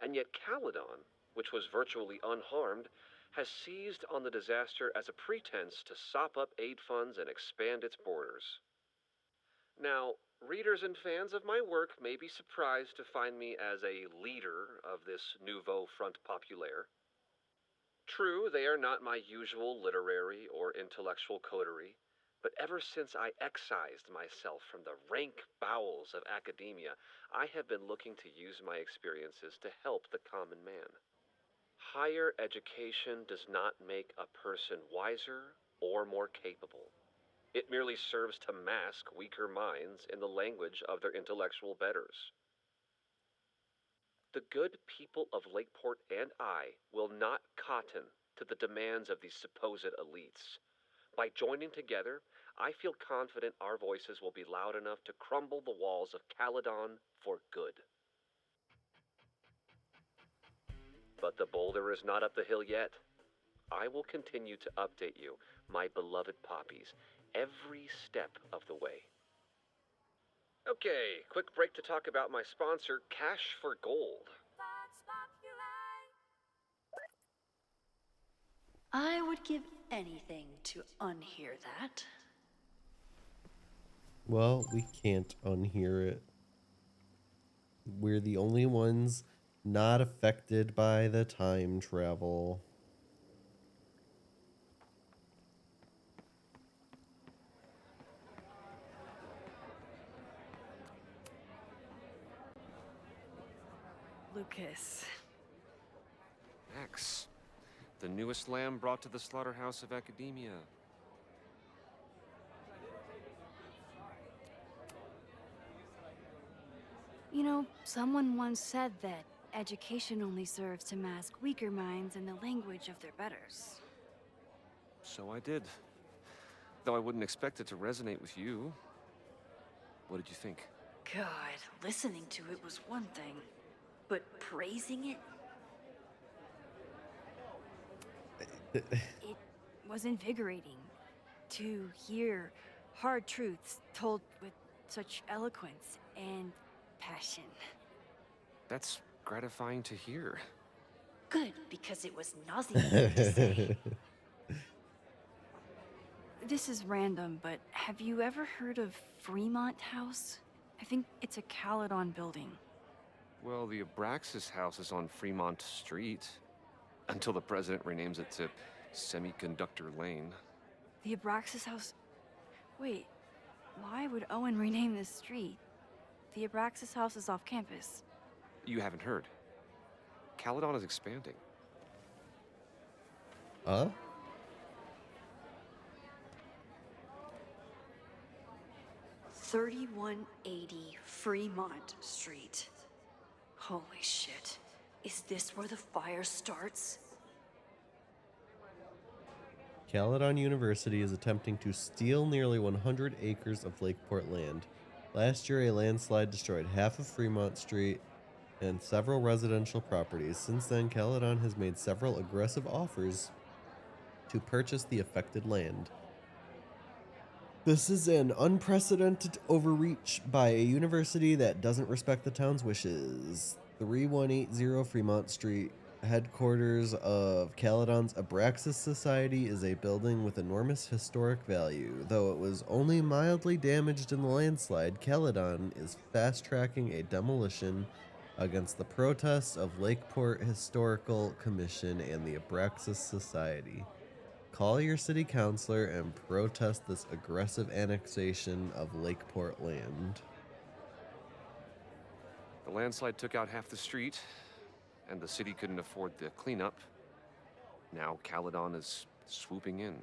and yet Caledon, which was virtually unharmed, has seized on the disaster as a pretense to sop up aid funds and expand its borders. Now, readers and fans of my work may be surprised to find me as a leader of this nouveau front populaire. True, they are not my usual literary or intellectual coterie, but ever since I excised myself from the rank bowels of academia, I have been looking to use my experiences to help the common man. Higher education does not make a person wiser or more capable. It merely serves to mask weaker minds in the language of their intellectual betters. The good people of Lakeport and I will not cotton to the demands of these supposed elites. By joining together, I feel confident our voices will be loud enough to crumble the walls of Caledon for good. But the boulder is not up the hill yet. I will continue to update you, my beloved poppies, every step of the way. Okay, quick break to talk about my sponsor, Cash for Gold. I would give anything to unhear that. Well, we can't unhear it. We're the only ones not affected by the time travel. Lucas. Max, the newest lamb brought to the slaughterhouse of academia. You know, someone once said that education only serves to mask weaker minds in the language of their betters. So I did. Though I wouldn't expect it to resonate with you. What did you think? God, listening to it was one thing, but praising it? It was invigorating to hear hard truths told with such eloquence and passion. That's gratifying to hear. Good, because it was nauseating to say. This is random, but have you ever heard of Fremont House? I think it's a Caledon building. Well, the Abraxas house is on Fremont Street. Until the president renames it to Semiconductor Lane. The Abraxas House? Wait, why would Owen rename this street? The Abraxas House is off campus. You haven't heard. Caledon is expanding. Huh? $3180 Fremont Street. Holy shit. Is this where the fire starts? Caledon University is attempting to steal nearly 100 acres of Lakeport land. Last year, a landslide destroyed half of Fremont Street and several residential properties. Since then, Caledon has made several aggressive offers to purchase the affected land. This is an unprecedented overreach by a university that doesn't respect the town's wishes. 3180 Fremont Street, headquarters of Caledon's Abraxas Society, is a building with enormous historic value. Though it was only mildly damaged in the landslide, Caledon is fast-tracking a demolition against the protests of Lakeport Historical Commission and the Abraxas Society. Call your city councilor and protest this aggressive annexation of Lakeport land. The landslide took out half the street, and the city couldn't afford the cleanup. Now Caledon is swooping in.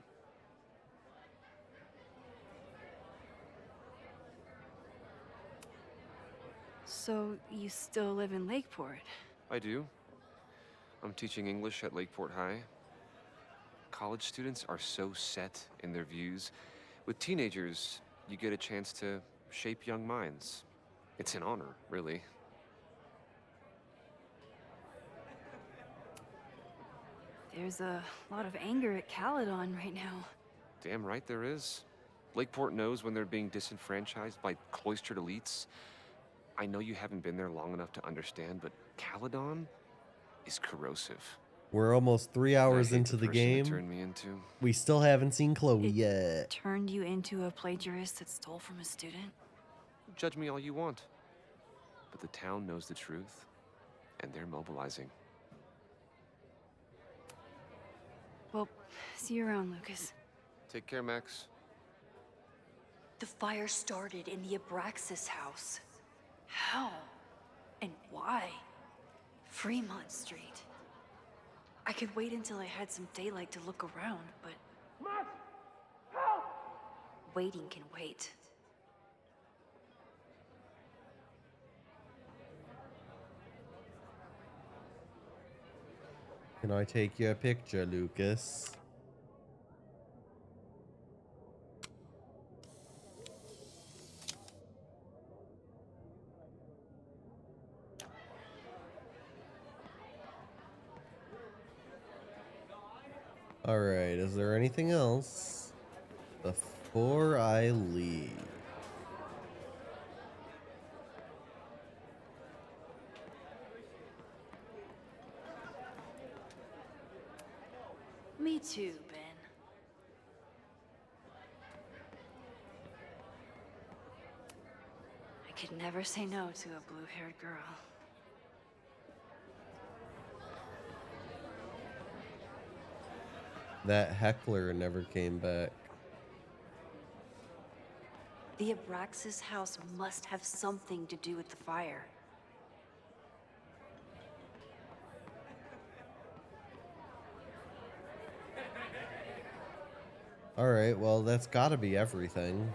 So, you still live in Lakeport? I do. I'm teaching English at Lakeport High. College students are so set in their views. With teenagers, you get a chance to shape young minds. It's an honor, really. There's a lot of anger at Caledon right now. Damn right there is. Lakeport knows when they're being disenfranchised by cloistered elites. I know you haven't been there long enough to understand, but Caledon is corrosive. We're almost 3 hours into the game. Turned me into. We still haven't seen Chloe yet. Turned you into a plagiarist that stole from a student? Judge me all you want. But the town knows the truth, and they're mobilizing. See you around, Lucas. Take care, Max. The fire started in the Abraxas house. How? And why? Fremont Street. I could wait until I had some daylight to look around, but... Max! Help! Waiting can wait. Can I take your picture, Lucas? Alright, is there anything else before I leave? Me too, Ben. I could never say no to a blue-haired girl. That heckler never came back. The Abraxas house must have something to do with the fire. Alright, well, that's gotta be everything.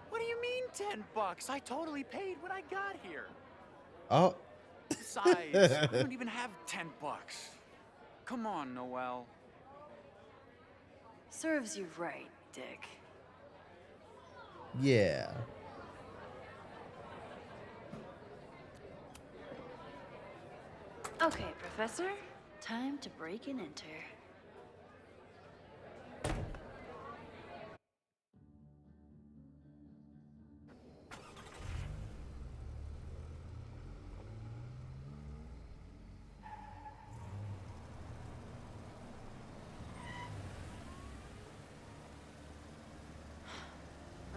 What do you mean $10? I totally paid when I got here. Oh. Besides, I don't even have $10. Come on, Noel. Serves you right, Dick. Yeah. Okay, Professor. Time to break and enter.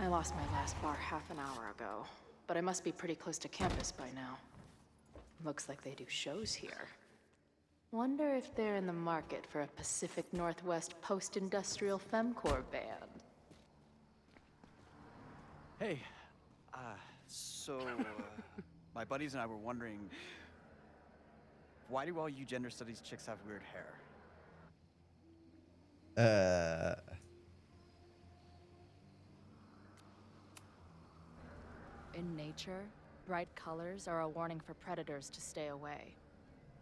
I lost my last bar half an hour ago, but I must be pretty close to campus by now. Looks like they do shows here. Wonder if they're in the market for a Pacific Northwest post-industrial femcore band. Hey, my buddies and I were wondering, why do all you gender studies chicks have weird hair? In nature, bright colors are a warning for predators to stay away.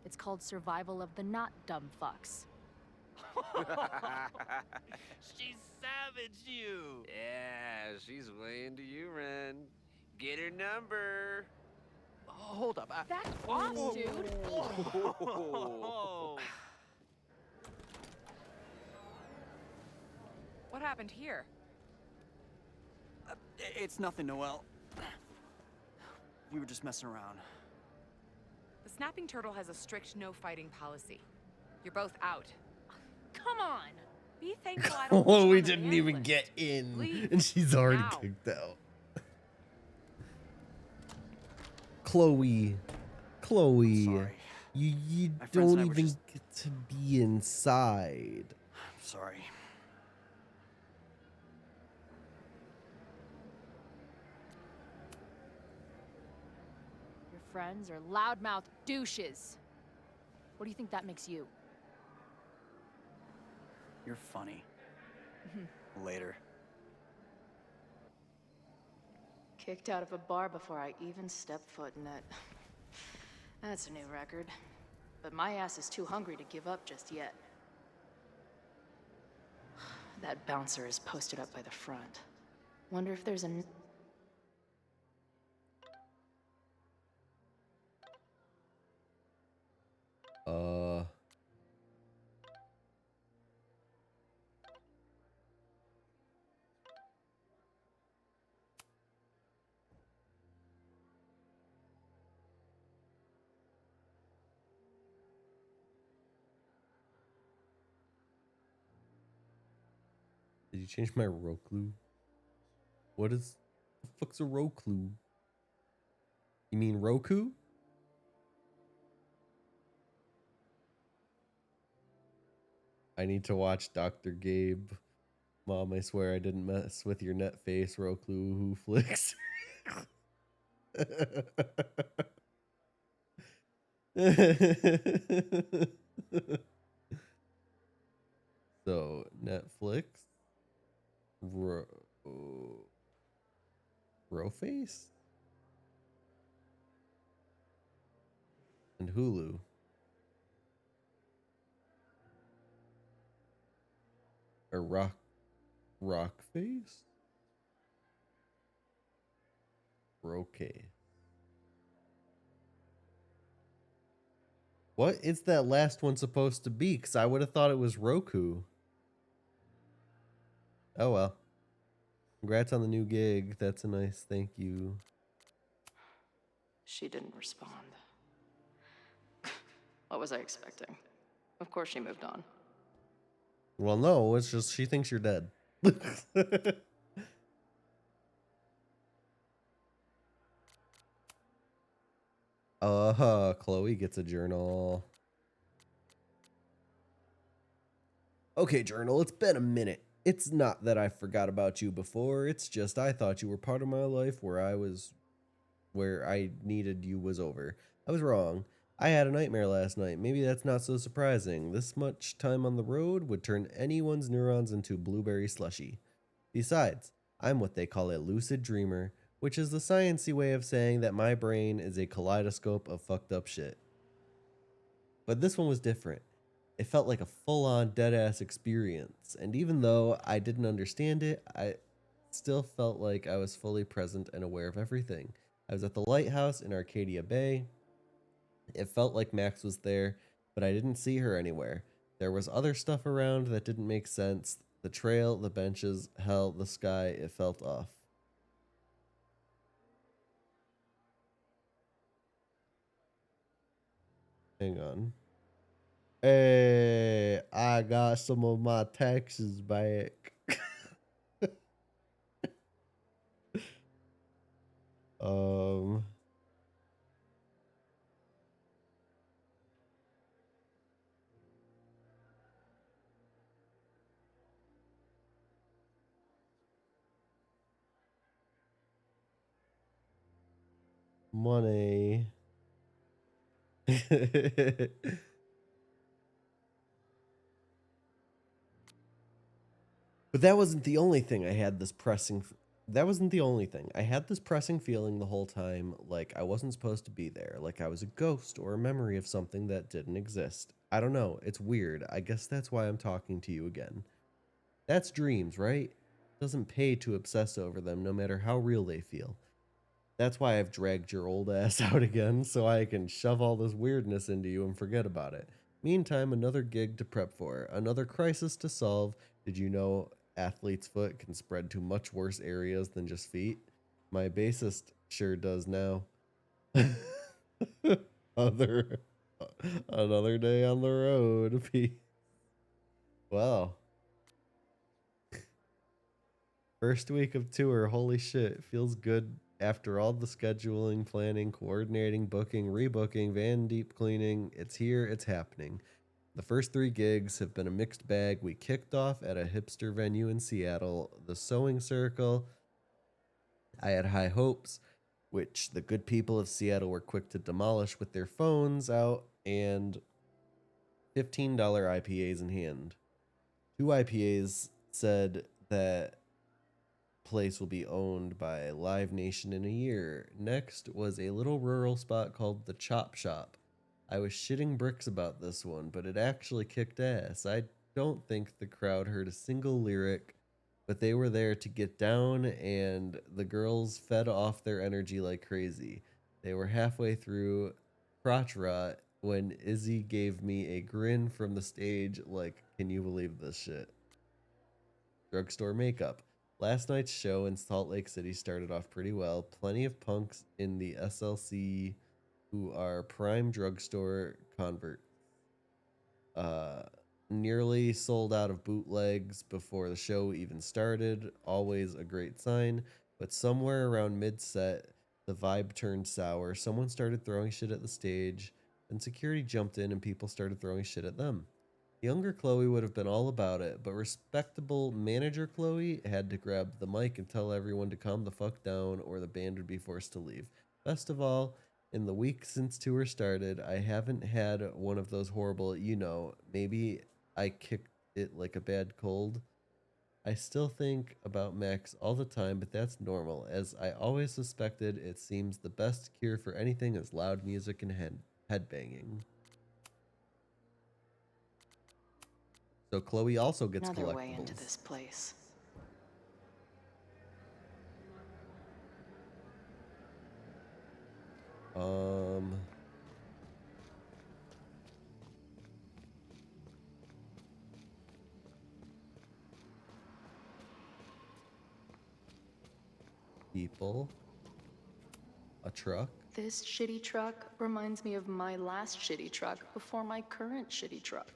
It's called survival of the not dumb fucks. She savaged you. Yeah, she's way into you, Ren. Get her number. Hold up. That's off, dude. What happened here? It's nothing, Noel. We were just messing around. The Snapping Turtle has a strict no fighting policy. You're both out. Come on. Be thankful I don't. Oh, we didn't even get in, Leave and she's already now. kicked out. Chloe, Sorry. you My friends don't and I were even just- get to be inside. Sorry. Your friends are loudmouth douches. What do you think that makes you? You're funny. Later. Kicked out of a bar before I even stepped foot in it. That's a new record. But my ass is too hungry to give up just yet. That bouncer is posted up by the front. Wonder if there's a... Did you change my Roku? What is the fuck's a Roku? You mean Roku? I need to watch Dr. Gabe. Mom, I swear I didn't mess with your net face, Roku who flicks. So, Netflix, Roface, and Hulu. Or Rockface? Roque. What is that last one supposed to be? Because I would have thought it was Roku. Oh well. Congrats on the new gig. That's a nice thank you. She didn't respond. What was I expecting? Of course she moved on. Well, no, it's just she thinks you're dead. Chloe gets a journal. Okay, journal, it's been a minute. It's not that I forgot about you before, it's just I thought you were part of my life where I needed you was over. I was wrong. I had a nightmare last night. Maybe that's not so surprising. This much time on the road would turn anyone's neurons into blueberry slushy. Besides, I'm what they call a lucid dreamer, which is the sciencey way of saying that my brain is a kaleidoscope of fucked up shit. But this one was different. It felt like a full-on dead-ass experience, and even though I didn't understand it, I still felt like I was fully present and aware of everything. I was at the lighthouse in Arcadia Bay. It felt like Max was there, but I didn't see her anywhere. There was other stuff around that didn't make sense. The trail, the benches, hell, the sky, it felt off. Hang on. Hey, I got some of my taxes back. Money. But that wasn't the only thing I had this pressing. That wasn't the only thing. I had this pressing feeling the whole time, like I wasn't supposed to be there, like I was a ghost or a memory of something that didn't exist. I don't know. It's weird. I guess that's why I'm talking to you again. That's dreams, right? Doesn't pay to obsess over them, no matter how real they feel. That's why I've dragged your old ass out again, so I can shove all this weirdness into you and forget about it. Meantime, another gig to prep for, another crisis to solve. Did you know athlete's foot can spread to much worse areas than just feet? My bassist sure does now. Another day on the road. Wow. First week of tour, holy shit, feels good after all the scheduling, planning, coordinating, booking, rebooking, van deep cleaning. It's here, it's happening. The first 3 gigs have been a mixed bag. We kicked off at a hipster venue in Seattle, the Sewing Circle. I had high hopes, which the good people of Seattle were quick to demolish with their phones out and $15 IPAs in hand. 2 IPAs said that place will be owned by Live Nation in a year. Next was a little rural spot called the Chop Shop. I was shitting bricks about this one, but it actually kicked ass. I don't think the crowd heard a single lyric, but they were there to get down, and the girls fed off their energy like crazy. They were halfway through Crotch Rot when Izzy gave me a grin from the stage like, can you believe this shit? Drugstore Makeup. Last night's show in Salt Lake City started off pretty well. Plenty of punks in the SLC who are prime drugstore converts. Nearly sold out of bootlegs before the show even started. Always a great sign. But somewhere around mid-set, the vibe turned sour. Someone started throwing shit at the stage, and security jumped in and people started throwing shit at them. Younger Chloe would have been all about it, but respectable manager Chloe had to grab the mic and tell everyone to calm the fuck down or the band would be forced to leave. Best of all, in the week since tour started, I haven't had one of those horrible, maybe I kicked it like a bad cold. I still think about Max all the time, but that's normal. As I always suspected, it seems the best cure for anything is loud music and headbanging. So Chloe also gets Another collectibles. way into this place. People. A truck. This shitty truck reminds me of my last shitty truck before my current shitty truck.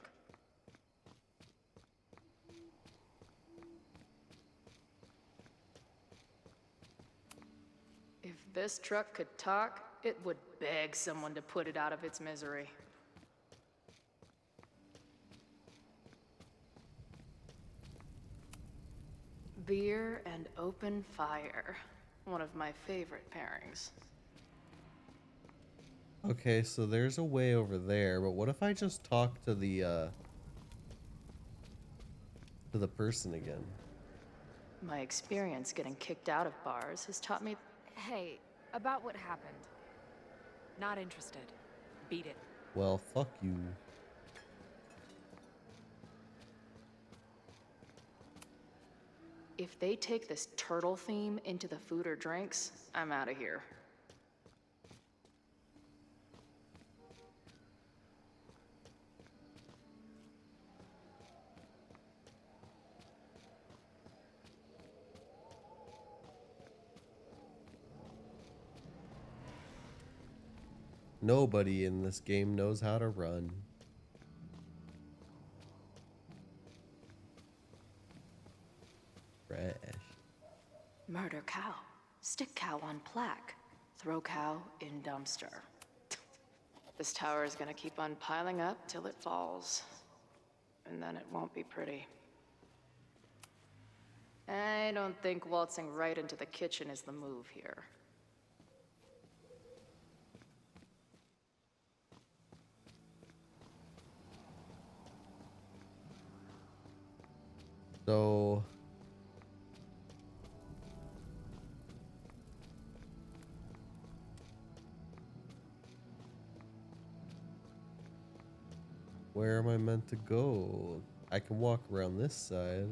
If this truck could talk, it would beg someone to put it out of its misery. Beer and open fire. One of my favorite pairings. Okay, so there's a way over there, but what if I just talk to the person again? My experience getting kicked out of bars has taught me. Hey, about what happened. Not interested. Beat it. Well, fuck you. If they take this turtle theme into the food or drinks, I'm out of here. Nobody in this game knows how to run. Trash. Murder cow. Stick cow on plaque. Throw cow in dumpster. This tower is gonna keep on piling up till it falls. And then it won't be pretty. I don't think waltzing right into the kitchen is the move here. So where am I meant to go? I can walk around this side.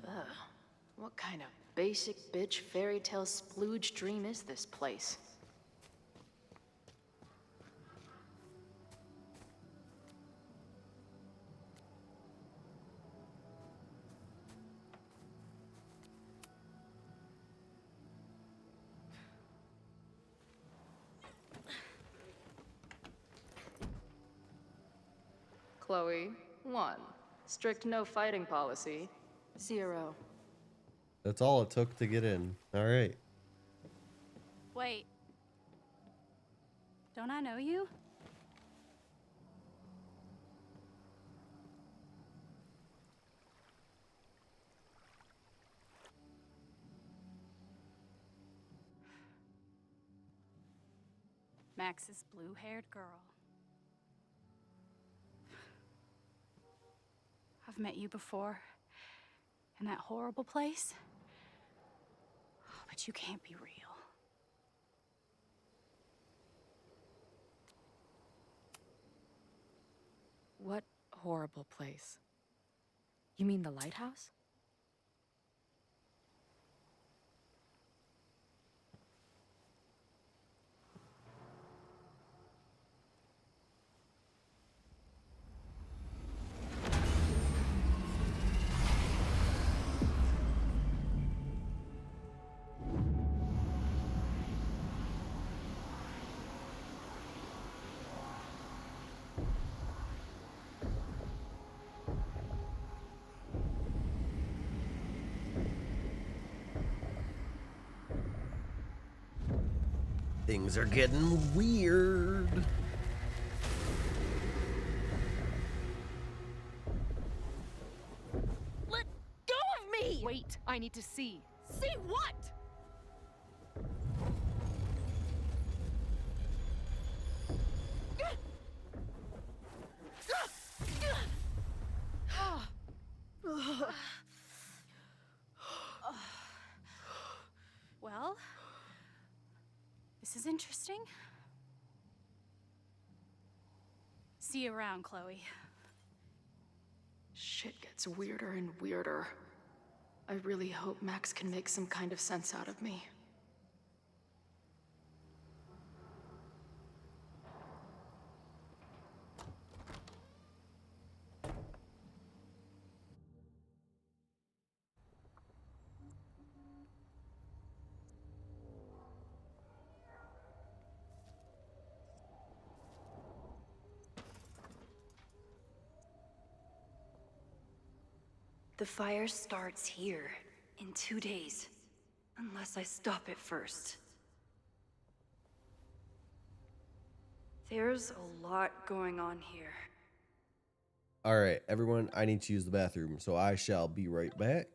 Ugh. What kind of basic bitch fairy tale splooge dream is this place? Chloe, 1. Strict no fighting policy. 0. That's all it took to get in. All right. Wait. Don't I know you? Max's blue-haired girl. I've met you before. In that horrible place. But you can't be real. What horrible place? You mean the lighthouse? Things are getting weird. Let go of me! Wait, I need to see. See what? Well, this is interesting. See you around, Chloe. Shit gets weirder and weirder. I really hope Max can make some kind of sense out of me. The fire starts here in 2 days, unless I stop it first. There's a lot going on here. All right, everyone, I need to use the bathroom, so I shall be right back.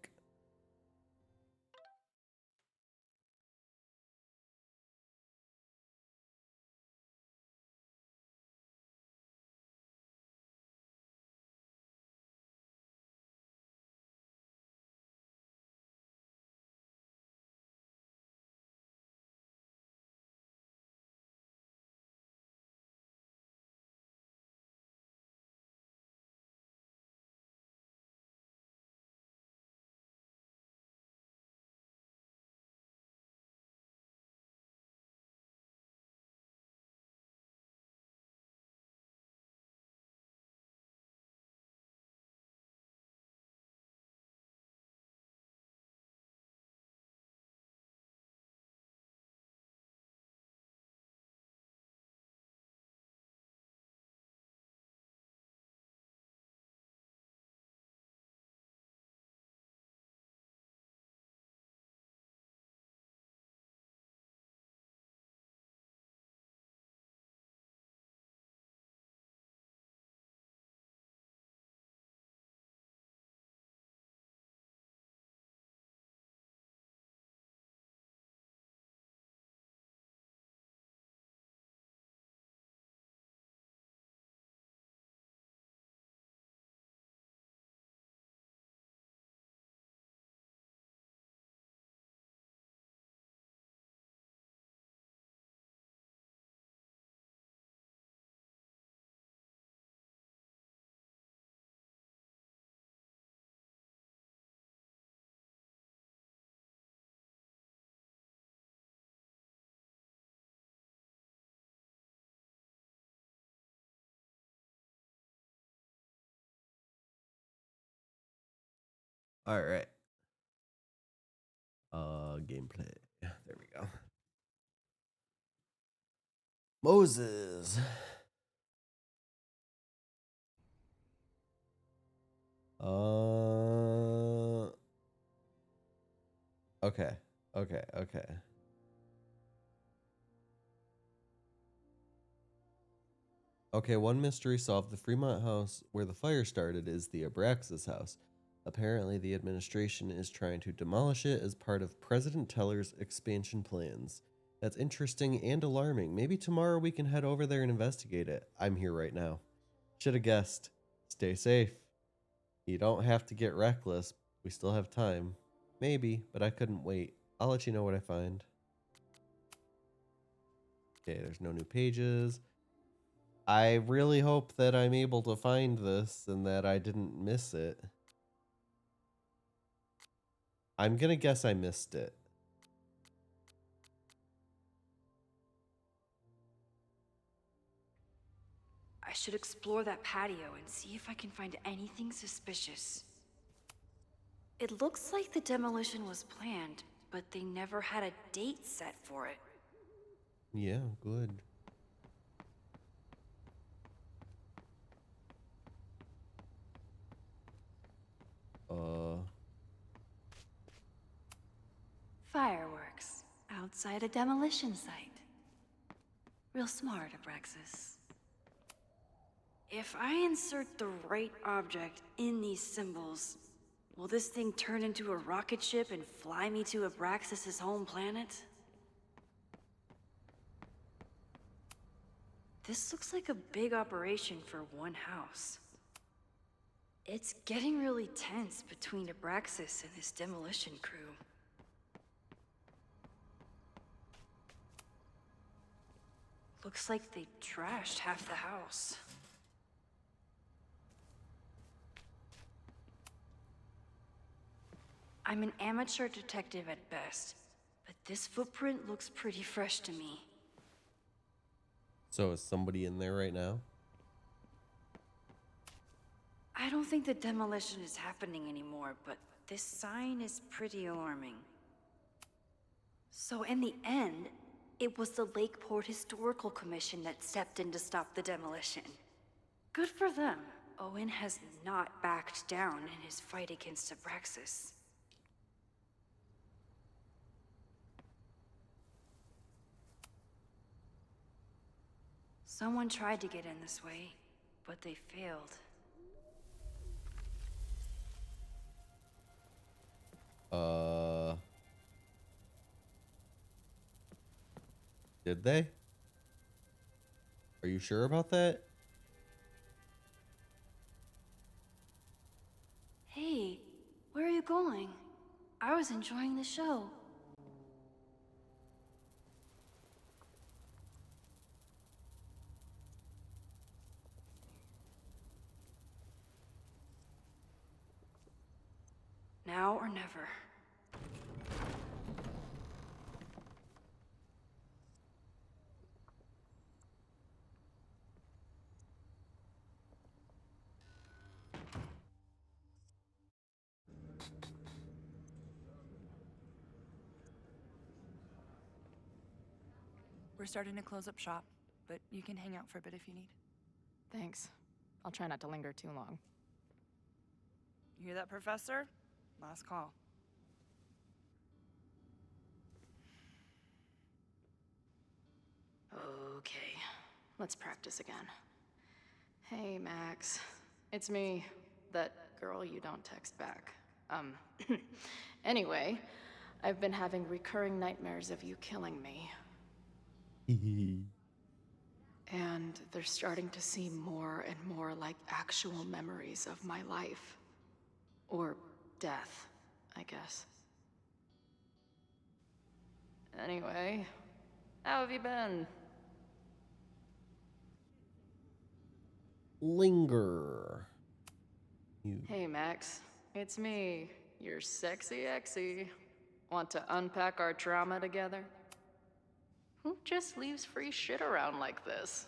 All right. Gameplay. There we go. Moses. Okay. Okay, one mystery solved. The Fremont house where the fire started is the Abraxas house. Apparently, the administration is trying to demolish it as part of President Teller's expansion plans. That's interesting and alarming. Maybe tomorrow we can head over there and investigate it. I'm here right now. Should have guessed. Stay safe. You don't have to get reckless. We still have time. Maybe, but I couldn't wait. I'll let you know what I find. Okay, there's no new pages. I really hope that I'm able to find this and that I didn't miss it. I'm gonna guess I missed it. I should explore that patio and see if I can find anything suspicious. It looks like the demolition was planned, but they never had a date set for it. Yeah, good. Fireworks outside a demolition site. Real smart, Abraxas. If I insert the right object in these symbols, will this thing turn into a rocket ship and fly me to Abraxas' home planet? This looks like a big operation for one house. It's getting really tense between Abraxas and his demolition crew. Looks like they trashed half the house. I'm an amateur detective at best, but this footprint looks pretty fresh to me. So is somebody in there right now? I don't think the demolition is happening anymore, but this sign is pretty alarming. So in the end, it was the Lakeport Historical Commission that stepped in to stop the demolition. Good for them. Owen has not backed down in his fight against Abraxas. Someone tried to get in this way, but they failed. Did they? Are you sure about that? Hey, where are you going? I was enjoying the show. Now or never. We're starting to close up shop, but you can hang out for a bit if you need. Thanks. I'll try not to linger too long. You hear that, Professor? Last call. Okay, let's practice again. Hey, Max. It's me, that girl you don't text back. Anyway, I've been having recurring nightmares of you killing me. And they're starting to seem more and more like actual memories of my life. Or death, I guess. Anyway, how have you been? Linger. Hey, Max. It's me, your sexy exy. Want to unpack our trauma together? Who just leaves free shit around like this?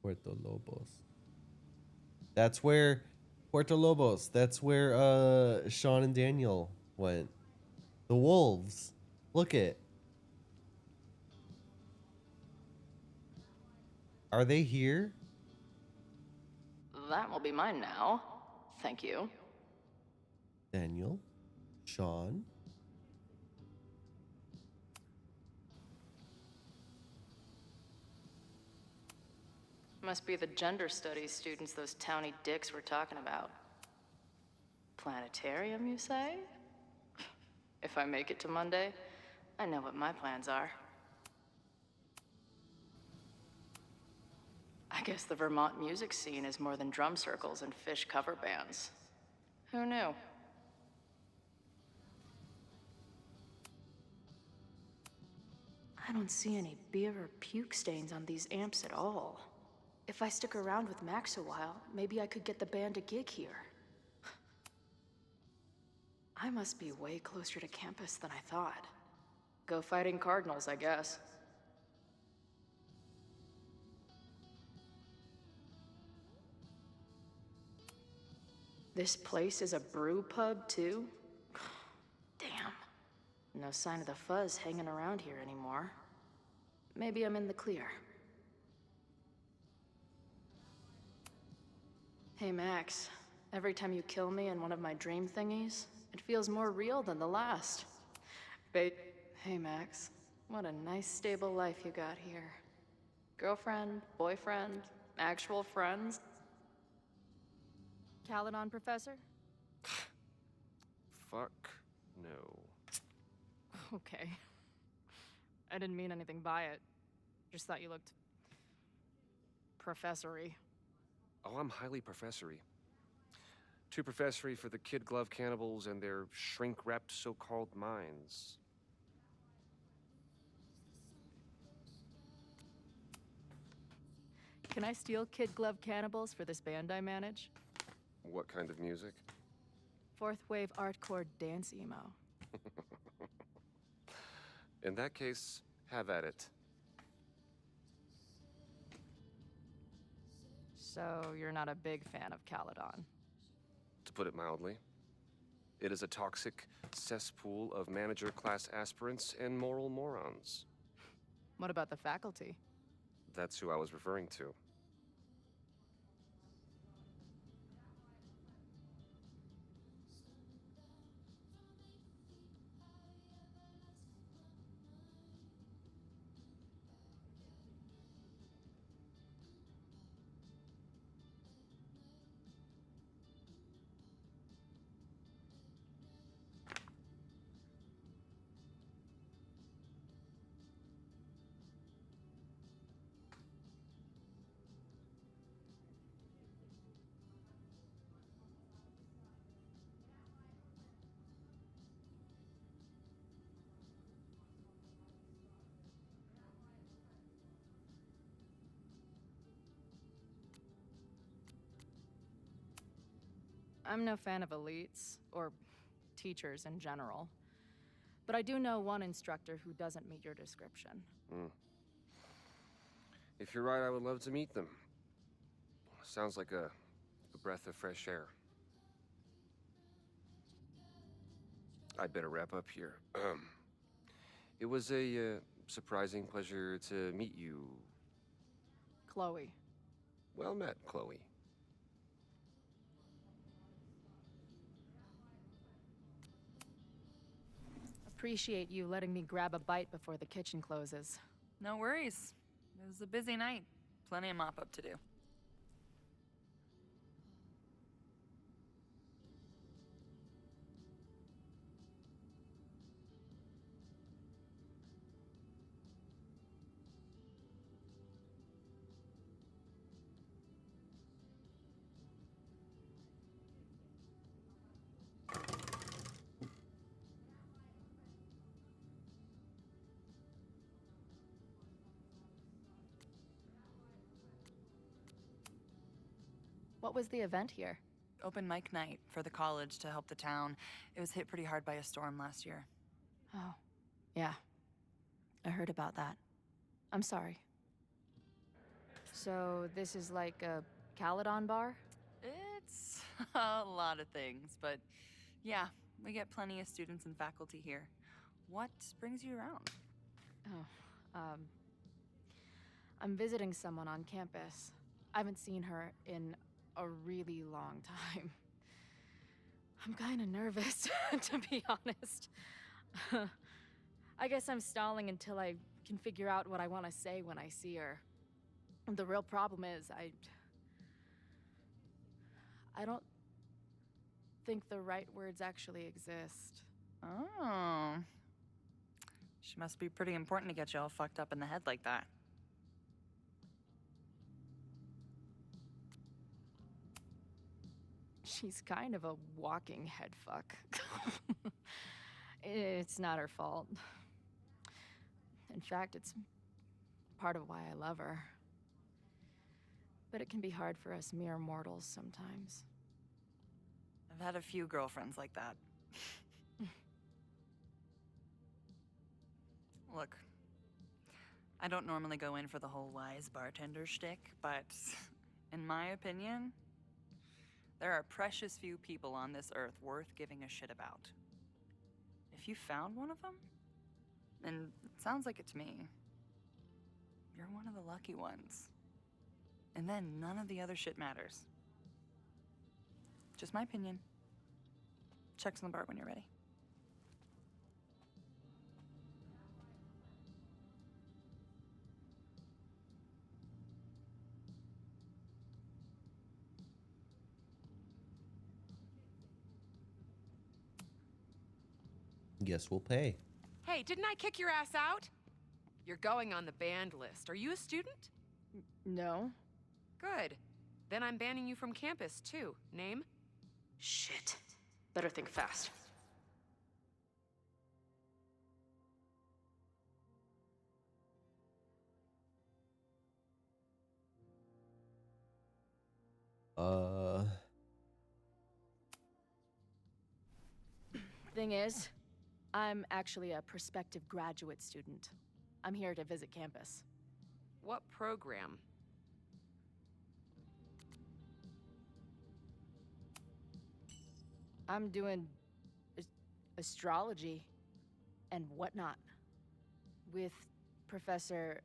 Puerto Lobos. That's where Puerto Lobos. That's where Sean and Daniel went. The wolves. Look it. Are they here? That will be mine now. Thank you. Daniel, Sean. Must be the gender studies students those towny dicks were talking about. Planetarium, you say? If I make it to Monday, I know what my plans are. I guess the Vermont music scene is more than drum circles and Fish cover bands. Who knew? I don't see any beer or puke stains on these amps at all. If I stick around with Max a while, maybe I could get the band a gig here. I must be way closer to campus than I thought. Go Fighting Cardinals, I guess. This place is a brew pub, too? Damn. No sign of the fuzz hanging around here anymore. Maybe I'm in the clear. Hey, Max. Every time you kill me in one of my dream thingies, it feels more real than the last. Hey, Max. What a nice, stable life you got here. Girlfriend, boyfriend, actual friends? Caledon Professor? Fuck no. Okay. I didn't mean anything by it. Just thought you looked... professory. Oh, I'm highly professory. Too professory for the kid glove cannibals and their shrink-wrapped so-called minds. Can I steal Kid Glove Cannibals for this band I manage? What kind of music? Fourth wave artcore dance emo. In that case, have at it. So you're not a big fan of Caledon? To put it mildly. It is a toxic cesspool of manager-class aspirants and moral morons. What about the faculty? That's who I was referring to. I'm no fan of elites, or teachers in general. But I do know one instructor who doesn't meet your description. If you're right, I would love to meet them. Sounds like a breath of fresh air. I'd better wrap up here. It was a surprising pleasure to meet you. Chloe. Well met, Chloe. Appreciate you letting me grab a bite before the kitchen closes. No worries. It was a busy night. Plenty of mop-up to do. What was the event here? Open mic night for the college to help the town. It was hit pretty hard by a storm last year. Oh, yeah. I heard about that. I'm sorry. So this is like a Caledon bar? It's a lot of things, but yeah, we get plenty of students and faculty here. What brings you around? Oh, I'm visiting someone on campus. I haven't seen her in a really long time. I'm kind of nervous, to be honest. I guess I'm stalling until I can figure out what I want to say when I see her. The real problem is, I don't think the right words actually exist. Oh. She must be pretty important to get you all fucked up in the head like that. She's kind of a walking head fuck. It's not her fault. In fact, it's part of why I love her. But it can be hard for us mere mortals sometimes. I've had a few girlfriends like that. Look, I don't normally go in for the whole wise bartender shtick, but in my opinion, there are precious few people on this earth worth giving a shit about. If you found one of them, and it sounds like it to me, you're one of the lucky ones. And then none of the other shit matters. Just my opinion. Check's on the bar when you're ready. Guess we'll pay. Hey, didn't I kick your ass out? You're going on the banned list. Are you a student? No. Good. Then I'm banning you from campus, too. Name? Shit. Better think fast. Thing is, I'm actually a prospective graduate student. I'm here to visit campus. What program? I'm doing astrology and whatnot with Professor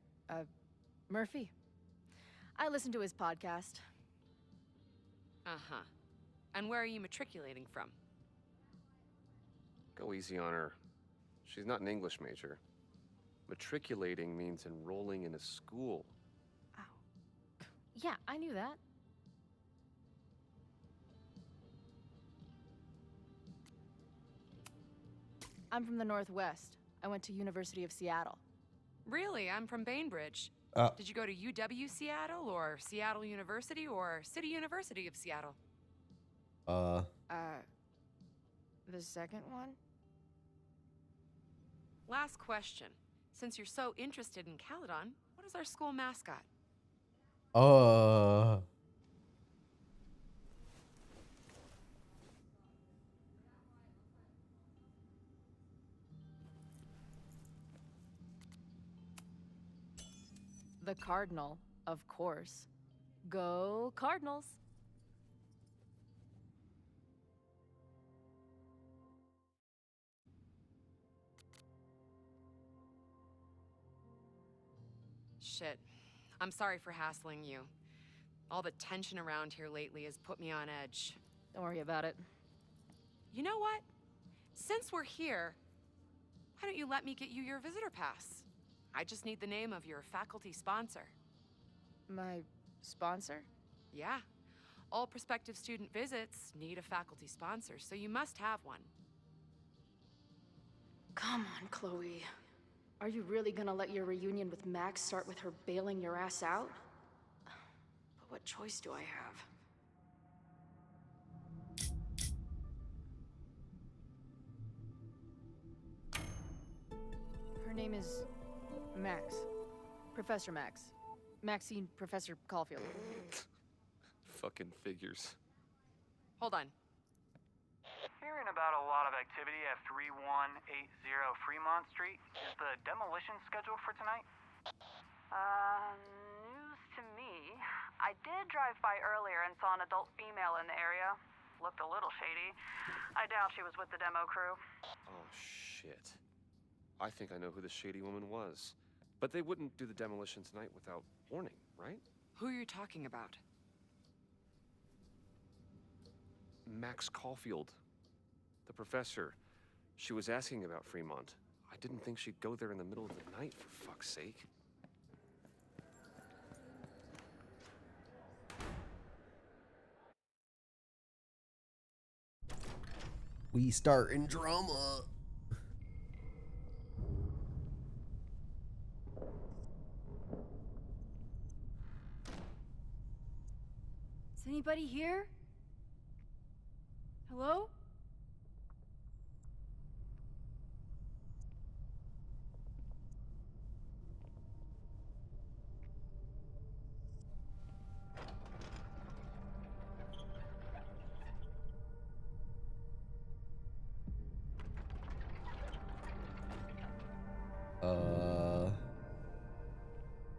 Murphy. I listen to his podcast. Uh-huh. And where are you matriculating from? Go easy on her. She's not an English major. Matriculating means enrolling in a school. Yeah, I knew that. I'm from the Northwest. I went to University of Seattle. Really? I'm from Bainbridge. Did you go to UW Seattle, or Seattle University, or City University of Seattle? The second one? Last question. Since you're so interested in Caledon, what is our school mascot? The Cardinal, of course. Go Cardinals! Shit. I'm sorry for hassling you. All the tension around here lately has put me on edge. Don't worry about it. You know what? Since we're here, why don't you let me get you your visitor pass? I just need the name of your faculty sponsor. My sponsor? Yeah. All prospective student visits need a faculty sponsor, so you must have one. Come on, Chloe. Are you really gonna let your reunion with Max start with her bailing your ass out? But what choice do I have? Her name is Max. Professor Max. Maxine Professor Caulfield. Fucking figures. Hold on. Hearing about a lot of activity at 3180 Fremont Street. Is the demolition scheduled for tonight? News to me. I did drive by earlier and saw an adult female in the area. Looked a little shady. I doubt she was with the demo crew. Oh, shit. I think I know who the shady woman was. But they wouldn't do the demolition tonight without warning, right? Who are you talking about? Max Caulfield. The professor. She was asking about Fremont. I didn't think she'd go there in the middle of the night, for fuck's sake. We start in drama. Is anybody here? Hello?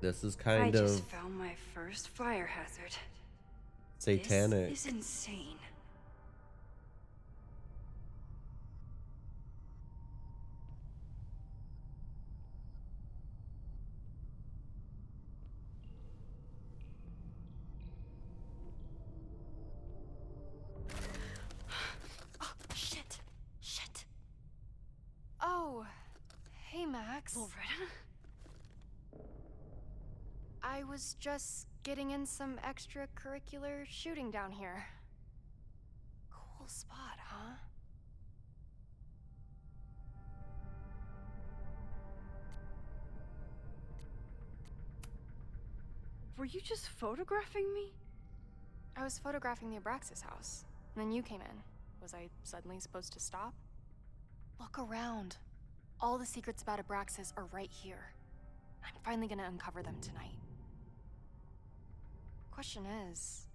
This is kind I of just found my first fire hazard. satanic. This is insane. Oh, shit. Shit. Oh, hey, Max. Loretta? I was just getting in some extracurricular shooting down here. Cool spot, huh? Were you just photographing me? I was photographing the Abraxas house, and then you came in. Was I suddenly supposed to stop? Look around. All the secrets about Abraxas are right here. I'm finally gonna uncover them tonight. Question is,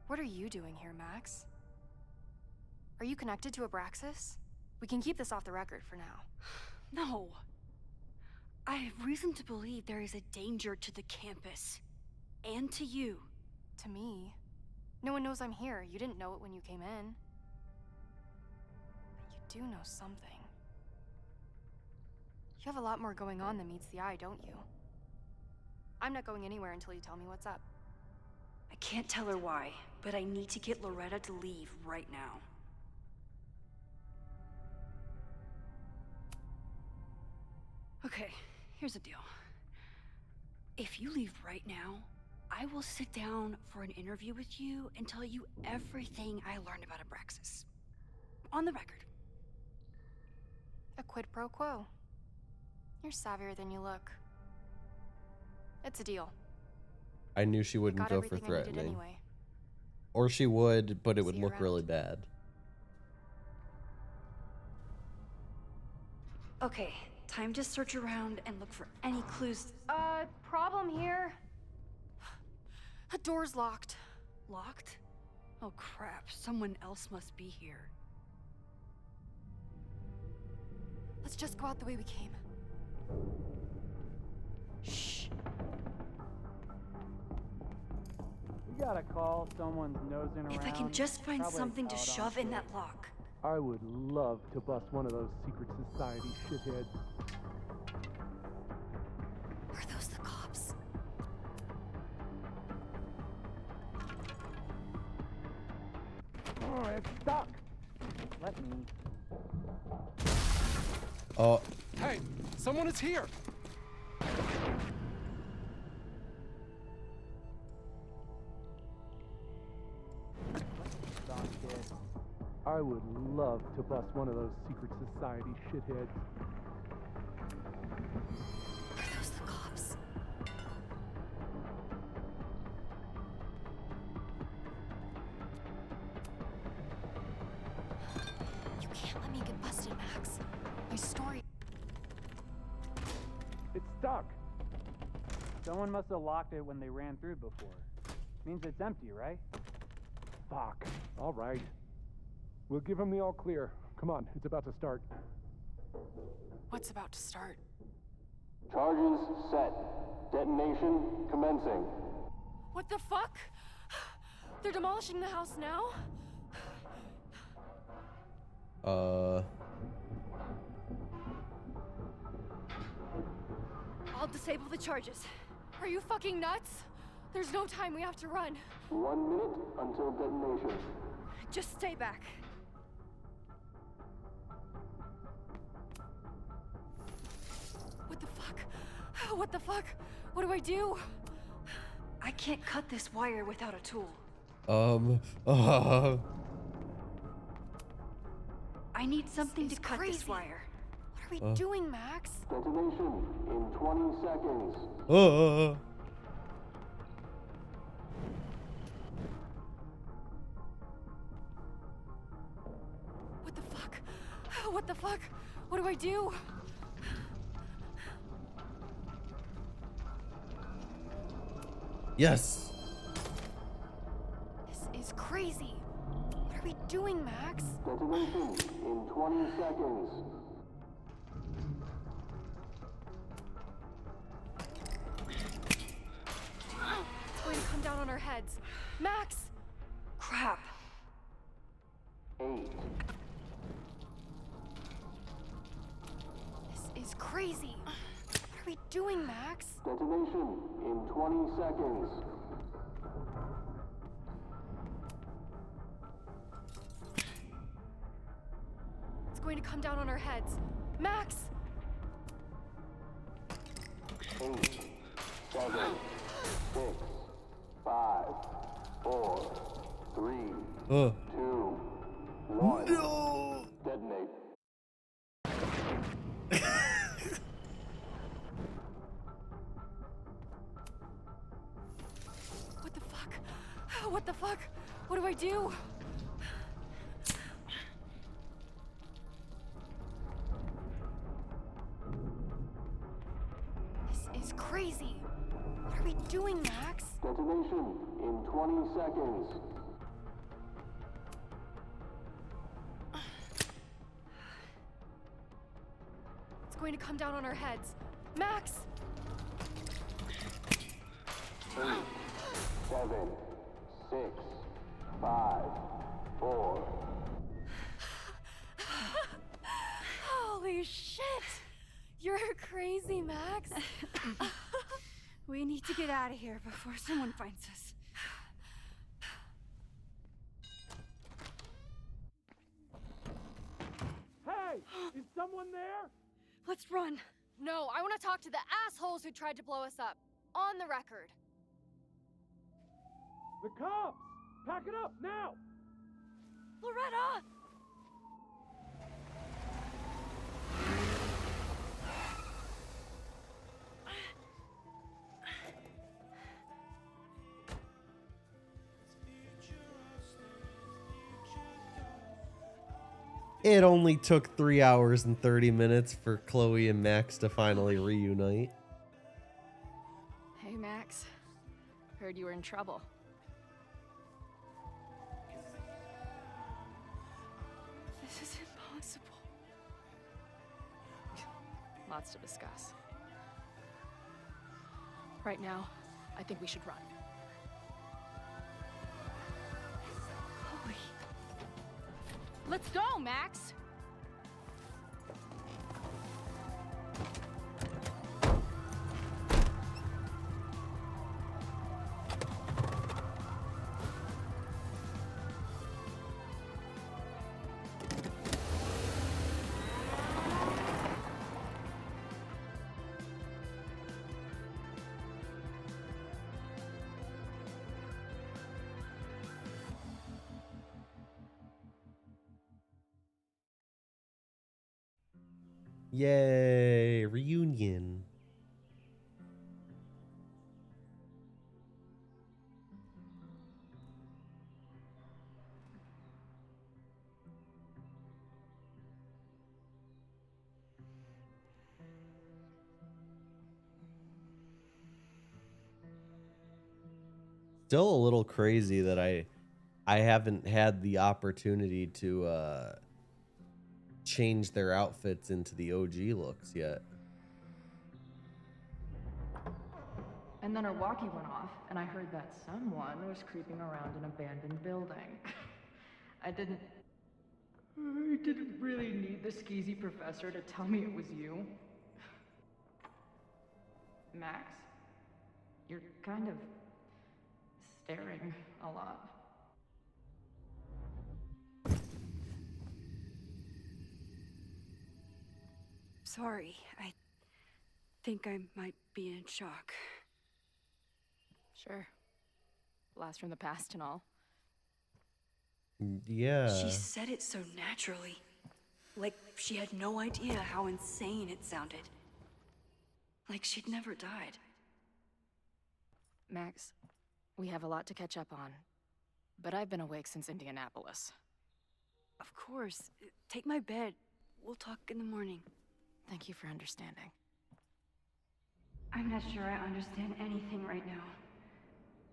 what are you doing here, Max? Are you connected to Abraxas? We can keep this off the record for now. No. I have reason to believe there is a danger to the campus. And to you. To me? No one knows I'm here. You didn't know it when you came in. But you do know something. You have a lot more going on than meets the eye, don't you? I'm not going anywhere until you tell me what's up. I can't tell her why, but I need to get Loretta to leave right now. Okay, here's the deal. If you leave right now, I will sit down for an interview with you and tell you everything I learned about Abraxas. On the record. A quid pro quo. You're savvier than you look. It's a deal. I knew she wouldn't Got go for everything I needed threatening. anyway. Or she would, but it would See you look around. really bad. Okay, time to search around and look for any clues. Problem here. A door's locked. Locked? Oh crap, someone else must be here. Let's just go out the way we came. Shh. We got a call. Someone's nosing around. If I can just find Probably something to out on shove in foot. that lock. I would love to bust one of those secret society shitheads. Are those the cops? Oh, it's stuck. Let me. Oh, Hey, someone is here! Don kid. I would love to bust one of those secret society shitheads. Are those the cops? You can't let me get busted, Max. My story. It's stuck. Someone must have locked it when they ran through before. Means it's empty, right? Fuck. All right. We'll give them the all clear. Come on, it's about to start. What's about to start? Charges set. Detonation commencing. What the fuck? They're demolishing the house now? I'll disable the charges. Are you fucking nuts? There's no time, we have to run. 1 minute until detonation. Just stay back. What the fuck? What the fuck? What do I do? I can't cut this wire without a tool. I need something to cut this wire. What are we doing, Max? Detonation in 20 seconds. What the fuck? What the fuck? What do I do? Yes. This is crazy. What are we doing, Max? Detonation in 20 seconds. It's going to come down on our heads. Max! Crap. 8. This is crazy. What are we doing, Max? Detonation in 20 seconds. It's going to come down on our heads. Max! 8, 7, 6, 5, 4, 3, 2, 1. No! Detonate. What the fuck? What do I do? This is crazy. What are we doing, Max? Detonation in 20 seconds. It's going to come down on our heads. Max! 8, 7, 6, 5, 4. Holy shit! You're crazy, Max. We need to get out of here before someone finds us. Hey! Is someone there? Let's run. No, I want to talk to the assholes who tried to blow us up. On the record. The cops! Pack it up, now! Loretta! It only took 3 hours and 30 minutes for Chloe and Max to finally reunite. Hey, Max. Heard you were in trouble. This is impossible. Lots to discuss. Right now, I think we should run. Chloe. Let's go, Max! Yay, reunion. Still a little crazy that I haven't had the opportunity to change their outfits into the OG looks yet. And then our walkie went off, and I heard that someone was creeping around an abandoned building. I didn't really need the skeezy professor to tell me it was you. Max, you're kind of staring a lot. Sorry, I think I might be in shock. Sure. Blast from the past and all. Yeah. She said it so naturally. Like she had no idea how insane it sounded. Like she'd never died. Max, we have a lot to catch up on. But I've been awake since Indianapolis. Of course. Take my bed. We'll talk in the morning. Thank you for understanding. I'm not sure I understand anything right now.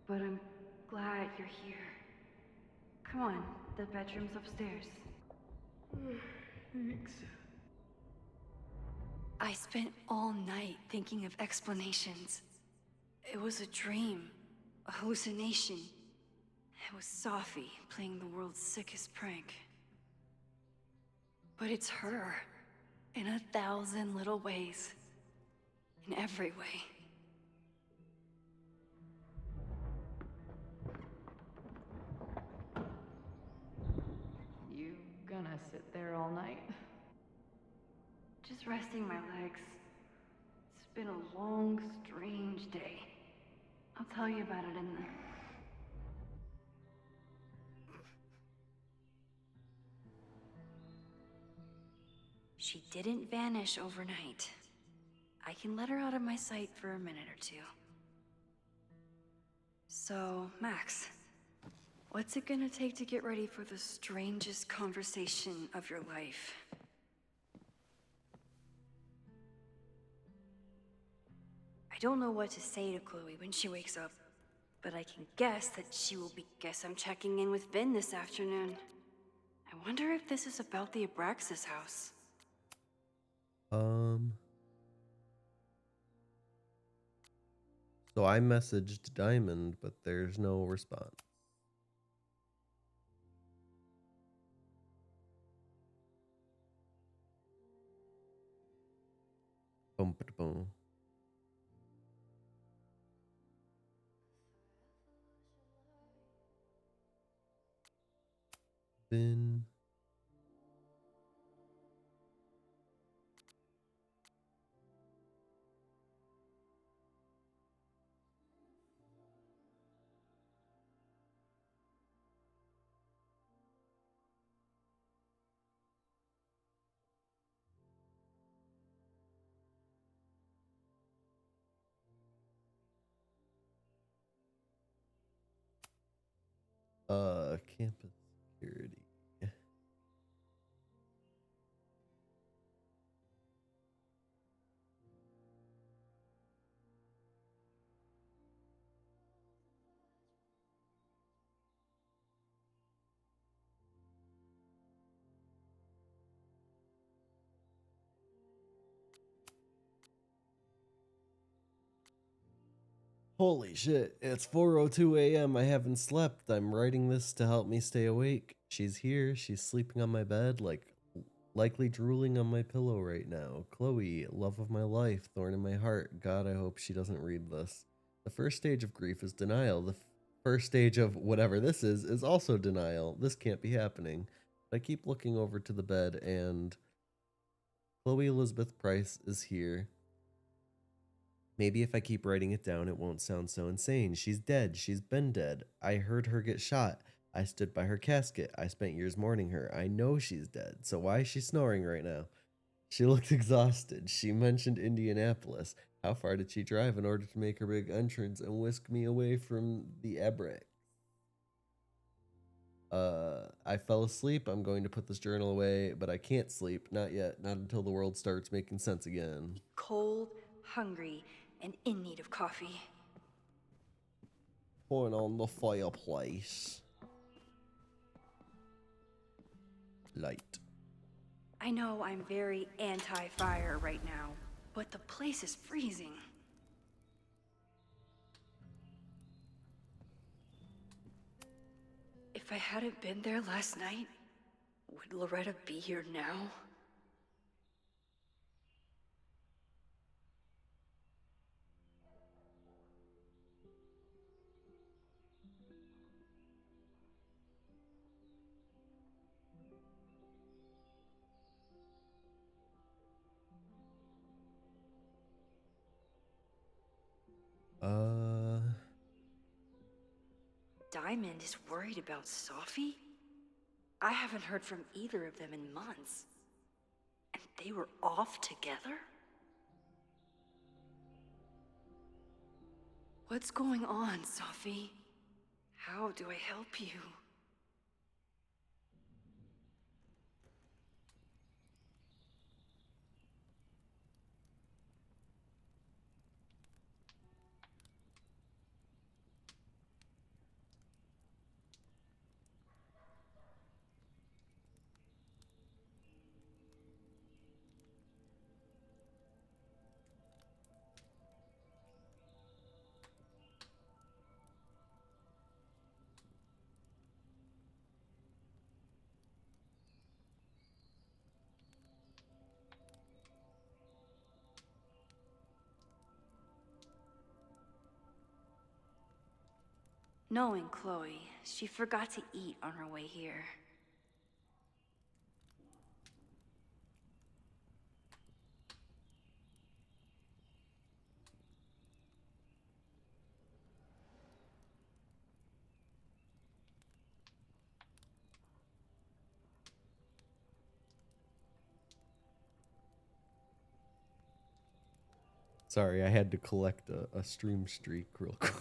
But I'm glad you're here. Come on, the bedroom's upstairs. Thanks. I spent all night thinking of explanations. It was a dream, a hallucination. It was Sophie playing the world's sickest prank. But it's her, in 1,000 little ways. In every way. You gonna sit there all night? Just resting my legs. It's been a long, strange day. I'll tell you about it in the... She didn't vanish overnight. I can let her out of my sight for a minute or two. So, Max, What's it gonna take to get ready for the strangest conversation of your life? I don't know what to say to Chloe when she wakes up, but I can guess that she will guess I'm checking in with Vin this afternoon. I wonder if this is about the Abraxas house. So I messaged Diamond, but there's no response. Boom, boom. Then campus security. Holy shit, it's 4:02 a.m. I haven't slept. I'm writing this to help me stay awake. She's here. She's sleeping on my bed, likely drooling on my pillow right now. Chloe, love of my life, thorn in my heart. God, I hope she doesn't read this. The first stage of grief is denial. The first stage of whatever this is also denial. This can't be happening. I keep looking over to the bed and Chloe Elizabeth Price is here. Maybe if I keep writing it down, it won't sound so insane. She's dead. She's been dead. I heard her get shot. I stood by her casket. I spent years mourning her. I know she's dead. So why is she snoring right now? She looked exhausted. She mentioned Indianapolis. How far did she drive in order to make her big entrance and whisk me away from the Abrax? I fell asleep. I'm going to put this journal away, but I can't sleep. Not yet. Not until the world starts making sense again. Cold, hungry, and in need of coffee. Point on the fireplace. Light. I know I'm very anti-fire right now, but the place is freezing. If I hadn't been there last night, would Loretta be here now? Diamond is worried about Sophie? I haven't heard from either of them in months. And they were off together? What's going on, Sophie? How do I help you? Knowing Chloe, she forgot to eat on her way here. Sorry, I had to collect a stream streak real quick.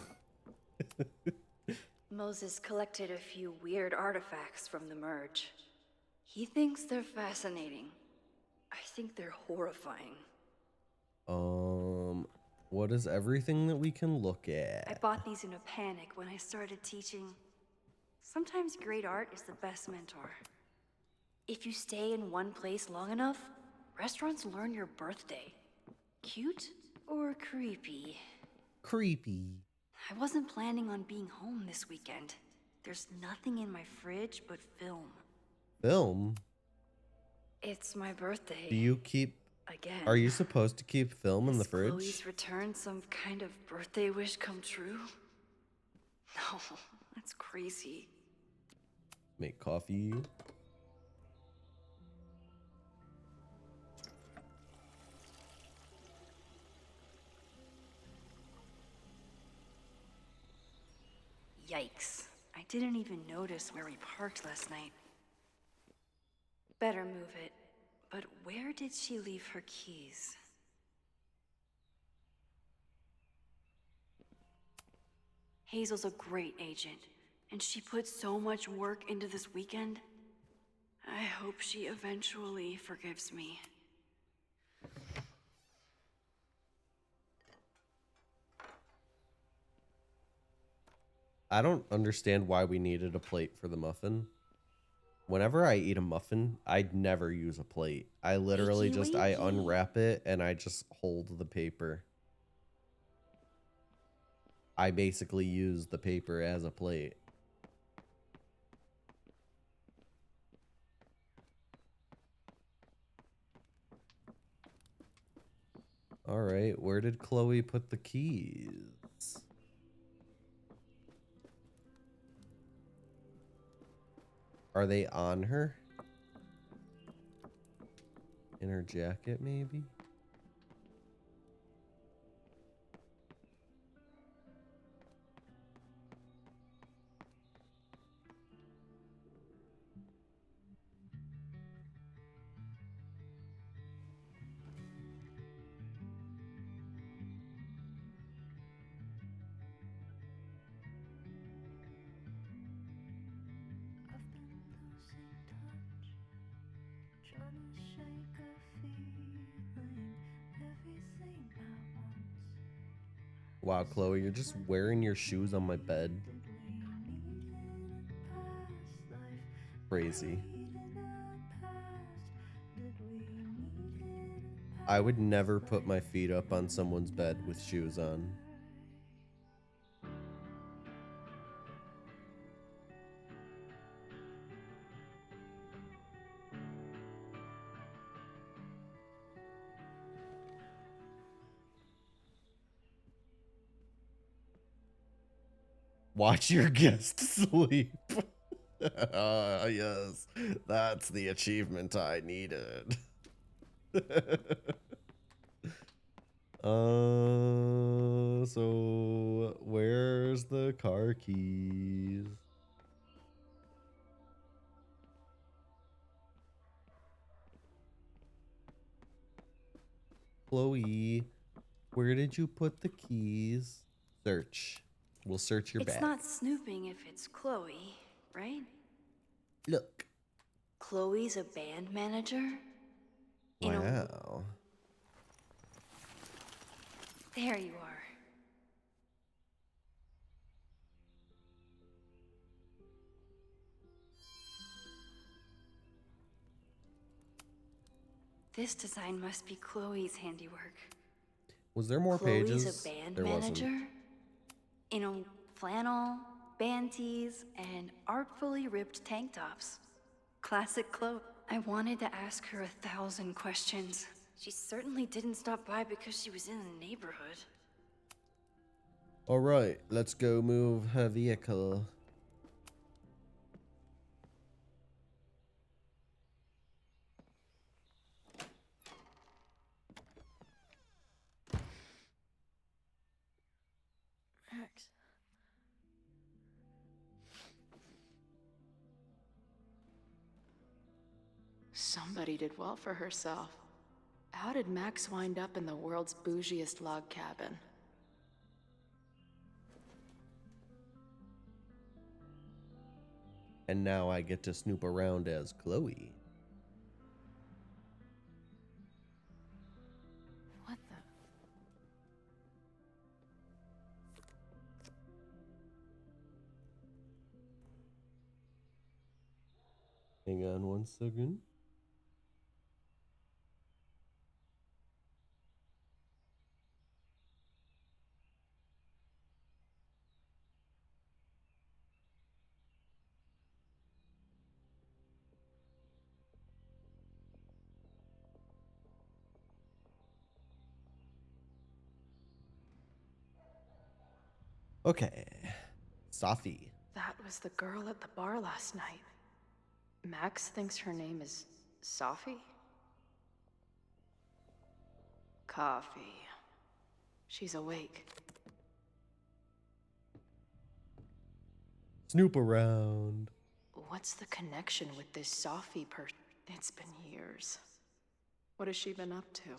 Moses collected a few weird artifacts from the merge. He thinks they're fascinating. I think they're horrifying. What is everything that we can look at? I bought these in a panic when I started teaching. Sometimes great art is the best mentor. If you stay in one place long enough, restaurants learn your birthday. Cute or creepy? Creepy. I wasn't planning on being home this weekend. There's nothing in my fridge but film. Film? It's my birthday. Do you keep... Again. Are you supposed to keep film in the fridge? Chloe's return some kind of birthday wish come true? No, that's crazy. Make coffee. Yikes. I didn't even notice where we parked last night. Better move it. But where did she leave her keys? Hazel's a great agent, and she put so much work into this weekend. I hope she eventually forgives me. I don't understand why we needed a plate for the muffin. Whenever I eat a muffin, I'd never use a plate. I literally just, I unwrap it and I just hold the paper. I basically use the paper as a plate. All right, where did Chloe put the keys? Are they on her? In her jacket, maybe? Wow, Chloe, you're just wearing your shoes on my bed. Crazy. I would never put my feet up on someone's bed with shoes on. Watch your guest sleep. Yes, that's the achievement I needed. So where's the car keys? Chloe, where did you put the keys? Search. We'll search your bag. It's not snooping if it's Chloe, right? Look. Chloe's a band manager? Wow. There you are. This design must be Chloe's handiwork. Was there more Chloe's pages? A band there manager? wasn't. In a flannel, band tees, and artfully ripped tank tops. Classic Chloe. I wanted to ask her 1,000 questions. She certainly didn't stop by because she was in the neighborhood. All right, let's go move her vehicle. Max. Somebody did well for herself. How did Max wind up in the world's bougiest log cabin? And now I get to snoop around as Chloe. What the? Hang on one second. Okay. Safi. That was the girl at the bar last night. Max thinks her name is Safi? Coffee. She's awake. Snoop around. What's the connection with this Safi person? It's been years. What has she been up to?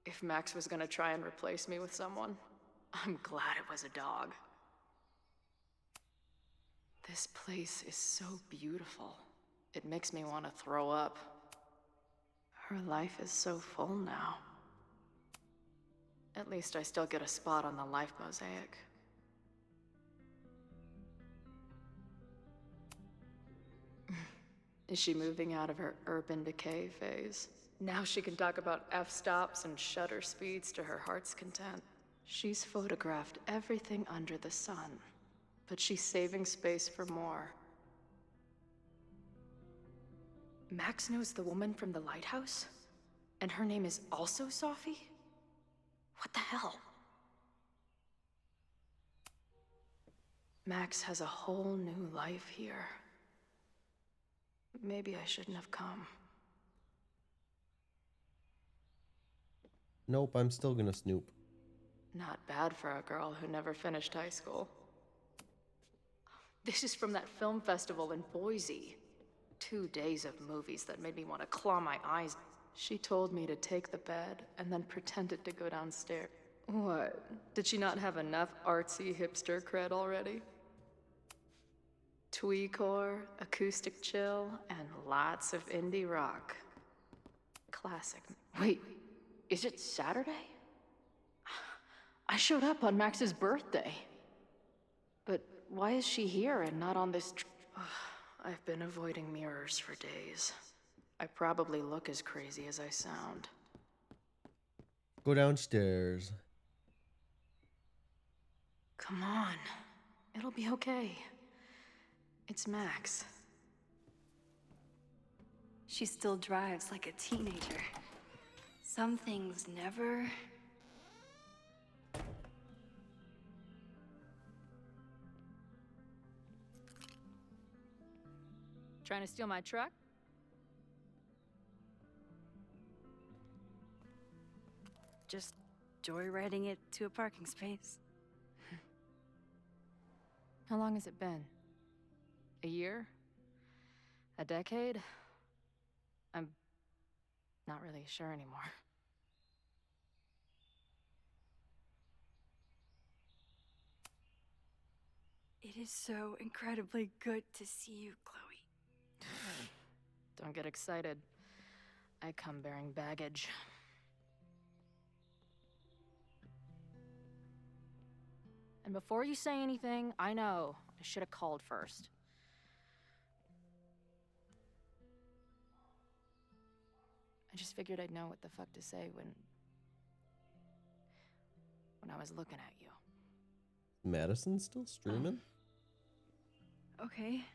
If Max was gonna try and replace me with someone, I'm glad it was a dog. This place is so beautiful. It makes me want to throw up. Her life is so full now. At least I still get a spot on the life mosaic. Is she moving out of her urban decay phase? Now she can talk about f-stops and shutter speeds to her heart's content. She's photographed everything under the sun, but she's saving space for more. Max knows the woman from the lighthouse? And her name is also Safi? What the hell? Max has a whole new life here. Maybe I shouldn't have come. Nope, I'm still gonna snoop. Not bad for a girl who never finished high school. This is from that film festival in Boise. 2 days of movies that made me want to claw my eyes. She told me to take the bed and then pretended to go downstairs. What? Did she not have enough artsy hipster cred already? Tweecore, acoustic chill, and lots of indie rock. Classic. Wait, is it Saturday? I showed up on Max's birthday. But why is she here and not on this I've been avoiding mirrors for days. I probably look as crazy as I sound. Go downstairs. Come on. It'll be okay. It's Max. She still drives like a teenager. Some things never... Trying to steal my truck? Just joyriding it to a parking space. How long has it been? A year? A decade? I'm not really sure anymore. It is so incredibly good to see you, Chloe. Don't get excited. I come bearing baggage. And before you say anything, I know I should have called first. I just figured I'd know what the fuck to say when I was looking at you. Madison still streaming? Okay.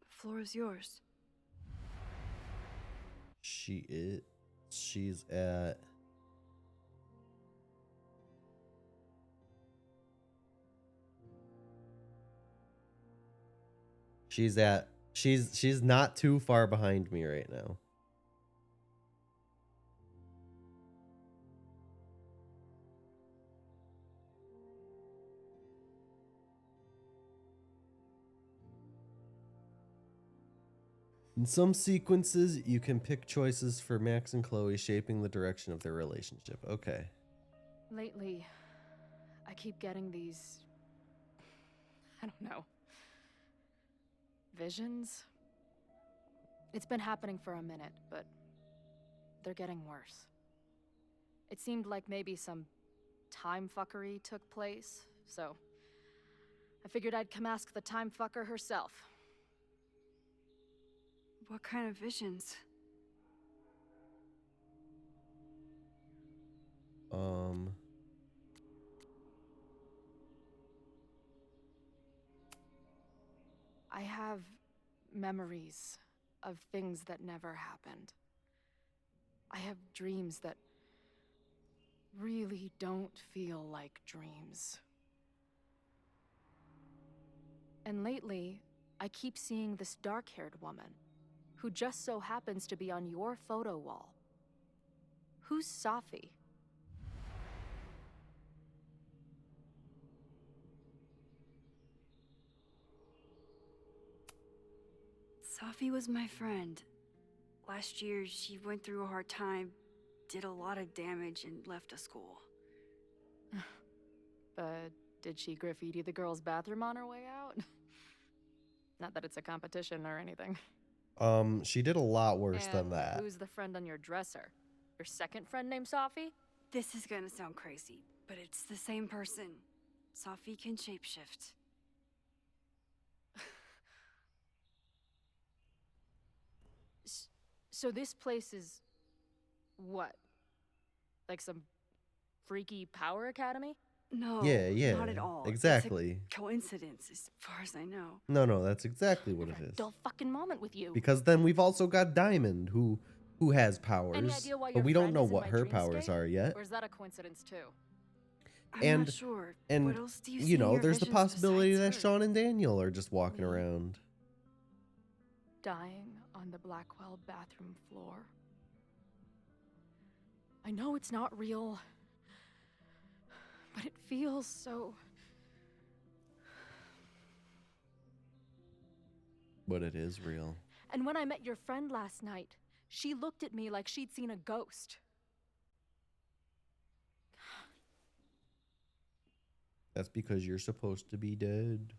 The floor is yours. She's at... She's not too far behind me right now. In some sequences, you can pick choices for Max and Chloe shaping the direction of their relationship. Okay. Lately, I keep getting these I don't know. Visions? It's been happening for a minute, but they're getting worse. It seemed like maybe some time fuckery took place, so I figured I'd come ask the time fucker herself. What kind of visions? I have memories of things that never happened. I have dreams that really don't feel like dreams. And lately, I keep seeing this dark-haired woman, who just so happens to be on your photo wall. Who's Safi? Safi was my friend. Last year, she went through a hard time, did a lot of damage, and left the school. But did she graffiti the girls' bathroom on her way out? Not that it's a competition or anything. She did a lot worse than that. Who's the friend on your dresser? Your second friend named Safi? This is gonna sound crazy, but it's the same person. Safi can shapeshift. So this place is... what? Like some freaky power academy? No, Yeah, not at all. exactly. It's a coincidence, as far as I know. No, that's exactly what it is. Dull fucking moment with you. Because then we've also got Diamond, who has powers, Any idea why but your we don't friend know is in what my her powers dreamscape? are yet. Or is that a coincidence too? I'm not sure. And What else do you see you in know, your there's the visions possibility that besides Sean and Daniel are just walking around. Dying on the Blackwell bathroom floor. I know it's not real, but it feels so... But it is real. And when I met your friend last night, she looked at me like she'd seen a ghost. That's because you're supposed to be dead.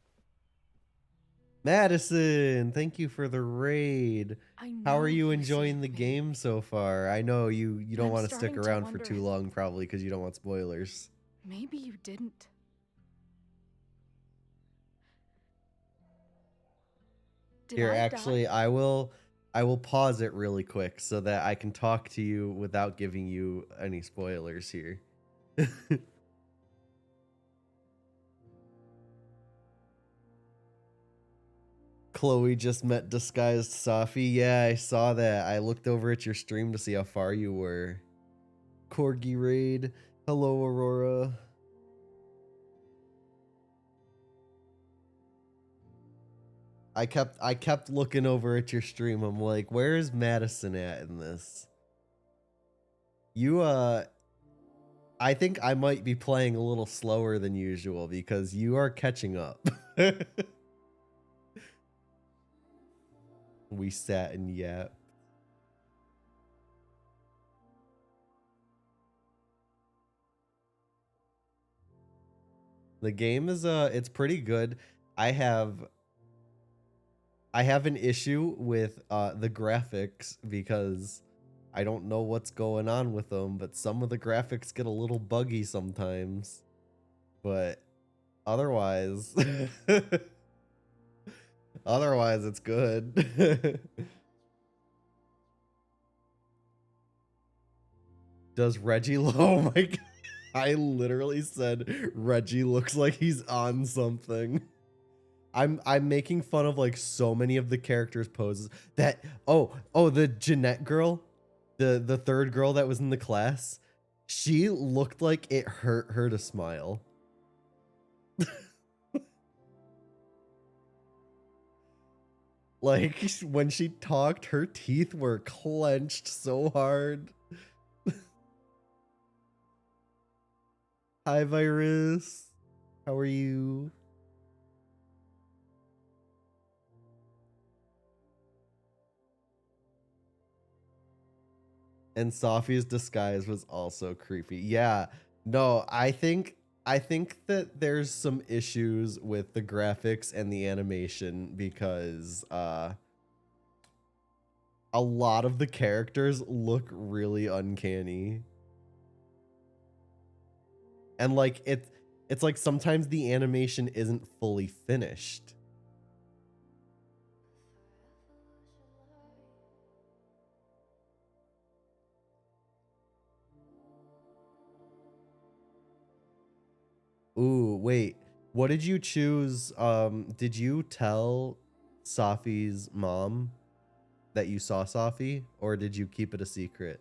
Madison, thank you for the raid. How are you enjoying the game so far? I know you don't I'm want to stick starting to around for wonder too long, probably because you don't want spoilers. Maybe you didn't. Did Here, I actually, die? I will pause it really quick so that I can talk to you without giving you any spoilers here. Chloe just met disguised Safi. Yeah, I saw that. I looked over at your stream to see how far you were. Corgi raid. Hello, Aurora. I kept looking over at your stream. I'm like, where is Madison at in this? You I think I might be playing a little slower than usual because you are catching up. We sat and yapped. The game is it's pretty good. I have an issue with the graphics because I don't know what's going on with them, but some of the graphics get a little buggy sometimes. But otherwise otherwise it's good. Does Reggie oh my god. I literally said Reggie looks like he's on something. I'm making fun of like so many of the characters' poses that the Jeanette girl, the third girl that was in the class, she looked like it hurt her to smile. Like when she talked, her teeth were clenched so hard. Hi, Virus. How are you? And Safi's disguise was also creepy. Yeah. No, I think I think that there's some issues with the graphics and the animation because a lot of the characters look really uncanny. And like it's like sometimes the animation isn't fully finished. Ooh, wait. What did you choose? Did you tell Safi's mom that you saw Safi, or did you keep it a secret?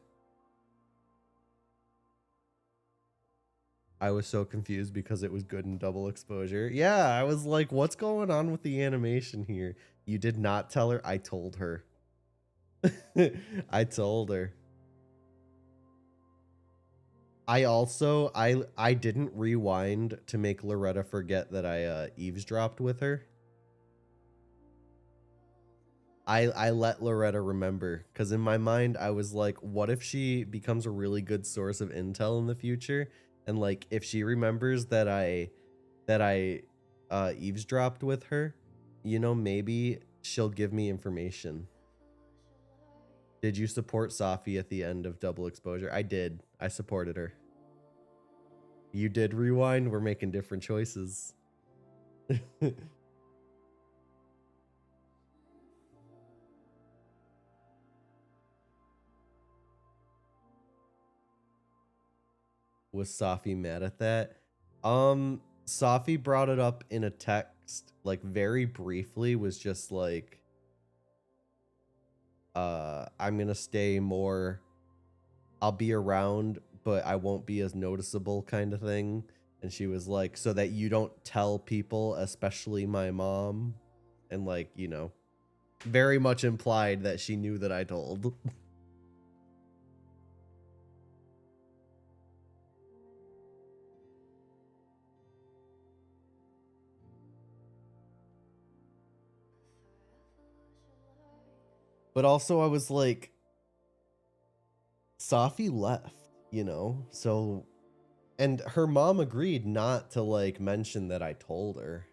I was so confused because it was good in double exposure. Yeah, I was like, what's going on with the animation here? You did not tell her. I told her. I told her. I didn't rewind to make Loretta forget that I eavesdropped with her. I let Loretta remember because in my mind I was like, what if she becomes a really good source of intel in the future? And like if she remembers that I eavesdropped with her, you know, maybe she'll give me information. Did you support Safi at the end of double exposure? I did. I supported her. You did rewind. We're making different choices. Was Safi mad at that? Safi brought it up in a text, like very briefly, was just like, I'm gonna stay more, I'll be around, but I won't be as noticeable kind of thing. And she was like, so that you don't tell people, especially my mom. And like, you know, very much implied that she knew that I told. But also I was like, Safi left, you know? So, and her mom agreed not to like mention that I told her.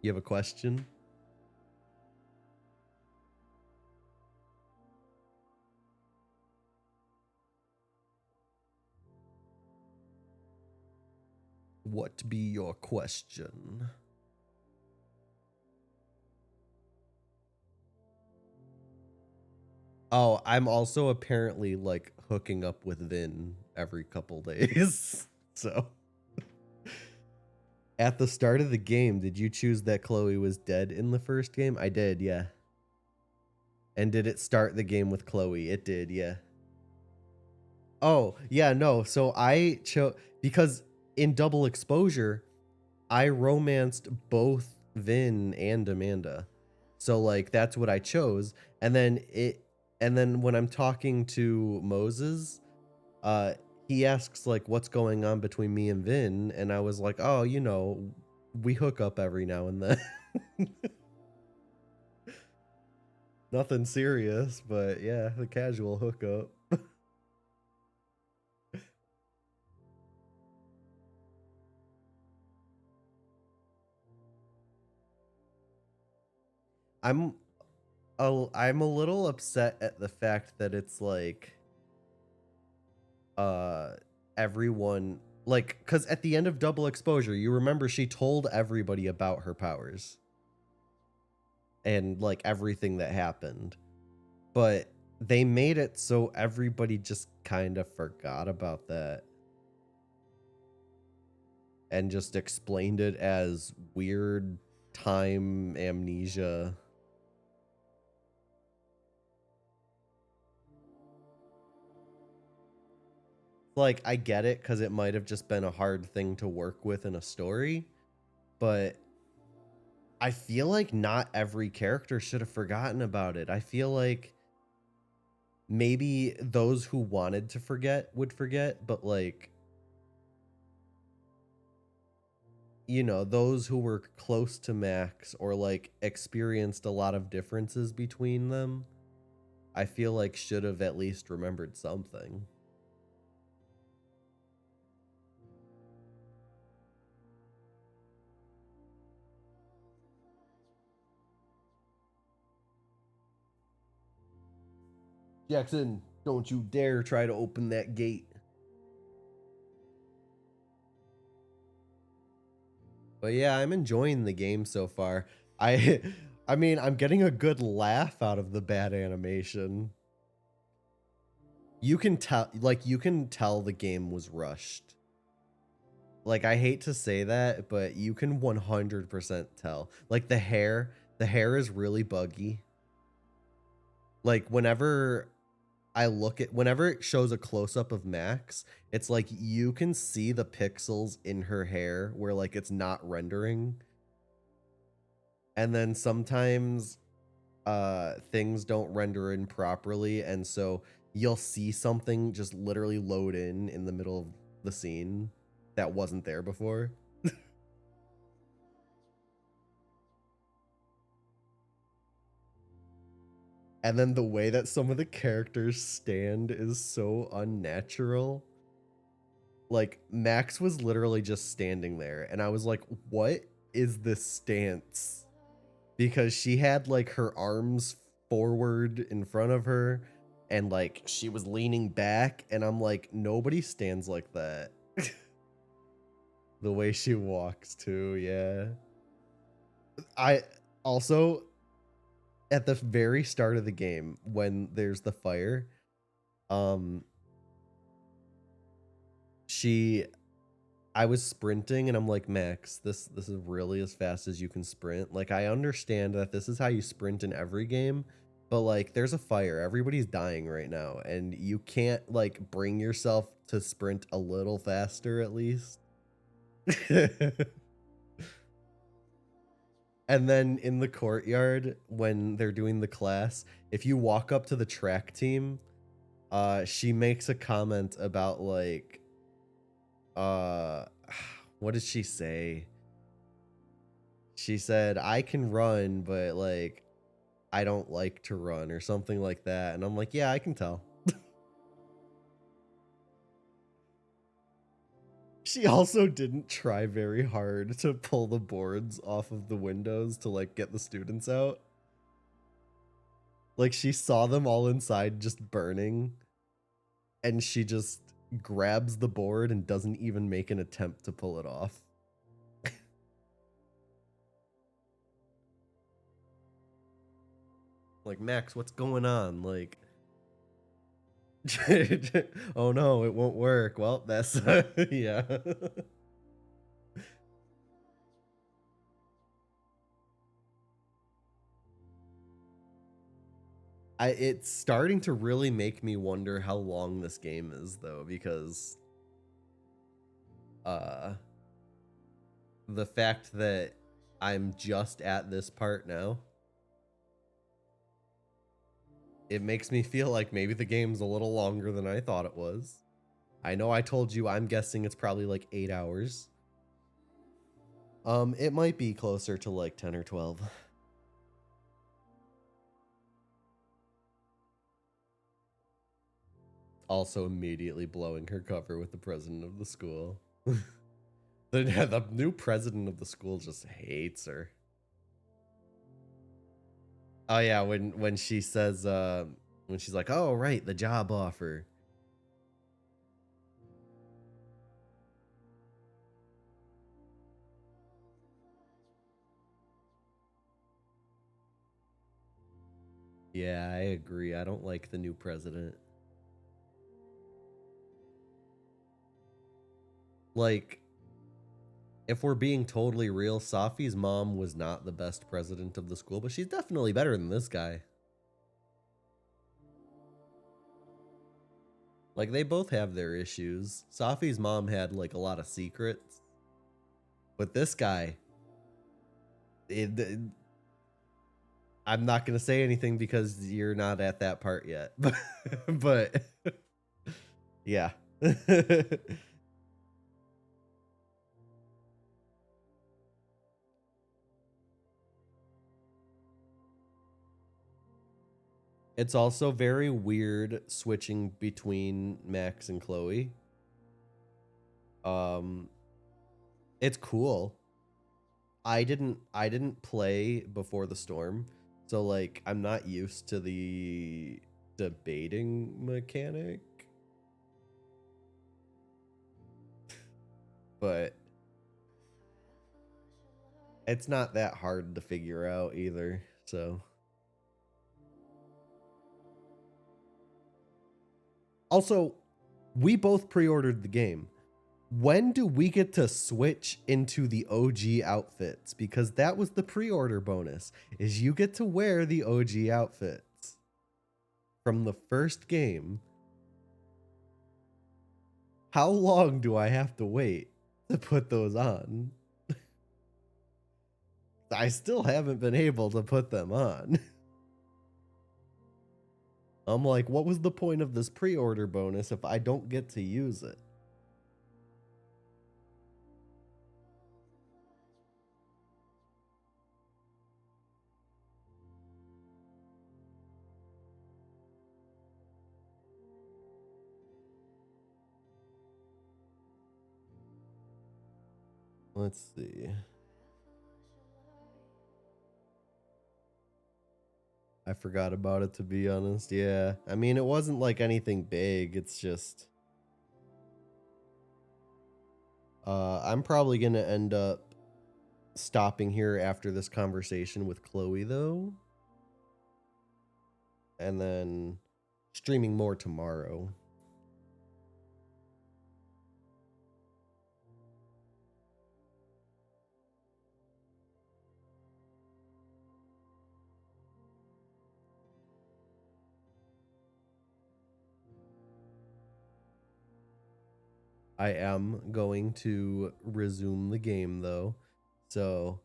You have a question? What be your question? Oh, I'm also apparently like hooking up with Vin every couple days. So at the start of the game, did you choose that Chloe was dead in the first game? I did, yeah. And did it start the game with Chloe? It did, yeah. Oh, yeah, no. So I chose, because in double exposure, I romanced both Vin and Amanda. So like that's what I chose. And then when I'm talking to Moses, he asks like what's going on between me and Vin, and I was like, oh, you know, we hook up every now and then. Nothing serious, but yeah, the casual hookup. I'm a little upset at the fact that it's like everyone, like, because at the end of double exposure, you remember she told everybody about her powers and like everything that happened, but they made it so everybody just kind of forgot about that and just explained it as weird time amnesia. Like, I get it because it might have just been a hard thing to work with in a story, but I feel like not every character should have forgotten about it. I feel like maybe those who wanted to forget would forget, but like, you know, those who were close to Max or like experienced a lot of differences between them, I feel like should have at least remembered something. Jackson, don't you dare try to open that gate. But yeah, I'm enjoying the game so far. I mean, I'm getting a good laugh out of the bad animation. You can tell the game was rushed. Like, I hate to say that, but you can 100% tell. Like, the hair is really buggy. Like, whenever it shows a close-up of Max, it's like you can see the pixels in her hair where, like, it's not rendering. And then sometimes things don't render in properly, and so you'll see something just literally load in the middle of the scene that wasn't there before. And then the way that some of the characters stand is so unnatural. Like, Max was literally just standing there, and I was like, what is this stance? Because she had, like, her arms forward in front of her, and, like, she was leaning back, and I'm like, nobody stands like that. The way she walks, too, yeah. I also, at the very start of the game, when there's the fire, I was sprinting and I'm like, Max, this is really as fast as you can sprint. Like, I understand that this is how you sprint in every game, but like, there's a fire, everybody's dying right now, and you can't like bring yourself to sprint a little faster at least. And then in the courtyard, when they're doing the class, if you walk up to the track team, she makes a comment about like, what did she say? She said, I can run, but like, I don't like to run, or something like that. And I'm like, yeah, I can tell. She also didn't try very hard to pull the boards off of the windows to like get the students out. Like, she saw them all inside just burning, and she just grabs the board and doesn't even make an attempt to pull it off. Like, Max, what's going on? Like, oh no, it won't work. Well, that's yeah. It's starting to really make me wonder how long this game is, though, because the fact that I'm just at this part now, it makes me feel like maybe the game's a little longer than I thought it was. I know I told you I'm guessing it's probably like 8 hours. It might be closer to like 10 or 12. Also immediately blowing her cover with the president of the school. The new president of the school just hates her. Oh yeah, when she says when she's like, "Oh right, the job offer." Yeah, I agree. I don't like the new president. Like, if we're being totally real, Safi's mom was not the best president of the school, but she's definitely better than this guy. Like, they both have their issues. Safi's mom had, like, a lot of secrets. But this guy... I'm not going to say anything because you're not at that part yet. But yeah. It's also very weird switching between Max and Chloe. It's cool. I didn't play Before the Storm, so like I'm not used to the debating mechanic. But it's not that hard to figure out either, so. Also, we both pre-ordered the game. When do we get to switch into the OG outfits? Because that was the pre-order bonus, is you get to wear the OG outfits from the first game. How long do I have to wait to put those on? I still haven't been able to put them on. I'm like, what was the point of this pre-order bonus if I don't get to use it? Let's see. I forgot about it, to be honest. Yeah. I mean, it wasn't like anything big. It's just... I'm probably going to end up stopping here after this conversation with Chloe, though. And then streaming more tomorrow. I am going to resume the game though. So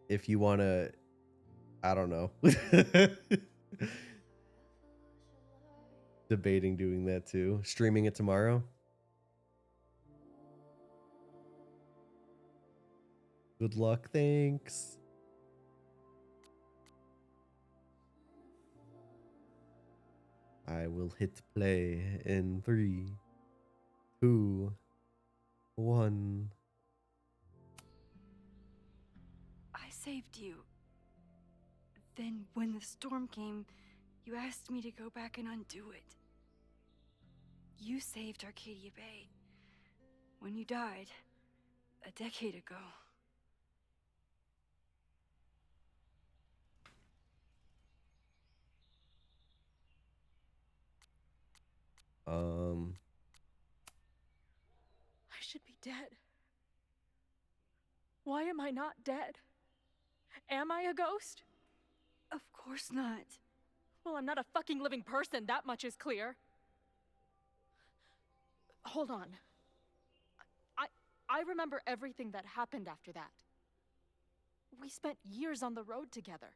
if you want to, I don't know. Debating doing that too. Streaming it tomorrow. Good luck, thanks. I will hit play in 3, 2, 1. I saved you. Then, when the storm came, you asked me to go back and undo it. You saved Arcadia Bay when you died a decade ago. I should be dead. Why am I not dead? Am I a ghost? Of course not. Well, I'm not a fucking living person, that much is clear. Hold on. I remember everything that happened after that. We spent years on the road together.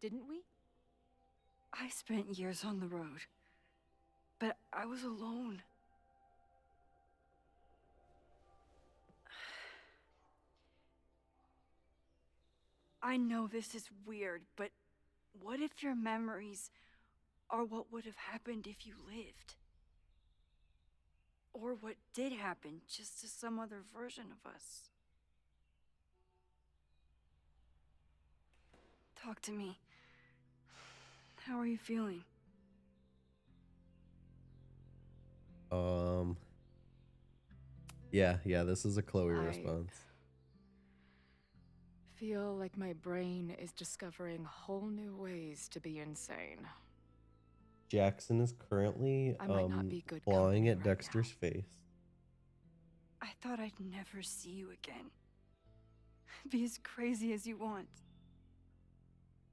Didn't we? I spent years on the road, but I was alone. I know this is weird, but what if your memories are what would have happened if you lived? Or what did happen, just to some other version of us? Talk to me. How are you feeling? Yeah, this is a Chloe response. Feel like my brain is discovering whole new ways to be insane. Jackson is currently I might not be good clawing company at right Dexter's face. I thought I'd never see you again. Be as crazy as you want.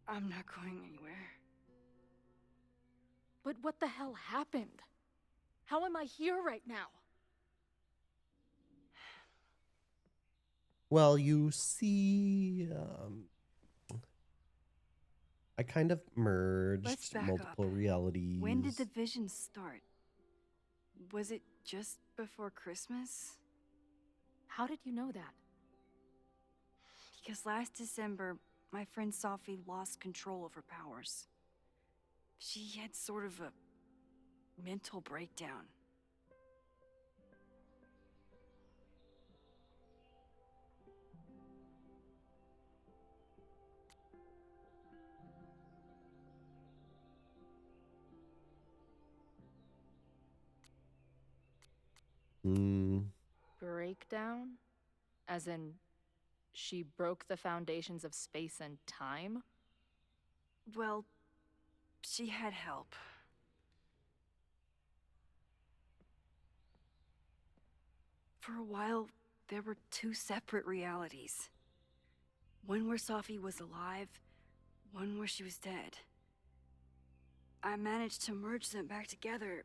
I'm not going anywhere. But what the hell happened? How am I here right now? Well, you see, I kind of Let's merged back multiple up. realities. When did the visions start? Was it just before Christmas? How did you know that? Because last December, my friend Sophie lost control of her powers. She had sort of a mental breakdown. Breakdown? As in, she broke the foundations of space and time? Well, she had help. For a while, there were two separate realities. One where Sophie was alive, one where she was dead. I managed to merge them back together.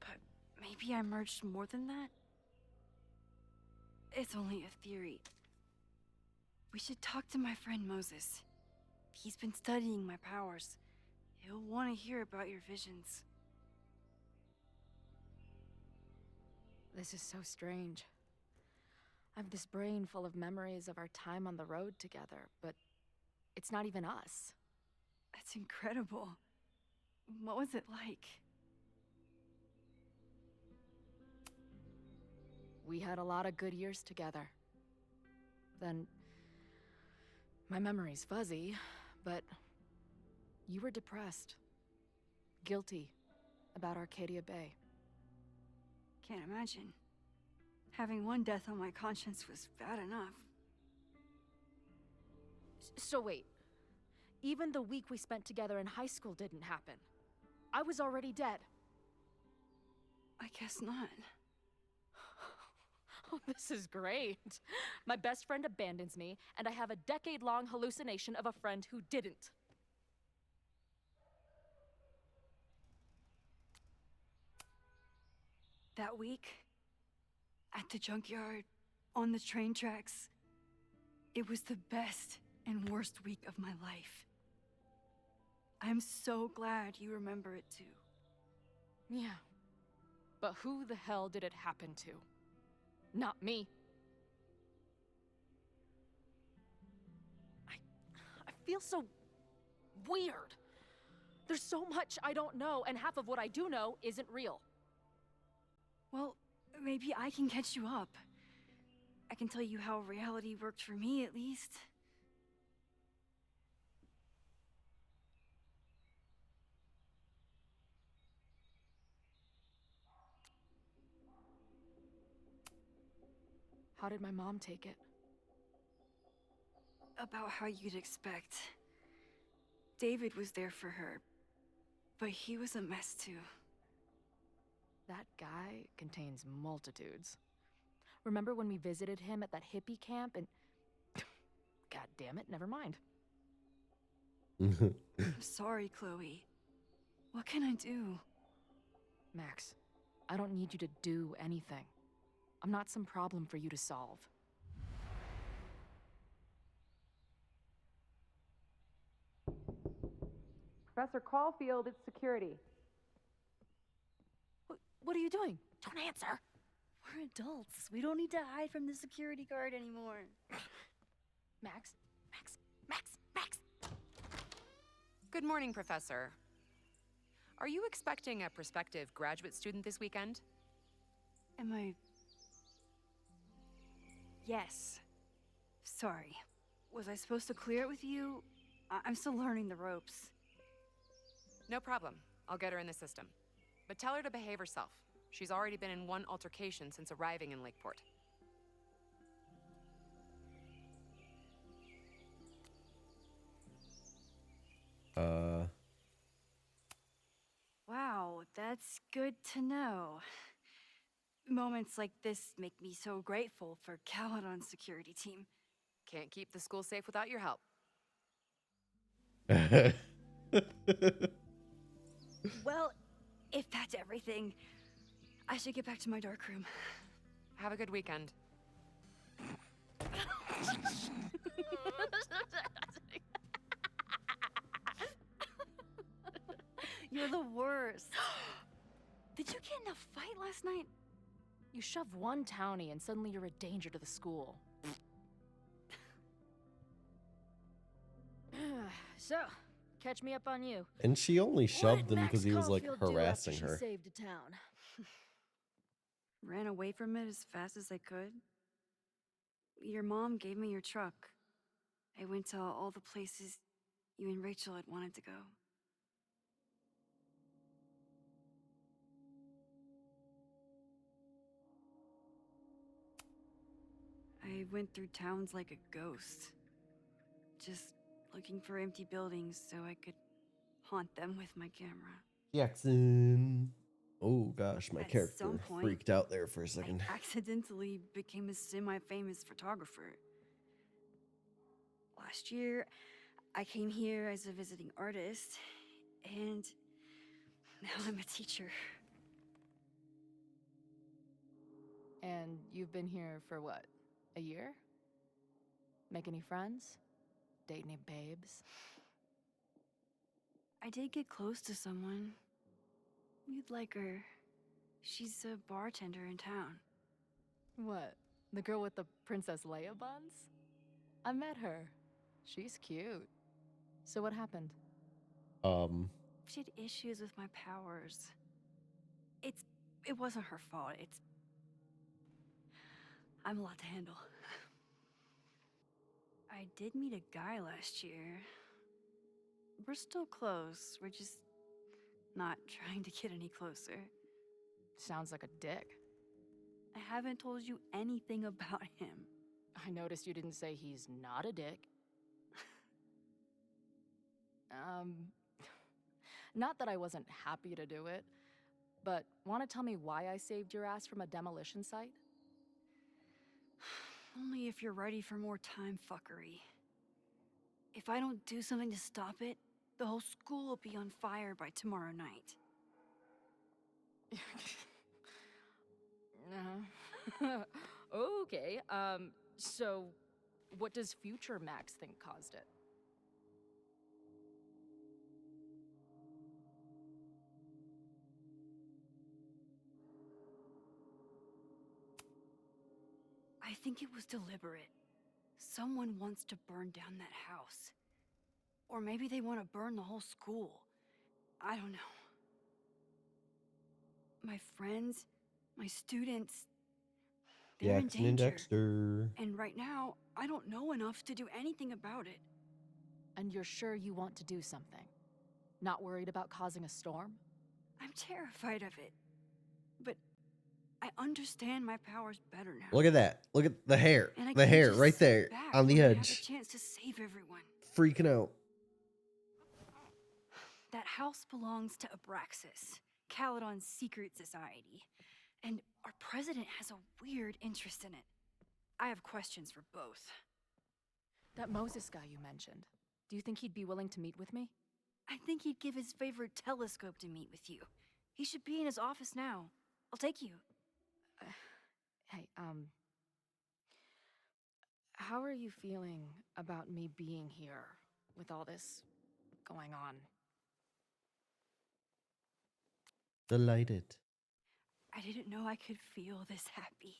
But maybe I merged more than that? It's only a theory. We should talk to my friend Moses. He's been studying my powers. He'll want to hear about your visions. This is so strange. I have this brain full of memories of our time on the road together, but it's not even us. That's incredible. What was it like? We had a lot of good years together. Then, my memory's fuzzy, but you were depressed. Guilty about Arcadia Bay. Can't imagine. Having one death on my conscience was bad enough. So wait, even the week we spent together in high school didn't happen. I was already dead. I guess not. Oh, this is great. My best friend abandons me, and I have a decade-long hallucination of a friend who didn't. That week, at the junkyard, on the train tracks, it was the best and worst week of my life. I'm so glad you remember it too. Yeah. But who the hell did it happen to? Not me. I feel so weird. There's so much I don't know, and half of what I do know isn't real. Well, maybe I can catch you up. I can tell you how reality worked for me, at least. How did my mom take it? About how you'd expect. David was there for her, but he was a mess too. That guy contains multitudes. Remember when we visited him at that hippie camp and... God damn it, never mind. I'm sorry, Chloe. What can I do? Max, I don't need you to do anything. I'm not some problem for you to solve. Professor Caulfield, it's security. What are you doing? Don't answer. We're adults. We don't need to hide from the security guard anymore. Max? Good morning, Professor. Are you expecting a prospective graduate student this weekend? Am I... Yes. Sorry. Was I supposed to clear it with you? I'm still learning the ropes. No problem. I'll get her in the system. But tell her to behave herself. She's already been in one altercation since arriving in Lakeport. Wow, that's good to know. Moments like this make me so grateful for Caledon's security team. Can't keep the school safe without your help. Well, if that's everything, I should get back to my dark room. Have a good weekend. You're the worst. Did you get in a fight last night? You shove one townie and suddenly you're a danger to the school. So, catch me up on you. And she only What shoved did him because Max he was like Caulfield do harassing after her. She saved a town. Ran away from it as fast as I could. Your mom gave me your truck. I went to all the places you and Rachel had wanted to go. I went through towns like a ghost. Just looking for empty buildings so I could haunt them with my camera. Jackson. Oh gosh, my At character some point, freaked out there for a second. I accidentally became a semi-famous photographer. Last year, I came here as a visiting artist, and now I'm a teacher. And you've been here for what? A year? Make any friends? Date any babes? I did get close to someone. You'd like her. She's a bartender in town. What? The girl with the Princess Leia buns? I met her. She's cute. So what happened? She had issues with my powers. It wasn't her fault. I'm a lot to handle. I did meet a guy last year. We're still close. We're just not trying to get any closer. Sounds like a dick. I haven't told you anything about him. I noticed you didn't say he's not a dick. Not that I wasn't happy to do it, but want to tell me why I saved your ass from a demolition site? Only if you're ready for more time fuckery. If I don't do something to stop it, the whole school will be on fire by tomorrow night. Okay, so what does future Max think caused it? I think it was deliberate. Someone wants to burn down that house. Or maybe they want to burn the whole school. I don't know. My friends, my students, they're in Jackson and danger. Dexter. And right now, I don't know enough to do anything about it. And you're sure you want to do something? Not worried about causing a storm? I'm terrified of it. But I understand my powers better now. Look at that. Look at the hair. And I The can't hair just right sit there back on the when I have edge. a chance to save everyone. Freaking out. That house belongs to Abraxas, Caledon's secret society. And our president has a weird interest in it. I have questions for both. That Moses guy you mentioned, do you think he'd be willing to meet with me? I think he'd give his favorite telescope to meet with you. He should be in his office now. I'll take you. Hey, how are you feeling about me being here with all this going on? Delighted. I didn't know I could feel this happy.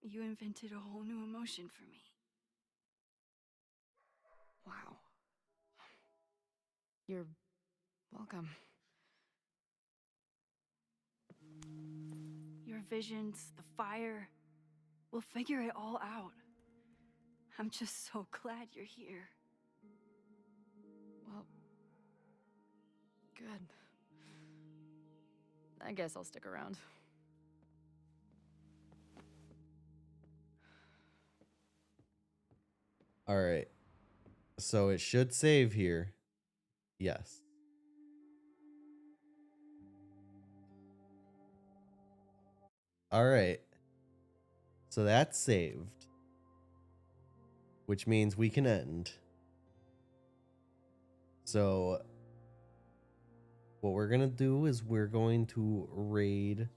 You invented a whole new emotion for me. Wow. You're welcome. Your visions, the fire, we'll figure it all out. I'm just so glad you're here. Well, good. I guess I'll stick around. All right. So it should save here. Yes. All right. So that's saved. Which means we can end. So what we're going to do is we're going to raid.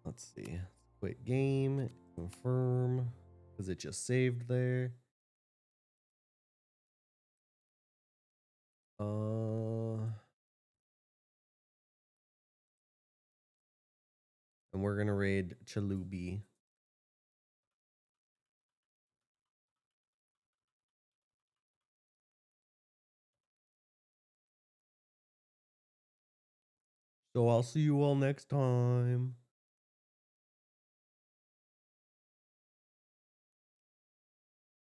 Let's see. Quit game. Confirm. Because it just saved there. And we're going to raid Chalubi. So I'll see you all next time.